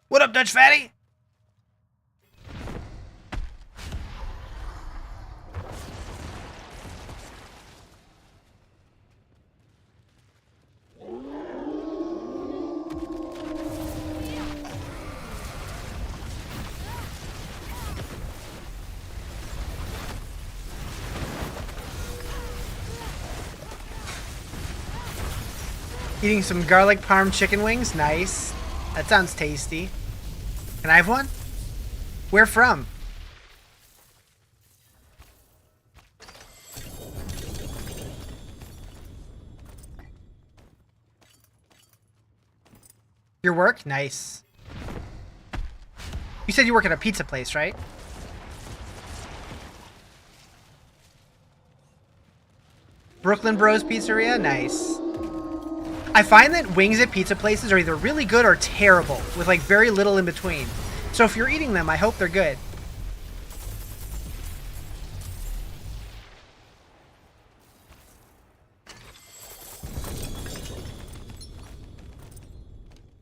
What up, Dutch Fatty? Eating some garlic parm chicken wings. Nice. That sounds tasty. Can I have one? Where from? Your work? Nice. You said you work at a pizza place, right? Brooklyn Bros Pizzeria? Nice. I find that wings at pizza places are either really good or terrible, with like very little in between. So if you're eating them, I hope they're good.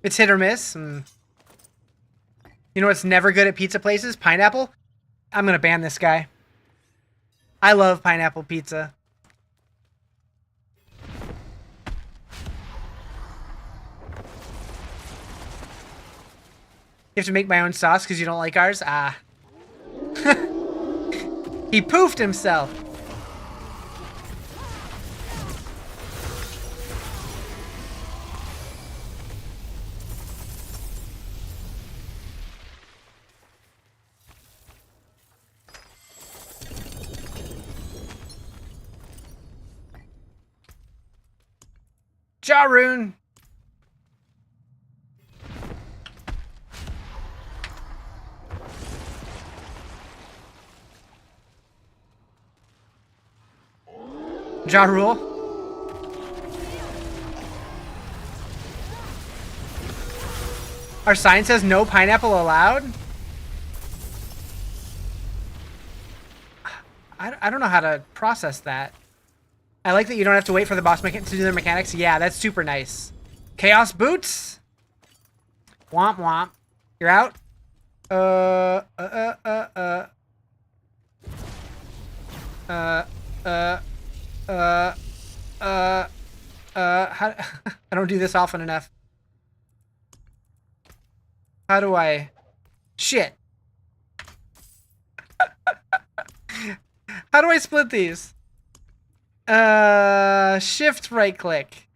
It's hit or miss. You know what's never good at pizza places? Pineapple? I'm gonna ban this guy. I love pineapple pizza. You have to make my own sauce because you don't like ours? Ah. He poofed himself. Jaroon. Ja Rule. Our sign says no pineapple allowed? I don't know how to process that. I like that you don't have to wait for the boss to do their mechanics. Yeah, that's super nice. Chaos Boots? Womp womp. You're out? How, I don't do this often enough. How do I... Shit. How do I split these? Shift right click.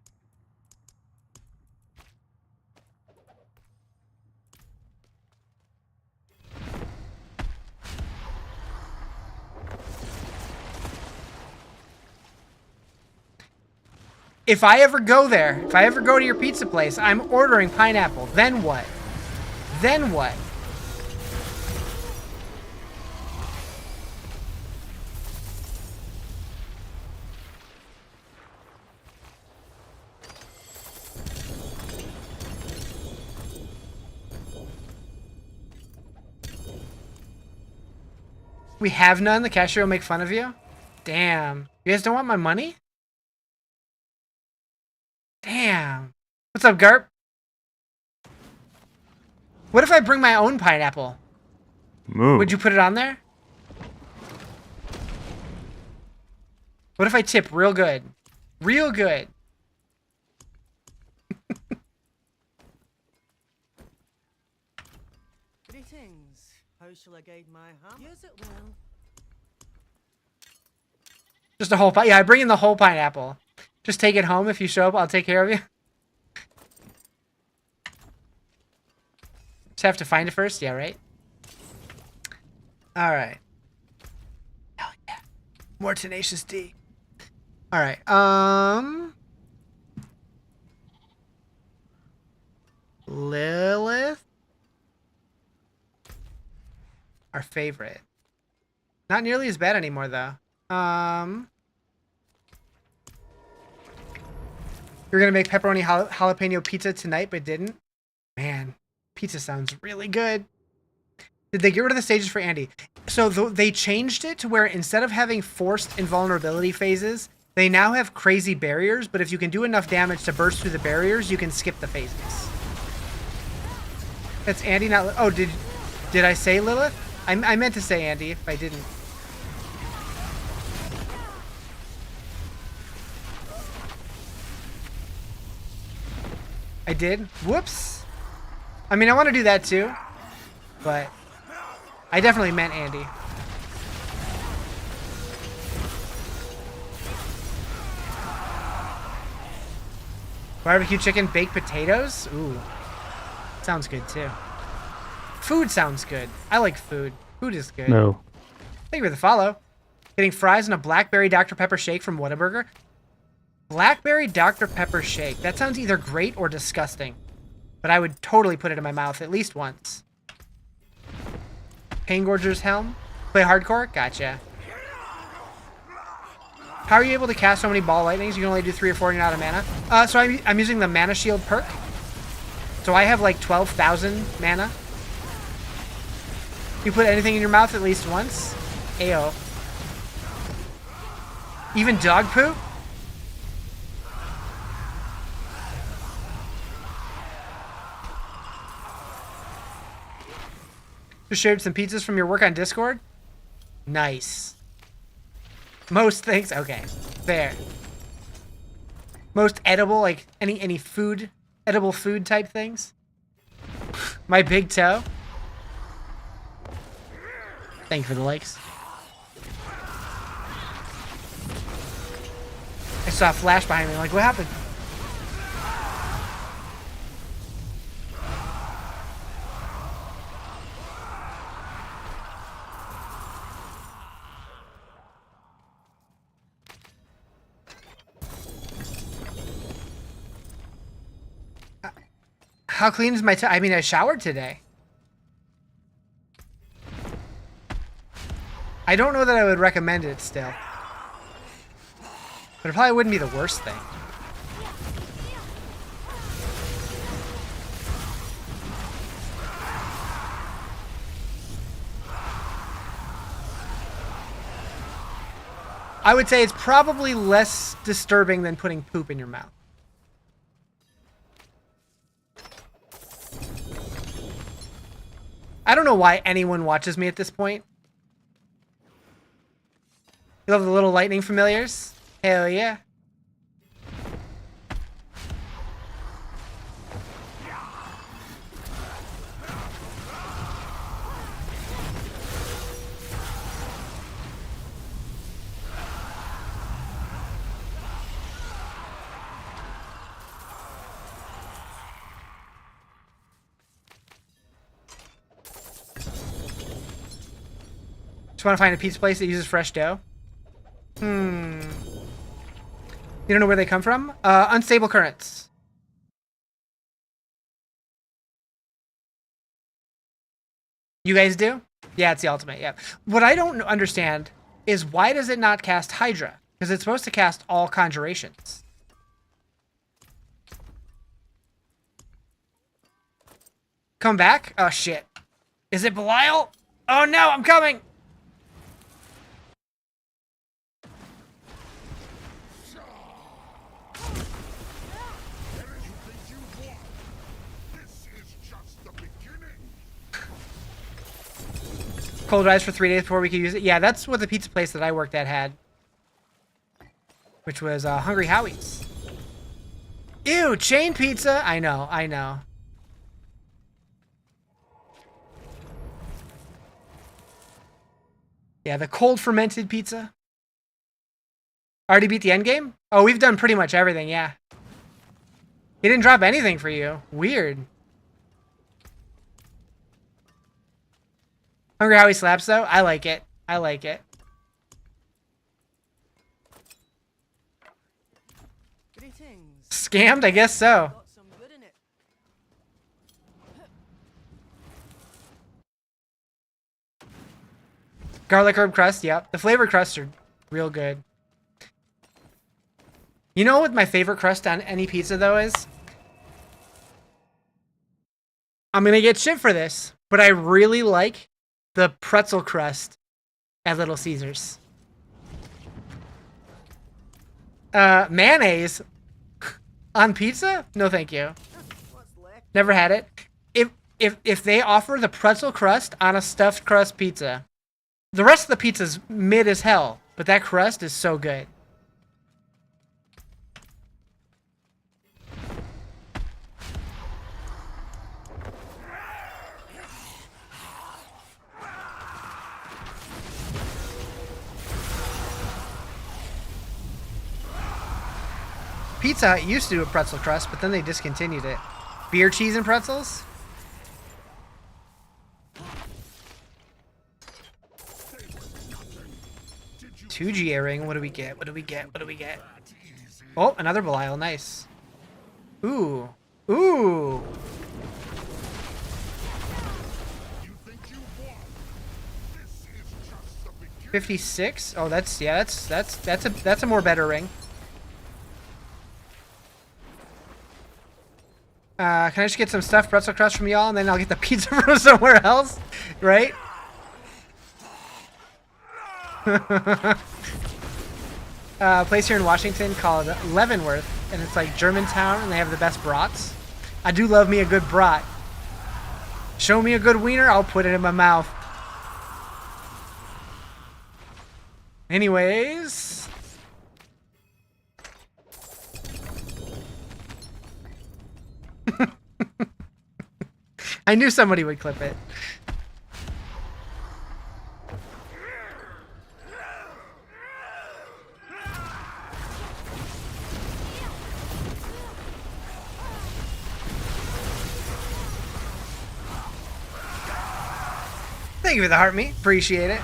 If I ever go there, if I ever go to your pizza place, I'm ordering pineapple. Then what? Then what? We have none? The cashier will make fun of you? Damn. You guys don't want my money? Damn. What's up, Garp? What if I bring my own pineapple? Moo. Would you put it on there? What if I tip real good? Real good. Greetings. How shall I guide my hammer? use it well. Just a whole yeah, I bring in the whole pineapple. Just take it home. If you show up, I'll take care of you. Just have to find it first? Yeah, right? Alright. Hell yeah. More Tenacious D. Alright, Lilith? Our favorite. Not nearly as bad anymore, though. You're gonna make pepperoni jalapeno pizza tonight, but didn't? Man, pizza sounds really good. Did they get rid of the stages for Andy? So they changed it to where instead of having forced invulnerability phases, they now have crazy barriers, but if you can do enough damage to burst through the barriers, you can skip the phases. That's Andy, not... Oh, did I say Lilith? I meant to say Andy if I didn't. I did? Whoops. I mean, I want to do that too, but I definitely meant Andy. Barbecue chicken, baked potatoes? Ooh. Sounds good too. Food sounds good. I like food. Food is good. No. Thank you for the follow. Getting fries and a blackberry Dr. Pepper shake from Whataburger. Blackberry Dr. Pepper shake. That sounds either great or disgusting. But I would totally put it in my mouth at least once. Paingorger's Helm. Play hardcore? Gotcha. How are you able to cast so many ball lightnings? You can only do 3 or 4 and you're out of mana. So I'm using the mana shield perk. So I have like 12,000 mana. You put anything in your mouth at least once? Ayo. Even dog poo? Just shared some pizzas from your work on Discord? Nice. Most things? Okay. Fair. Most edible, like any food, edible food type things? My big toe? Thank you for the likes. I saw a flash behind me. I'm like, what happened? How clean is my toe? I mean, I showered today. I don't know that I would recommend it still. But it probably wouldn't be the worst thing. I would say it's probably less disturbing than putting poop in your mouth. I don't know why anyone watches me at this point. You love the little lightning familiars? Hell yeah. Just want to find a pizza place that uses fresh dough. You don't know where they come from? Unstable currents. You guys do? Yeah, it's the ultimate, yeah. What I don't understand is why does it not cast Hydra? Because it's supposed to cast all conjurations. Come back? Oh, shit. Is it Belial? Oh, no, I'm coming! Cold rise for 3 days before we could use it. Yeah, that's what the pizza place that I worked at had. Which was Hungry Howie's. Ew, chain pizza? I know, I know. Yeah, the cold fermented pizza. Already beat the endgame? Oh, we've done pretty much everything, yeah. He didn't drop anything for you. Weird. Hungry Howie slaps though? I like it. I like it. Greetings. Scammed? I guess so. Got some good in it. Garlic herb crust, yep. The flavored crusts are real good. You know what my favorite crust on any pizza though is? I'm gonna get shit for this, but I really like the pretzel crust at Little Caesars. Mayonnaise on pizza? No, thank you. What's left? Never had it. If they offer the pretzel crust on a stuffed crust pizza, the rest of the pizza's mid as hell, but that crust is so good. Pizza Hut used to do a pretzel crust, but then they discontinued it. Beer, cheese, and pretzels? Two G ring. What do we get? What do we get? What do we get? Oh, another Belial. Nice. Ooh. Ooh. 56? Oh, that's a more better ring. Can I just get some stuffed pretzel crust from y'all, and then I'll get the pizza from somewhere else? Right? Place here in Washington called Leavenworth, and it's like Germantown, and they have the best brats. I do love me a good brat. Show me a good wiener, I'll put it in my mouth. Anyways... I knew somebody would clip it. Thank you for the heart meat. Appreciate it.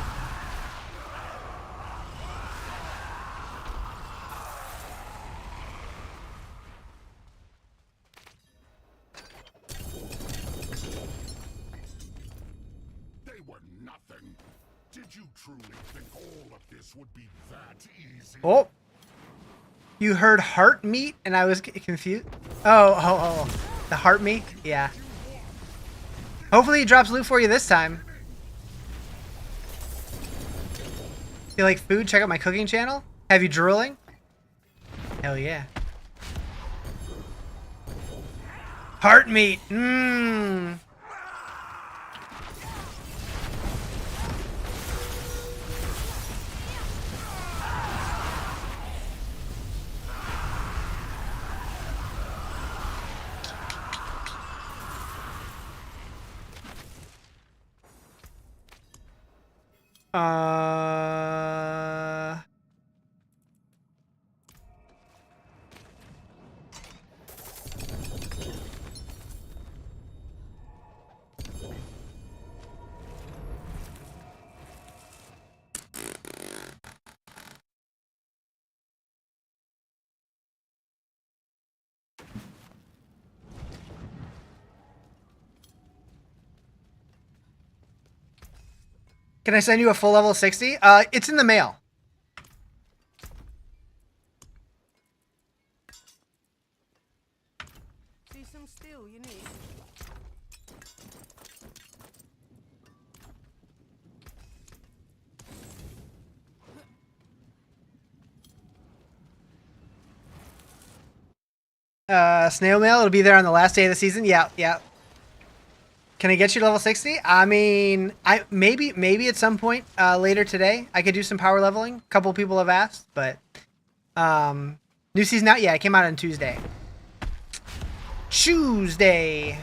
Oh, you heard heart meat, and I was confused. Oh, the heart meat. Yeah. Hopefully, he drops loot for you this time. You like food? Check out my cooking channel. Have you drooling? Hell yeah. Heart meat. Mmm. Can I send you a full level 60? It's in the mail. See some steel you need. Snail mail. It'll be there on the last day of the season. Yeah, yeah. Can I get you to level 60? I mean, maybe at some point later today I could do some power leveling. A couple people have asked, but new season out. Yeah, it came out on Tuesday. Tuesday.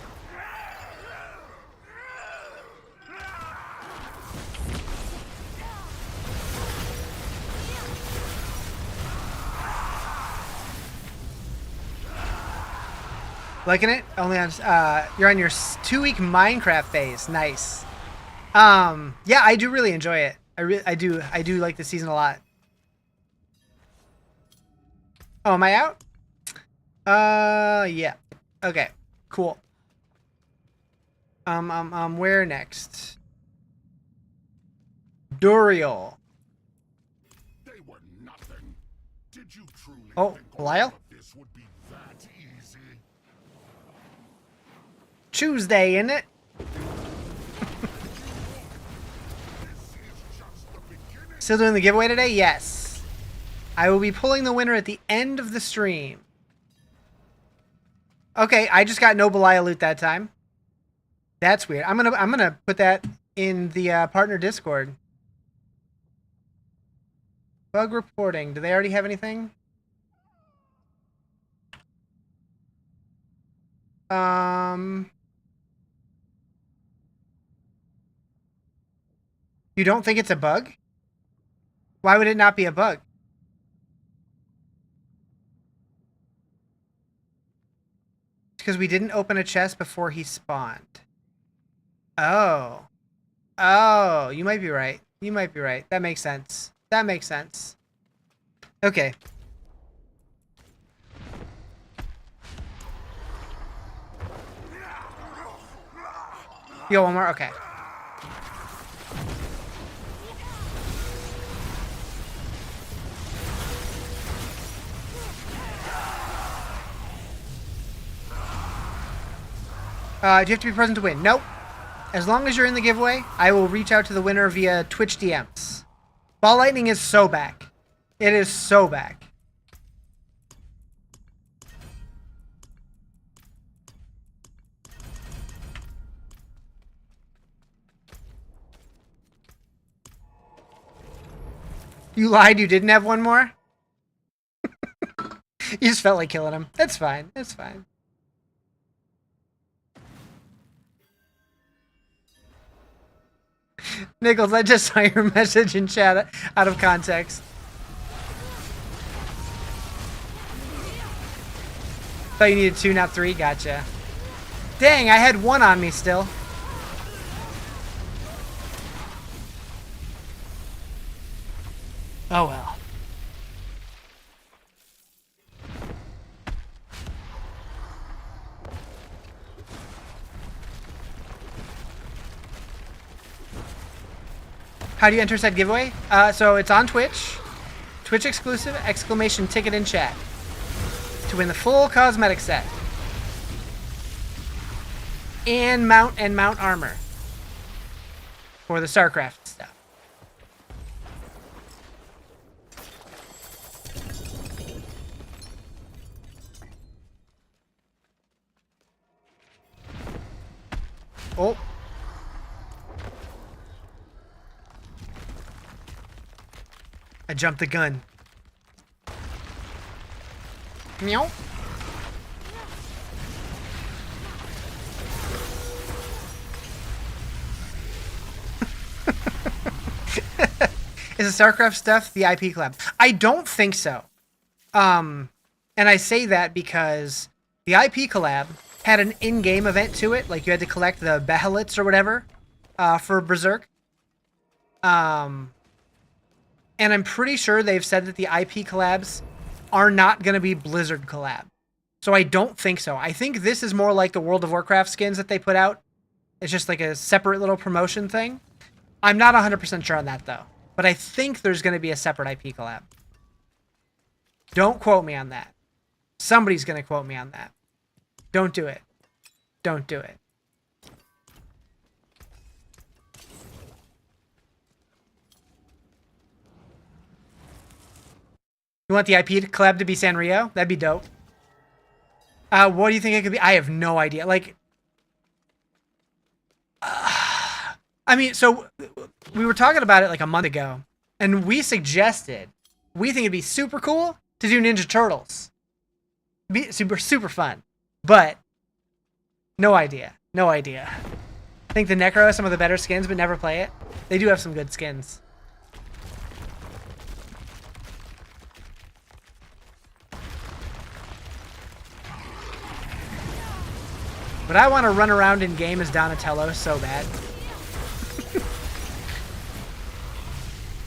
Liking it? Only on you're on your 2-week Minecraft phase. Nice. Yeah, I do really enjoy it. I do like the season a lot. Oh, am I out? Yeah. Okay. Cool. Where next? Duriel. They were nothing. Did you truly Oh, Belial? Tuesday, isn't it? Still doing the giveaway today? Yes. I will be pulling the winner at the end of the stream. Okay, I just got no Belial loot that time. That's weird. I'm gonna put that in the partner Discord. Bug reporting. Do they already have anything? You don't think it's a bug? Why would it not be a bug? Because we didn't open a chest before he spawned. Oh. Oh, you might be right. You might be right. That makes sense. That makes sense. Okay. You got one more? Okay. Do you have to be present to win? Nope. As long as you're in the giveaway, I will reach out to the winner via Twitch DMs. Ball Lightning is so back. It is so back. You lied, you didn't have one more? You just felt like killing him. That's fine. That's fine. Nichols, I just saw your message in chat out of context. Thought you needed 2, not 3. Gotcha. Dang, I had 1 on me still. Oh well. How do you enter said giveaway? So it's on Twitch. Twitch exclusive, exclamation ticket in chat. To win the full cosmetic set. And mount armor. For the StarCraft stuff. Oh. I jumped the gun. Meow. Is the StarCraft stuff the IP collab? I don't think so. And I say that because the IP collab had an in-game event to it. Like you had to collect the Behelits or whatever for Berserk. And I'm pretty sure they've said that the IP collabs are not going to be Blizzard collab. So I don't think so. I think this is more like the World of Warcraft skins that they put out. It's just like a separate little promotion thing. I'm not 100% sure on that, though. But I think there's going to be a separate IP collab. Don't quote me on that. Somebody's going to quote me on that. Don't do it. Don't do it. You want the IP collab to be Sanrio? That'd be dope. What do you think it could be? I have no idea. Like, I mean, so we were talking about it like a month ago, and we suggested we think it'd be super cool to do Ninja Turtles. Be super fun, but no idea. No idea. I think the Necro has some of the better skins, but never play it. They do have some good skins. But I want to run around in game as Donatello so bad.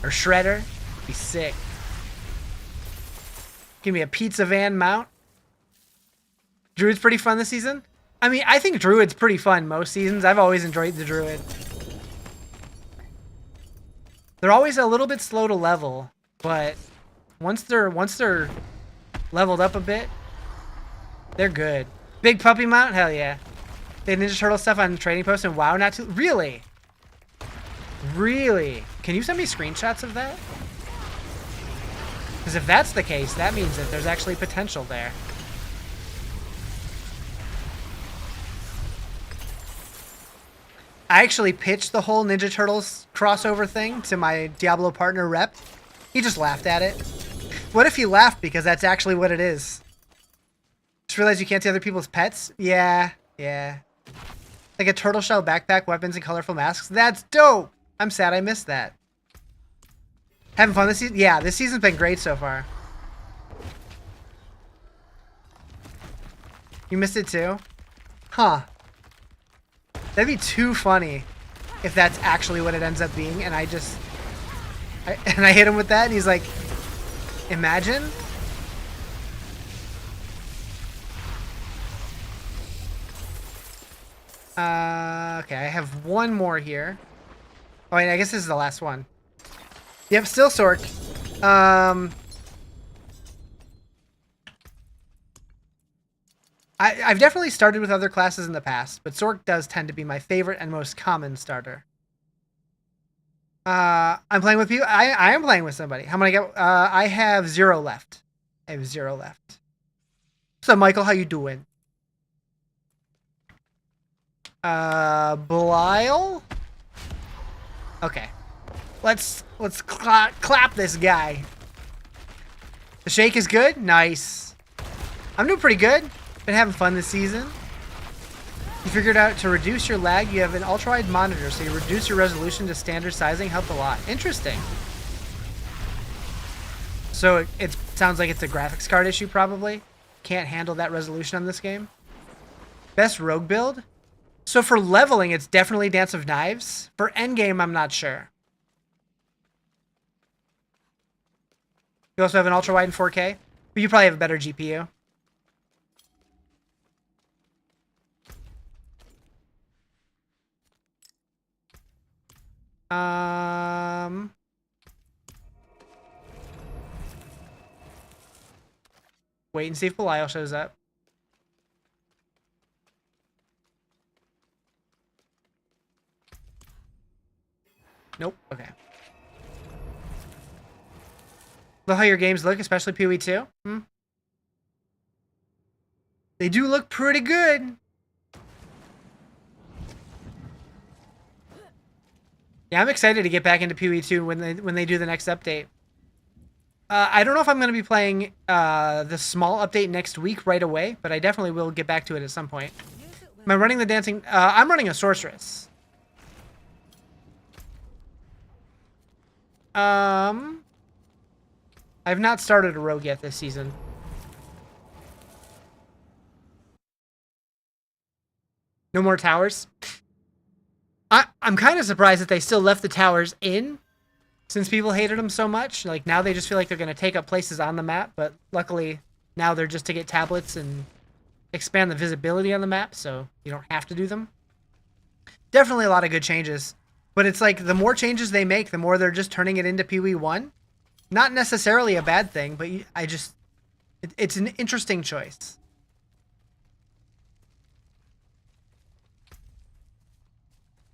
Or Shredder. Be sick. Give me a pizza van mount. Druid's pretty fun this season. I mean, I think Druid's pretty fun most seasons. I've always enjoyed the Druid. They're always a little bit slow to level, but once they're leveled up a bit. They're good. Big puppy mount? Hell yeah. They had Ninja Turtle stuff on the trading post and WoW not too... Really? Really? Can you send me screenshots of that? Because if that's the case, that means that there's actually potential there. I actually pitched the whole Ninja Turtles crossover thing to my Diablo partner rep. He just laughed at it. What if he laughed because that's actually what it is? Just realized you can't see other people's pets? Yeah, yeah. Like a turtle shell backpack, weapons, and colorful masks. That's dope! I'm sad I missed that. Having fun this season? Yeah, this season's been great so far. You missed it too? Huh. That'd be too funny if that's actually what it ends up being, and I hit him with that, and he's like, imagine? Okay, I have one more here. Oh, wait, I guess this is the last one. Yep, still Sork. I've definitely started with other classes in the past, but Sork does tend to be my favorite and most common starter. I'm playing with people. I am playing with somebody. How many I get? I have 0 left. I have 0 left. So, Michael, how you doing? Belial? Okay. Let's clap this guy. The shake is good? Nice. I'm doing pretty good. Been having fun this season. You figured out to reduce your lag, you have an ultra-wide monitor, so you reduce your resolution to standard sizing. Helped a lot. Interesting. So it sounds like it's a graphics card issue, probably. Can't handle that resolution on this game. Best rogue build? So for leveling, it's definitely Dance of Knives. For endgame, I'm not sure. You also have an ultra-wide in 4K, but you probably have a better GPU. Wait and see if Belial shows up. Nope. Okay. Love how your games look, especially PoE 2. They do look pretty good. Yeah, I'm excited to get back into PoE 2 when they do the next update. I don't know if I'm going to be playing the small update next week right away, but I definitely will get back to it at some point. Am I running the dancing? I'm running a sorceress. I've not started a rogue yet this season. No more towers? I'm kind of surprised that they still left the towers in, since people hated them so much. Like, now they just feel like they're going to take up places on the map, but luckily now they're just to get tablets and expand the visibility on the map, so you don't have to do them. Definitely a lot of good changes, but it's like the more changes they make, the more they're just turning it into PoE 1. Not necessarily a bad thing, but it's an interesting choice.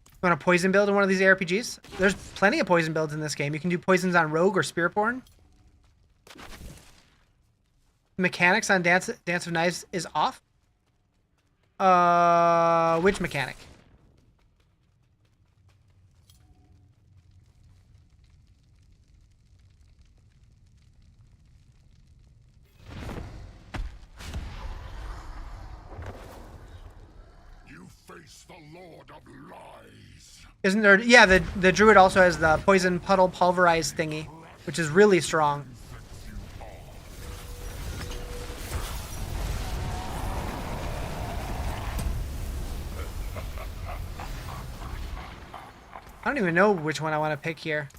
You want a poison build in one of these ARPGs? There's plenty of poison builds in this game. You can do poisons on Rogue or Spearborn. Mechanics on Dance of Knives is off. Which mechanic? You face the Lord of Lies. Isn't there? Yeah, the druid also has the poison puddle pulverized thingy, which is really strong. I don't even know which one I want to pick here.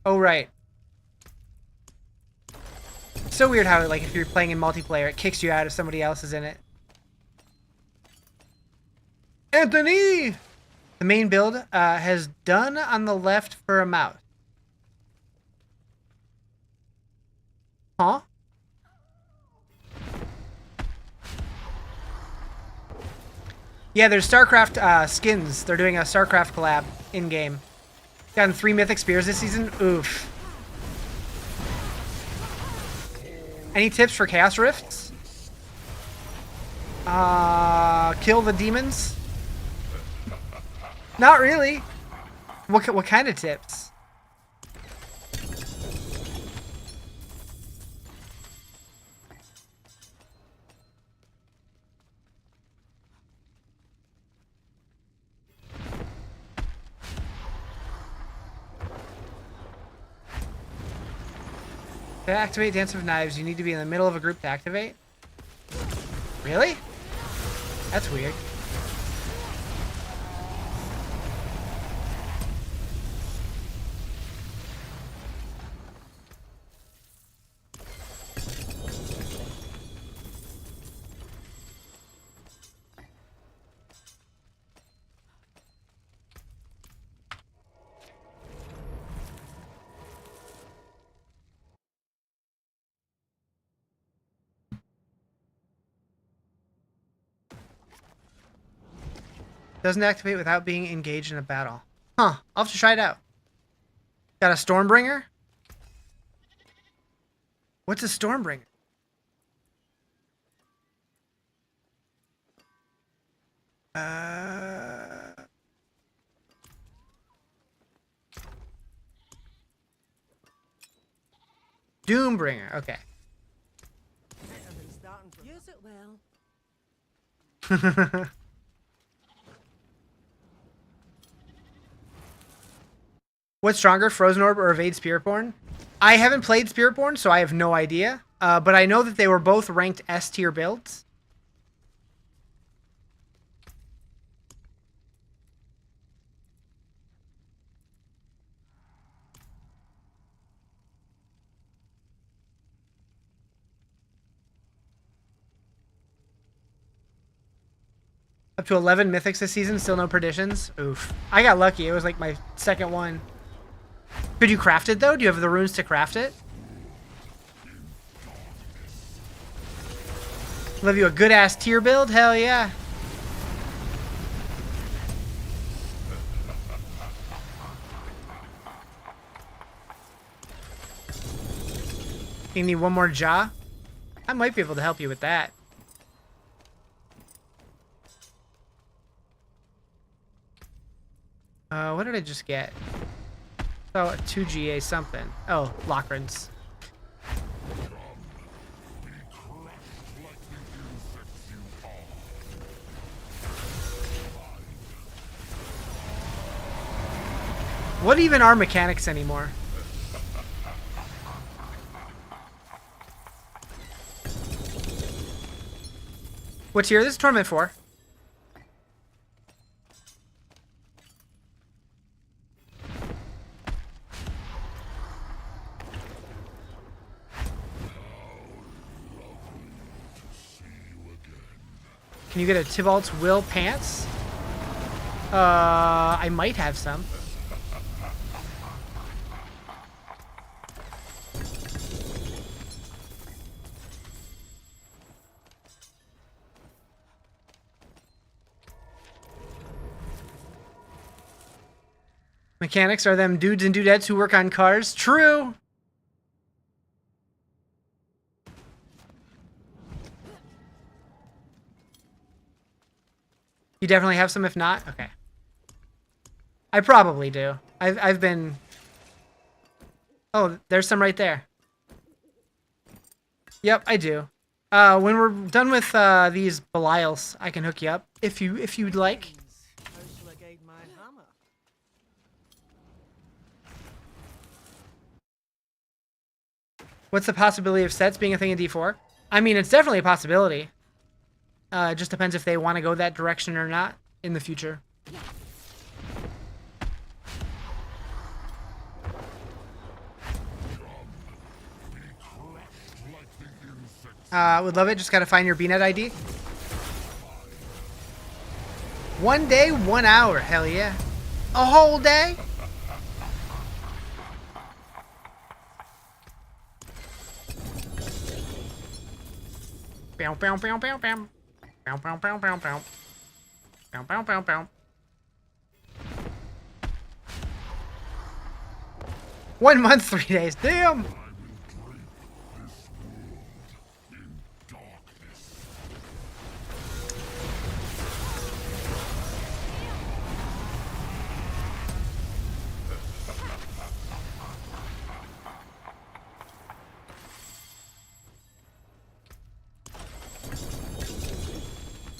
Oh, right. It's so weird how, like, if you're playing in multiplayer, it kicks you out if somebody else is in it. Anthony! The main build has done on the left for a mouth. Huh? Yeah, there's StarCraft skins. They're doing a StarCraft collab in-game. Gotten 3 mythic spears this season. Oof. Any tips for Chaos Rifts? Kill the demons? Not really. What kind of tips? To activate Dance of Knives, you need to be in the middle of a group to activate? Really? That's weird. Doesn't activate without being engaged in a battle. Huh. I'll have to try it out. Got a Stormbringer? What's a Stormbringer? Doombringer. Okay. Better than starting from Use it well. What's stronger, Frozen Orb or Evade Spiritborn? I haven't played Spiritborn, so I have no idea. But I know that they were both ranked S tier builds. Up to 11 mythics this season, still no perditions. Oof. I got lucky. It was like my second one. Could you craft it, though? Do you have the runes to craft it? Love you a good-ass tier build? Hell yeah. You need one more jaw? I might be able to help you with that. What did I just get? Oh, 2 GA something. Oh, Lockrins. What even are mechanics anymore? What tier? This is Tournament 4. Can you get a Tybalt's Will pants? I might have some. Mechanics are them dudes and dudettes who work on cars. True. You definitely have some, if not? Okay. I probably do. I've been... Oh, there's some right there. Yep, I do. When we're done with these Belials, I can hook you up if you'd like. how shall I guide my hammer? What's the possibility of sets being a thing in D4? I mean, it's definitely a possibility. It just depends if they want to go that direction or not in the future. Would love it. Just gotta find your BNet ID. 1 day, 1 hour. Hell yeah. A whole day? Bow, bow, bow, bow, bow. Bow, bow, bow, bow, bow. Bow, bow, bow, bow. 1 month, 3 days. Damn!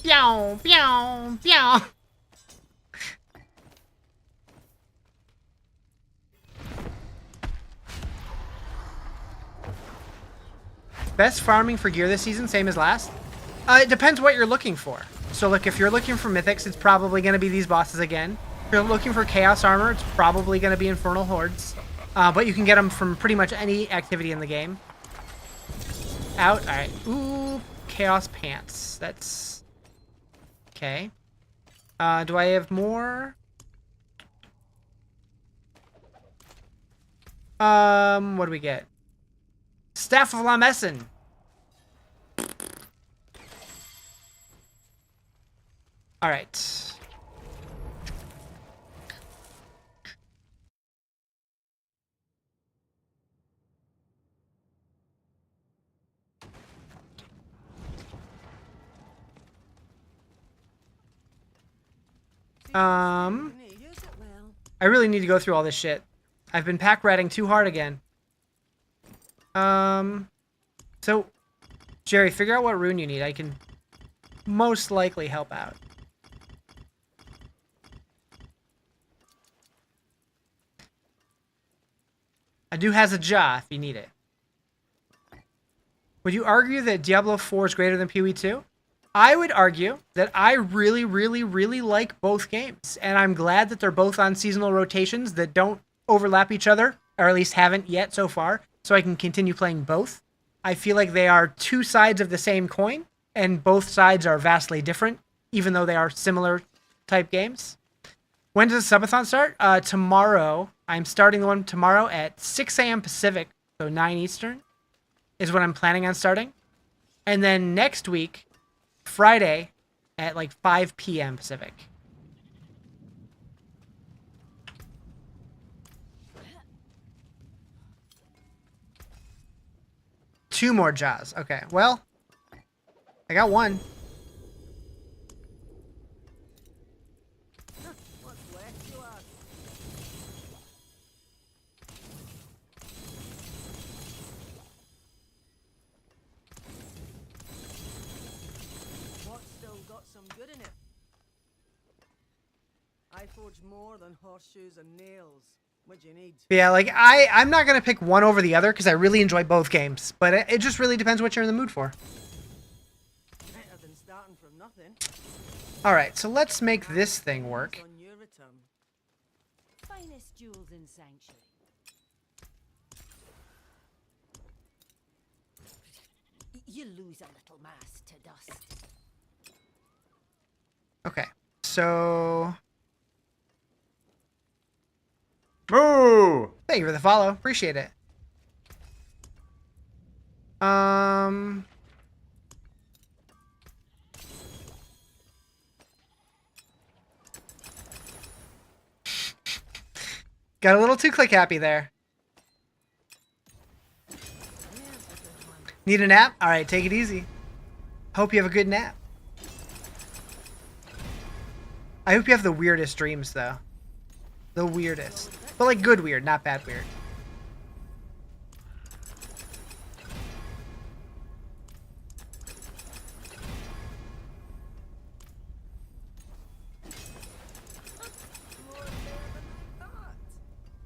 Pew, pew, pew. Best farming for gear this season, same as last? It depends what you're looking for. So look, if you're looking for mythics, it's probably going to be these bosses again. If you're looking for chaos armor, it's probably going to be Infernal Hordes. But you can get them from pretty much any activity in the game. Out. All right. Ooh, chaos pants. That's okay. Do I have more? What do we get? Staff of La Messin. All right. Use it well. I really need to go through all this shit. I've been pack ratting too hard again. So, Jerry, figure out what rune you need. I can most likely help out. I do has a jaw if you need it. Would you argue that Diablo 4 is greater than PoE 2? I would argue that I really, really, really like both games. And I'm glad that they're both on seasonal rotations that don't overlap each other, or at least haven't yet so far, so I can continue playing both. I feel like they are two sides of the same coin, and both sides are vastly different, even though they are similar type games. When does the subathon start? Tomorrow. I'm starting the one tomorrow at 6 a.m. Pacific, so 9 Eastern, is what I'm planning on starting. And then next week, Friday, at like 5 p.m. Pacific. Two more jaws. Okay, well, I got one. What's left to us? What's still got some good in it? I forge more than horseshoes and nails. What do you need? Yeah, like I'm not gonna pick one over the other because I really enjoy both games, but it just really depends what you're in the mood for. Better than starting from nothing. All right, so let's make this thing work. On your return. Finest jewels in Sanctuary. You lose a little mass to dust. Okay, so Moo! thank you for the follow. Appreciate it. Got a little too click happy there. Need a nap? All right, take it easy. Hope you have a good nap. I hope you have the weirdest dreams, though. The weirdest. But, like, good weird, not bad weird.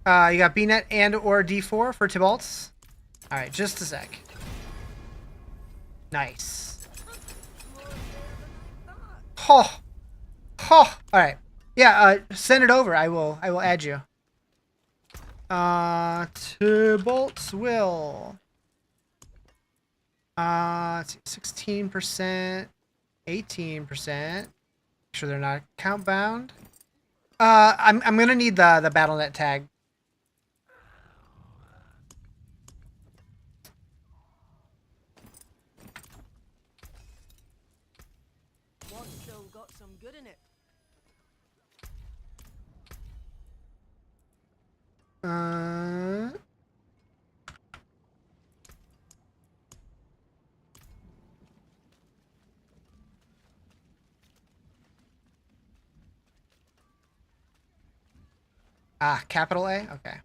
You got BNet and or D4 for Tibalt's. All right, just a sec. Nice. Oh. Oh. All right. Yeah, send it over. I will add you. Tibalt's will. Let's see, 16%, 18%. Make sure they're not account bound. I'm gonna need the BattleNet tag. got some good in it. Capital A? Okay.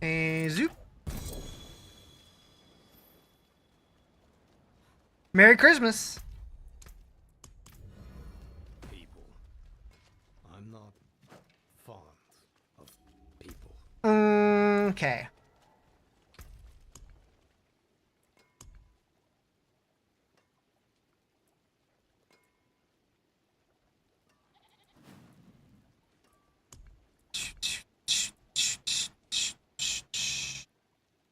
And zoop. Merry Christmas. People. I'm not fond of people. Okay.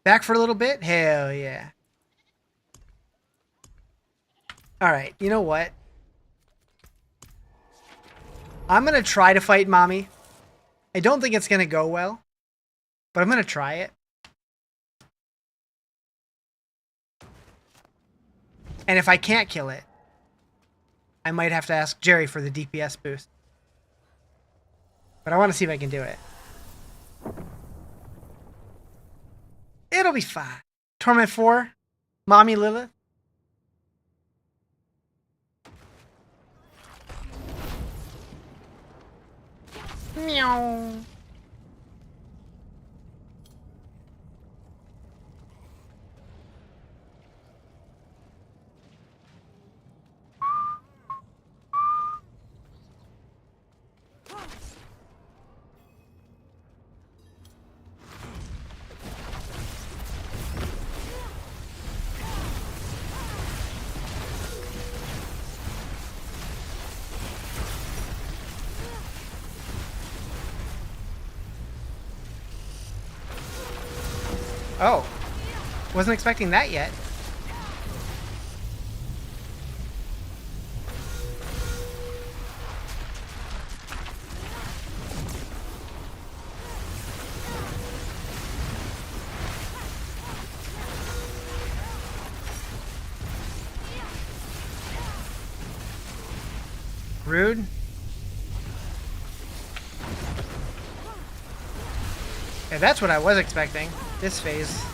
Back for a little bit? Hell yeah. Alright, you know what? I'm gonna try to fight Mommy. I don't think it's gonna go well, but I'm gonna try it. And if I can't kill it, I might have to ask Jerry for the DPS boost. But I want to see if I can do it. It'll be fine. Torment 4, Mommy Lilith. Meow. Oh, wasn't expecting that yet. Rude. Yeah, that's what I was expecting. This phase.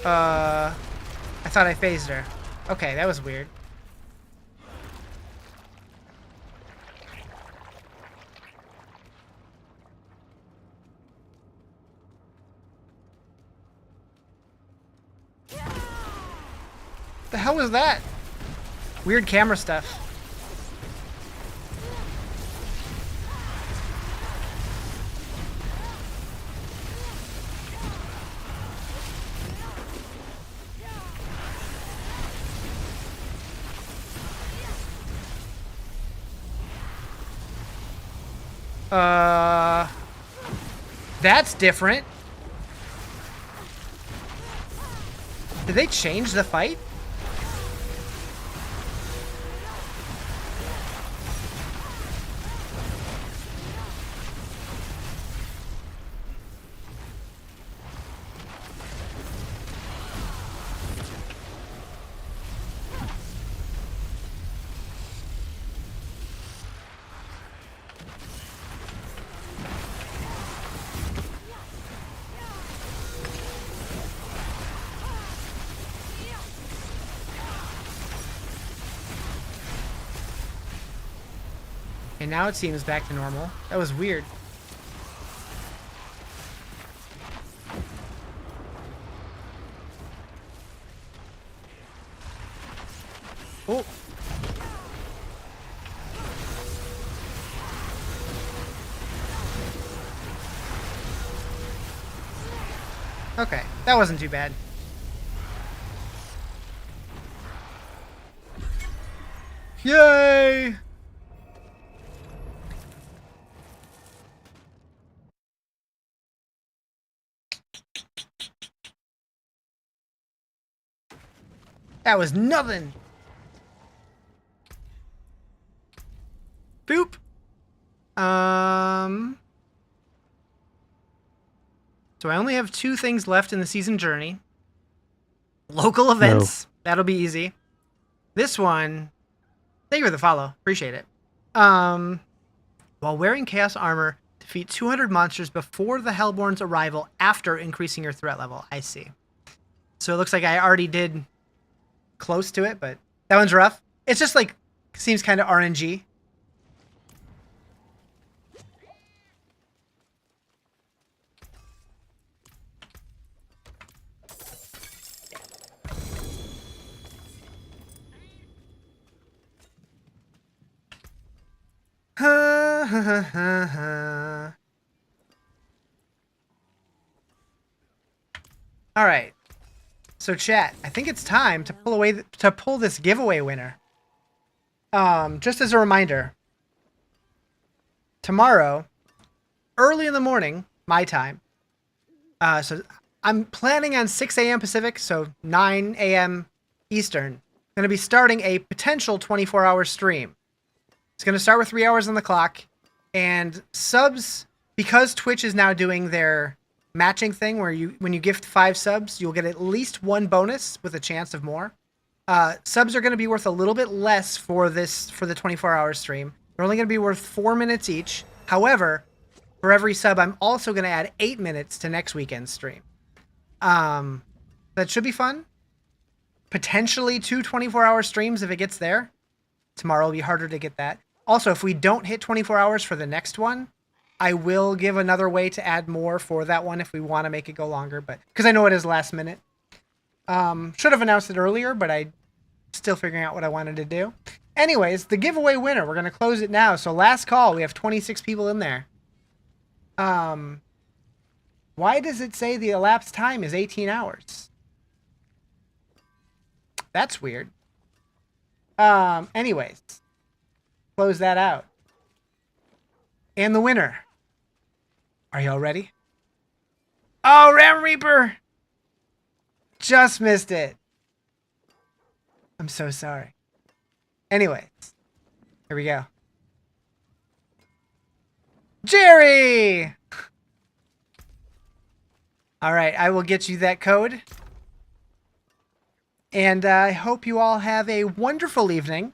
I thought I phased her. Okay, that was weird. The hell was that? Weird camera stuff. That's different. Did they change the fight? And now it seems back to normal. That was weird. Oh. Okay, that wasn't too bad. Yay! That was nothing. Boop. So I only have 2 things left in the season journey. Local events. That'll be easy. This one, thank you for the follow. Appreciate it. While wearing Chaos Armor, defeat 200 monsters before the Hellborn's arrival after increasing your threat level. I see. So it looks like I already did close to it, but that one's rough. It's just like, seems kind of RNG. Ha ha ha ha ha. All right. So chat, I think it's time to pull this giveaway winner. Just as a reminder, tomorrow, early in the morning, my time. So I'm planning on 6 a.m. Pacific, so 9 a.m. Eastern. I'm going to be starting a potential 24-hour stream. It's going to start with 3 hours on the clock, and subs, because Twitch is now doing their matching thing where when you gift 5 subs, you'll get at least 1 bonus with a chance of more. Subs are going to be worth a little bit less for the 24-hour stream. They're only going to be worth 4 minutes each. However, for every sub, I'm also going to add 8 minutes to next weekend's stream. That should be fun. Potentially 2 24-hour streams if it gets there. Tomorrow will be harder to get that. Also, if we don't hit 24 hours for the next one, I will give another way to add more for that one if we want to make it go longer, but because I know it is last minute. Should have announced it earlier, but I'm still figuring out what I wanted to do. Anyways, the giveaway winner, we're going to close it now. So last call, we have 26 people in there. Why does it say the elapsed time is 18 hours? That's weird. Anyways, close that out. And the winner. Are y'all ready? Oh, Ram Reaper! Just missed it. I'm so sorry. Anyways, here we go. Jerry! All right, I will get you that code. And I hope you all have a wonderful evening.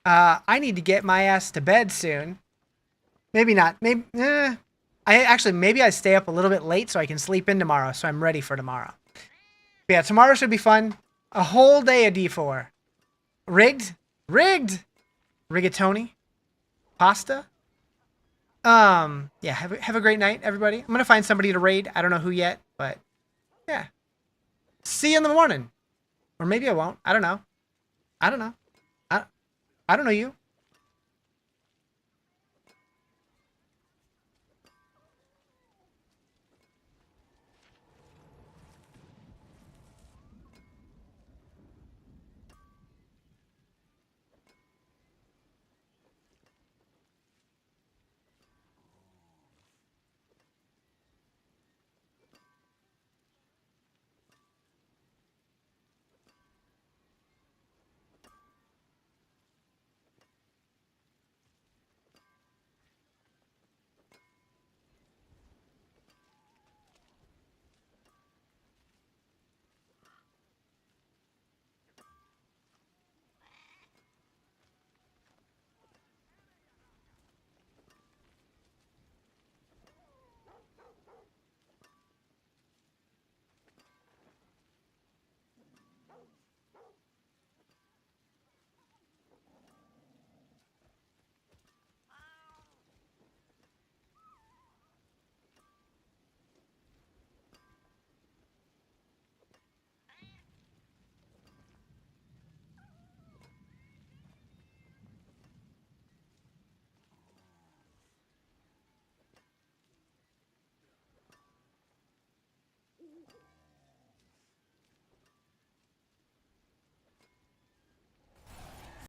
I need to get my ass to bed soon. Maybe not. Maybe I stay up a little bit late so I can sleep in tomorrow, so I'm ready for tomorrow. But yeah, tomorrow should be fun. A whole day of D4. Rigged? Rigged! Rigatoni? Pasta? Yeah, have a great night, everybody. I'm gonna find somebody to raid. I don't know who yet, but yeah. See you in the morning. Or maybe I won't. I don't know. I don't know. I don't know you.